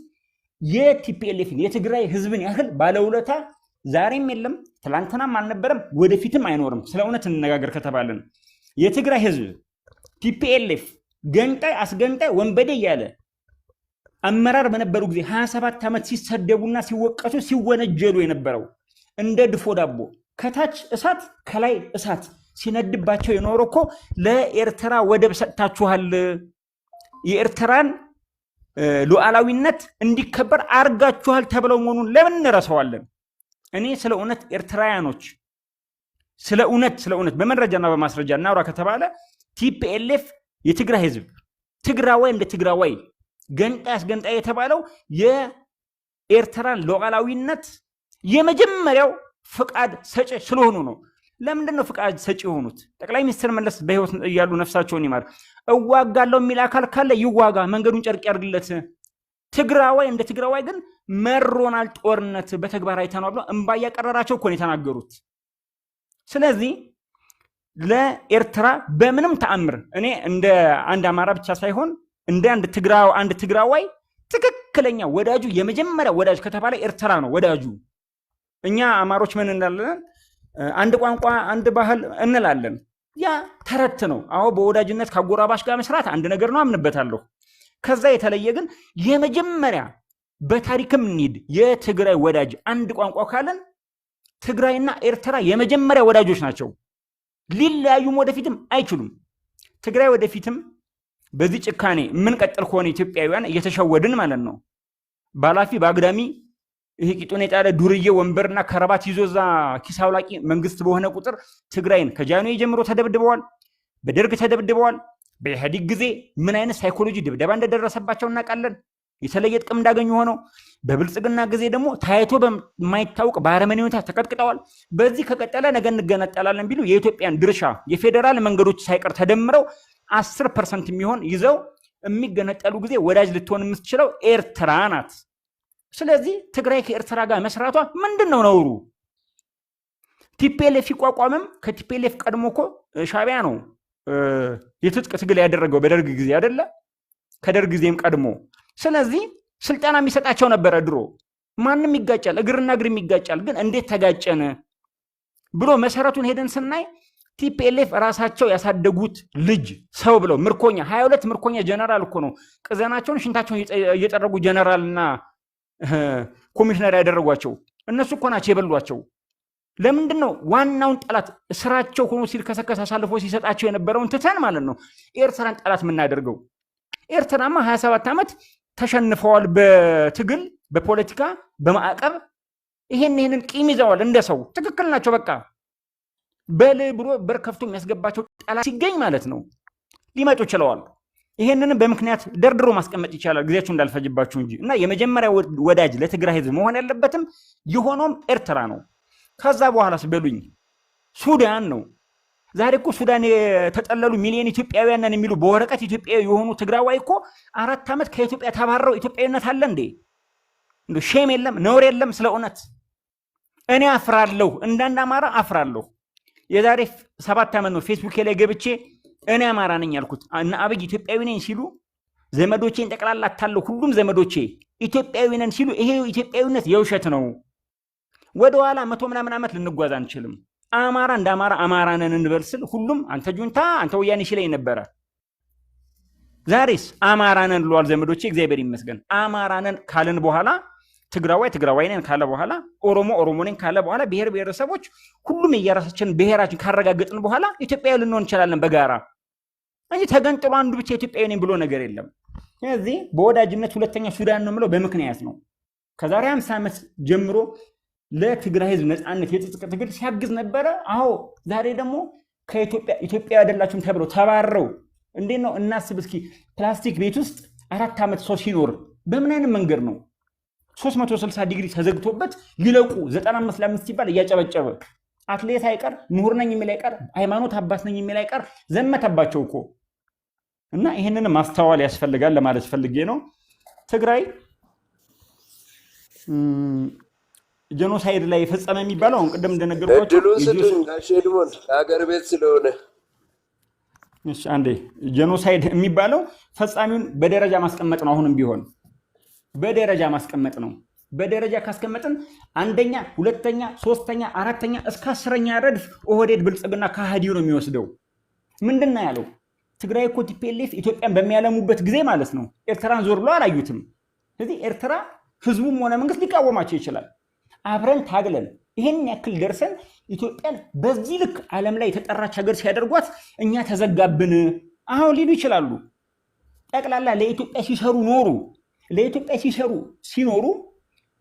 የቲፒኤልኤፍን የትግራይ ህዝብን ያህል ባለውለታ ዛሬም የለም፣ ትላንትናም አልነበረም፣ ወደፊትም አይኖርም። ስለ እውነት እንነጋገር ከተባለን የትግራይ ህዝብ ቲፒኤልኤፍ ገንጣይ አስገንጣይ ወንበዴ እያለ አመራር በነበሩ ጊዜ 27 ዓመት ሲሰደቡና ሲወቀሱ ሲወነጀሉ የነበረው እንደ ድፎ ዳቦ ከታች እሳት ከላይ እሳት ሲነድባቸው የኖረው እኮ ለኤርትራ ወደብ ሰጥታችኋል፣ የኤርትራን ሉዓላዊነት እንዲከበር አርጋችኋል ተብለው መሆኑን ለምን እንረሳዋለን? እኔ ስለ እውነት ኤርትራውያኖች ስለ እውነት በመረጃና በማስረጃ እናውራ ከተባለ ቲፒኤልኤፍ የትግራይ ህዝብ ትግራዋይ እንደ ትግራዋይ ገንጣይ አስገንጣይ የተባለው የኤርትራን ሉዓላዊነት የመጀመሪያው ፍቃድ ሰጪ ስለሆኑ ነው። ለምንድን ነው ፍቃድ ሰጪ የሆኑት? ጠቅላይ ሚኒስትር መለስ በህይወት እያሉ ነፍሳቸውን ይማር እዋጋለሁ የሚል አካል ካለ ይዋጋ፣ መንገዱን ጨርቅ ያርግለት። ትግራዋይ እንደ ትግራዋይ ግን መሮናል ጦርነት በተግባር አይተናል ብለው እንባ ያቀረራቸው እኮ ነው የተናገሩት። ስለዚህ ለኤርትራ በምንም ተአምር እኔ እንደ አንድ አማራ ብቻ ሳይሆን እንደ አንድ ትግራዋይ ትክክለኛ ወዳጁ የመጀመሪያ ወዳጅ ከተባለ ኤርትራ ነው ወዳጁ። እኛ አማሮች ምን እንላለን? አንድ ቋንቋ አንድ ባህል እንላለን። ያ ተረት ነው። አዎ በወዳጅነት ካጎራባሽ ጋር መስራት አንድ ነገር ነው፣ አምንበታለሁ። ከዛ የተለየ ግን የመጀመሪያ በታሪክም እንሂድ የትግራይ ወዳጅ አንድ ቋንቋ ካለን ትግራይና ኤርትራ የመጀመሪያ ወዳጆች ናቸው። ሊለያዩም ወደፊትም አይችሉም። ትግራይ ወደፊትም በዚህ ጭካኔ የምንቀጥል ከሆነ ኢትዮጵያውያን እየተሸወድን ማለት ነው። ባላፊ በአግዳሚ ይሄ ቂጡን የጣለ ዱርዬ ወንበርና ከረባት ይዞ እዛ ኪስ አውላቂ መንግስት በሆነ ቁጥር ትግራይን ከጃንሆይ ጀምሮ ተደብድበዋል፣ በደርግ ተደብድበዋል። በኢህአዴግ ጊዜ ምን አይነት ሳይኮሎጂ ድብደባ እንደደረሰባቸው እናውቃለን። የተለየ ጥቅም እንዳገኙ ሆነው በብልጽግና ጊዜ ደግሞ ታይቶ በማይታወቅ በአረመኔ ሁኔታ ተቀጥቅጠዋል። በዚህ ከቀጠለ ነገ እንገነጠላለን ቢሉ የኢትዮጵያን ድርሻ የፌዴራል መንገዶች ሳይቀር ተደምረው 10% የሚሆን ይዘው የሚገነጠሉ ጊዜ ወዳጅ ልትሆን የምትችለው ኤርትራ ናት። ስለዚህ ትግራይ ከኤርትራ ጋር መስራቷ ምንድነው ነውሩ? ቲፒኤልኤፍ ይቋቋምም ከቲፒኤልኤፍ ቀድሞ እኮ ሻዕቢያ ነው የትጥቅ ትግል ያደረገው በደርግ ጊዜ አይደለ? ከደርግ ጊዜም ቀድሞ። ስለዚህ ስልጠና የሚሰጣቸው ነበረ ድሮ። ማንም ይጋጫል፣ እግርና እግር ይጋጫል። ግን እንዴት ተጋጨነ ብሎ መሰረቱን ሄደን ስናይ ቲፒኤልኤፍ ራሳቸው ያሳደጉት ልጅ ሰው ብለው ምርኮኛ 22 ምርኮኛ ጀነራል እኮ ነው ቅዘናቸውን ሽንታቸውን እየጠረጉ ጀነራልና ኮሚሽነር ያደረጓቸው እነሱ እኮ ናቸው የበሏቸው። ለምንድን ነው ዋናውን ጠላት ስራቸው ሆኖ ሲልከሰከስ አሳልፎ ሲሰጣቸው የነበረውን ትተን ማለት ነው ኤርትራን ጠላት የምናደርገው? ኤርትራማ 27 ዓመት ተሸንፈዋል፣ በትግል በፖለቲካ በማዕቀብ ይሄንን ቂም ይዘዋል። እንደ ሰው ትክክል ናቸው። በቃ በል ብሎ በር ከፍቶ የሚያስገባቸው ጠላት ሲገኝ ማለት ነው ሊመጡ ይችላል። ይሄንን በምክንያት ደርድሮ ማስቀመጥ ይቻላል፣ ጊዜያችሁ እንዳልፈጅባችሁ እንጂ። እና የመጀመሪያ ወዳጅ ለትግራይ ህዝብ መሆን ያለበትም የሆነውም ኤርትራ ነው። ከዛ በኋላስ በሉኝ ሱዳን ነው። ዛሬ እኮ ሱዳን የተጠለሉ ሚሊዮን ኢትዮጵያውያን ነን የሚሉ በወረቀት ኢትዮጵያዊ የሆኑ ትግራዋይ እኮ 4 ዓመት ከኢትዮጵያ ተባረው ኢትዮጵያዊነት አለ እንዴ? እንዴ ሼም የለም ነውር የለም? ስለ እውነት እኔ አፍራለሁ፣ እንዳንድ አማራ አፍራለሁ። የዛሬ 7 ዓመት ነው ፌስቡክ ላይ ገብቼ እኔ አማራ ነኝ ያልኩት። እና አብይ ኢትዮጵያዊ ነኝ ሲሉ ዘመዶቼን ጠቅላላ አታለው ሁሉም ዘመዶቼ ኢትዮጵያዊ ነን ሲሉ ይሄ ኢትዮጵያዊነት የውሸት ነው። ወደ ኋላ 100 ምናምን ዓመት ልንጓዝ አንችልም። አማራ እንደ አማራ አማራ ነን እንበል ስል ሁሉም አንተ ጁንታ አንተ ወያኔ ሲለኝ ነበረ። ዛሬስ አማራ ነን ብለዋል ዘመዶቼ፣ እግዚአብሔር ይመስገን። አማራ ነን ካልን በኋላ ትግራዋይ ነን ካለ በኋላ ኦሮሞ ነን ካለ በኋላ ብሔር ብሔረሰቦች ሁሉም የየራሳችን ብሔራችን ካረጋገጥን በኋላ ኢትዮጵያዊ ልንሆን እንችላለን በጋራ እንጂ ተገንጥሎ አንዱ ብቻ ኢትዮጵያዊ ነኝ ብሎ ነገር የለም። ስለዚህ በወዳጅነት ሁለተኛ ሱዳን ነው የምለው በምክንያት ነው። ከዛሬ 50 ዓመት ጀምሮ ለትግራይ ህዝብ ነፃነት የትጥቅ ትግል ሲያግዝ ነበረ። አዎ ዛሬ ደግሞ ከኢትዮጵያ አይደላችሁም ተብለው ተባረው እንዴት ነው እናስብ እስኪ። ፕላስቲክ ቤት ውስጥ 4 ዓመት ሰው ሲኖር በምን አይነት መንገድ ነው 360 ዲግሪ ተዘግቶበት ሊለቁ 95 ለ5 ሲባል እያጨበጨበ አትሌት አይቀር ምሁር ነኝ የሚል አይቀር ሃይማኖት አባት ነኝ የሚል አይቀር ዘመተባቸው እኮ። እና ይሄንን ማስተዋል ያስፈልጋል ለማለት ፈልጌ ነው። ትግራይ ጄኖሳይድ ላይ ፈጸመ የሚባለው አሁን ቅድም እንደነገርኳችሁ እድሉን ስጡኝ ጋሼድሞን ሀገር ቤት ስለሆነ እሺ አንዴ ጄኖሳይድ የሚባለው ፈጻሚውን በደረጃ ማስቀመጥ ነው። አሁንም ቢሆን በደረጃ ማስቀመጥ ነው። በደረጃ ካስቀመጥን አንደኛ፣ ሁለተኛ፣ ሶስተኛ፣ አራተኛ እስከ 10ኛ ረድፍ ኦህዴድ ብልጽግና ከሃዲው ነው የሚወስደው። ምንድነው ያለው? ትግራይ እኮ ቲፒኤልኤፍ ኢትዮጵያን በሚያለሙበት ጊዜ ማለት ነው ኤርትራን ዞር ብሎ አላዩትም። ስለዚህ ኤርትራ ህዝቡም ሆነ መንግስት ሊቃወማቸው ይችላል። አብረን ታግለን ይሄን ያክል ደርሰን ኢትዮጵያን በዚህ ልክ ዓለም ላይ የተጠራች ሀገር ሲያደርጓት እኛ ተዘጋብን አሁን ሊሉ ይችላሉ። ጠቅላላ ለኢትዮጵያ ሲሰሩ ኖሩ። ለኢትዮጵያ ሲኖሩ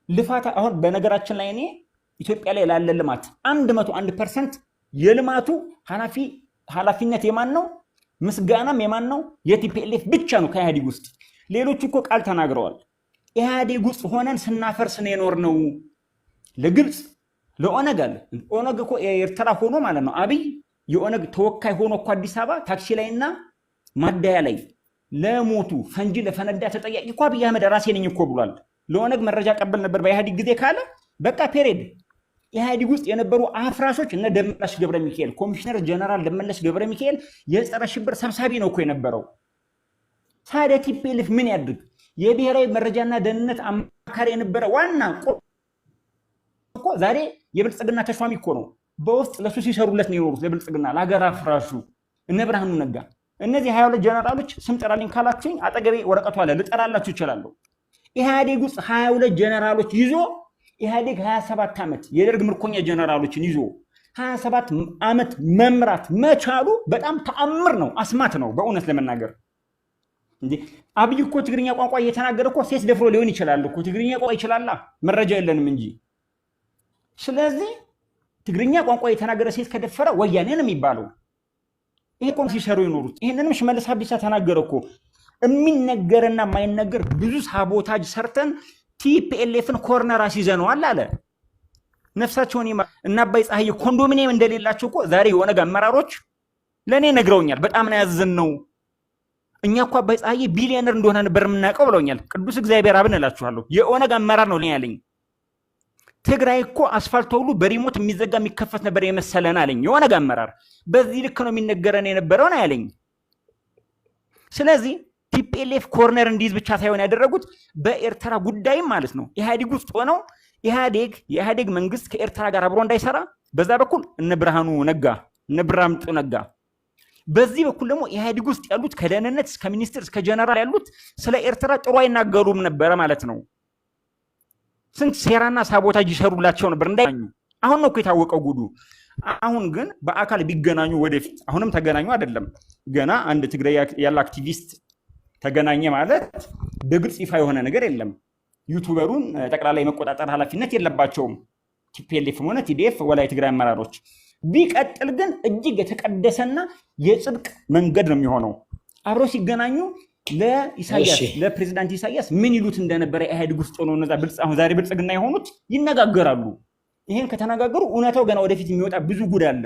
ልፋት አሁን በነገራችን ላይ እኔ ኢትዮጵያ ላይ ላለ ልማት 101% የልማቱ ኃላፊነት የማን ነው? ምስጋናም የማን ነው? የቲፒኤልኤፍ ብቻ ነው ከኢህአዴግ ውስጥ። ሌሎቹ እኮ ቃል ተናግረዋል። ኢህአዴግ ውስጥ ሆነን ስናፈርስ ነው የኖር ነው። ለግልጽ ለኦነግ አለ። ኦነግ እኮ ኤርትራ ሆኖ ማለት ነው አብይ የኦነግ ተወካይ ሆኖ እኮ አዲስ አበባ ታክሲ ላይና ማዳያ ላይ ለሞቱ ፈንጂ ለፈነዳ ተጠያቂ እኮ አብይ አህመድ ራሴ ነኝ እኮ ብሏል። ለኦነግ መረጃ ቀበል ነበር በኢህአዴግ ጊዜ ካለ በቃ ፔሬድ። ኢህአዴግ ውስጥ የነበሩ አፍራሾች እነ ደመላሽ ገብረ ሚካኤል ኮሚሽነር ጀነራል ደመላሽ ገብረ ሚካኤል የጸረ ሽብር ሰብሳቢ ነው እኮ የነበረው። ታዲያ ቲፒኤልኤፍ ምን ያድርግ? የብሔራዊ መረጃና ደህንነት አማካሪ የነበረ ዋና እኮ ዛሬ የብልጽግና ተሿሚ እኮ ነው። በውስጥ ለሱ ሲሰሩለት ነው የኖሩት ለብልጽግና ለሀገር አፍራሹ እነ ብርሃኑ ነጋ እነዚህ 22 ጀነራሎች ስም ጠራልኝ ካላችሁኝ አጠገቤ ወረቀቱ አለ ልጠራላችሁ እችላለሁ ኢህአዴግ ውስጥ 22 ጀነራሎች ይዞ ኢህአዴግ 27 ዓመት የደርግ ምርኮኛ ጀነራሎችን ይዞ 27 ዓመት መምራት መቻሉ በጣም ተአምር ነው አስማት ነው በእውነት ለመናገር እንዴ አብይ እኮ ትግርኛ ቋንቋ እየተናገረ እኮ ሴት ደፍሮ ሊሆን ይችላል እኮ ትግርኛ ቋንቋ ይችላል መረጃ የለንም እንጂ ስለዚህ ትግርኛ ቋንቋ እየተናገረ ሴት ከደፈረ ወያኔ ነው የሚባለው ይሄ እኮ ሲሰሩ ይኖሩት ይሄንንም ሽመልስ አብዲሳ ተናገረ እኮ የሚነገርና የማይነገር ብዙ ሳቦታጅ ሰርተን ቲፒኤልኤፍን ኮርነር አስይዘነዋል አለ ነፍሳቸውን እና አባይ ፀሐይ ኮንዶሚኒየም እንደሌላቸው እኮ ዛሬ የኦነግ አመራሮች ለኔ ነግረውኛል በጣም ነው ያዘነው እኛ እኮ አባይ ፀሐይ ቢሊዮነር እንደሆነ ነበር የምናውቀው ብለውኛል ቅዱስ እግዚአብሔር አብን እላችኋለሁ የኦነግ አመራር ነው ያለኝ ትግራይ እኮ አስፋልት ሁሉ በሪሞት የሚዘጋ የሚከፈት ነበር የመሰለን አለኝ የኦነግ አመራር በዚህ ልክ ነው የሚነገረን የነበረው ነው ያለኝ ስለዚህ ቲፒኤልኤፍ ኮርነር እንዲይዝ ብቻ ሳይሆን ያደረጉት በኤርትራ ጉዳይ ማለት ነው ኢህአዴግ ውስጥ ሆነው የኢህአዴግ መንግስት ከኤርትራ ጋር አብሮ እንዳይሰራ በዛ በኩል እነ ብርሃኑ ነጋ እነ ብራምጡ ነጋ በዚህ በኩል ደግሞ ኢህአዴግ ውስጥ ያሉት ከደህንነት እስከ ሚኒስትር እስከ ጀነራል ያሉት ስለ ኤርትራ ጥሩ አይናገሩም ነበር ማለት ነው ስንት ሴራና ሳቦታጅ ይሰሩላቸው ነበር እንዳይኙ አሁን ነው እኮ የታወቀው ጉዱ አሁን ግን በአካል ቢገናኙ ወደፊት አሁንም ተገናኙ አይደለም ገና አንድ ትግራይ ያለ አክቲቪስት ተገናኘ ማለት በግልጽ ይፋ የሆነ ነገር የለም ዩቲዩበሩን ጠቅላላ የመቆጣጠር ኃላፊነት የለባቸውም ቲፒኤልኤፍ ሆነ ቲዲኤፍ ወላ የትግራይ አመራሮች ቢቀጥል ግን እጅግ የተቀደሰና የጽድቅ መንገድ ነው የሚሆነው አብሮ ሲገናኙ ለኢሳያስ ለፕሬዝዳንት ኢሳያስ ምን ይሉት እንደነበረ ኢህአዴግ ውስጥ ነው እነዛ ብልጽ አሁን ዛሬ ብልጽግና የሆኑት ይነጋገራሉ ይሄን ከተነጋገሩ እውነታው ገና ወደፊት የሚወጣ ብዙ ጉድ አለ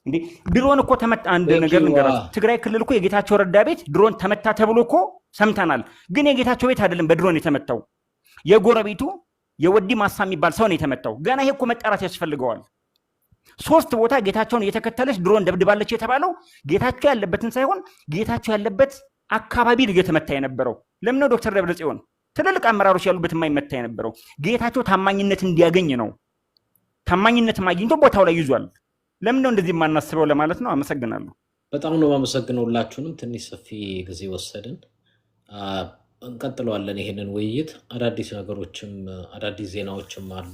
እንዴ ድሮን እኮ ተመታ አንድ ነገር ልንገራችሁ ትግራይ ክልል እኮ የጌታቸው ረዳ ቤት ድሮን ተመታ ተብሎ እኮ ሰምተናል ግን የጌታቸው ቤት አይደለም በድሮን የተመታው የጎረቤቱ የወዲ ማሳ የሚባል ሰው ነው የተመታው ገና ይሄ እኮ መጣራት ያስፈልገዋል 3 ቦታ ጌታቸውን እየተከተለች ድሮን ደብድባለች የተባለው ጌታቸው ያለበትን ሳይሆን ጌታቸው ያለበት አካባቢ እየተመታ የነበረው ለምን ነው ዶክተር ደብረጽዮን ትልልቅ አመራሮች ያሉበት የማይመታ የነበረው ጌታቸው ታማኝነት እንዲያገኝ ነው ታማኝነት ማግኝቶ ቦታው ላይ ይዟል ለምን ነው እንደዚህ ማናስበው ለማለት ነው አመሰግናለሁ በጣም ነው ማመሰግነው ሁላችሁንም ትንሽ ሰፊ ጊዜ ወሰድን እንቀጥለዋለን ይሄንን ውይይት አዳዲስ ነገሮችም አዳዲስ ዜናዎችም አሉ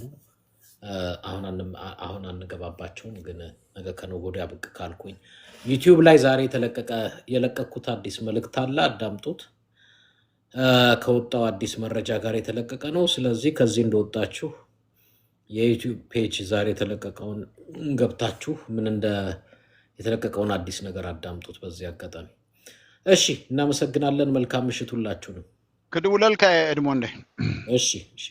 አሁን አንገባባቸውም ግን ነገ ከነገ ወዲያ ብቅ ካልኩኝ ዩቲዩብ ላይ ዛሬ የለቀኩት አዲስ መልእክት አለ አዳምጡት ከወጣው አዲስ መረጃ ጋር የተለቀቀ ነው ስለዚህ ከዚህ እንደወጣችሁ የዩቲዩብ ፔጅ ዛሬ የተለቀቀውን ገብታችሁ ምን እንደ የተለቀቀውን አዲስ ነገር አዳምጡት በዚህ አጋጣሚ እሺ እናመሰግናለን መልካም ምሽት ሁላችሁንም ከድውላል ከኤድሞንዴ እሺ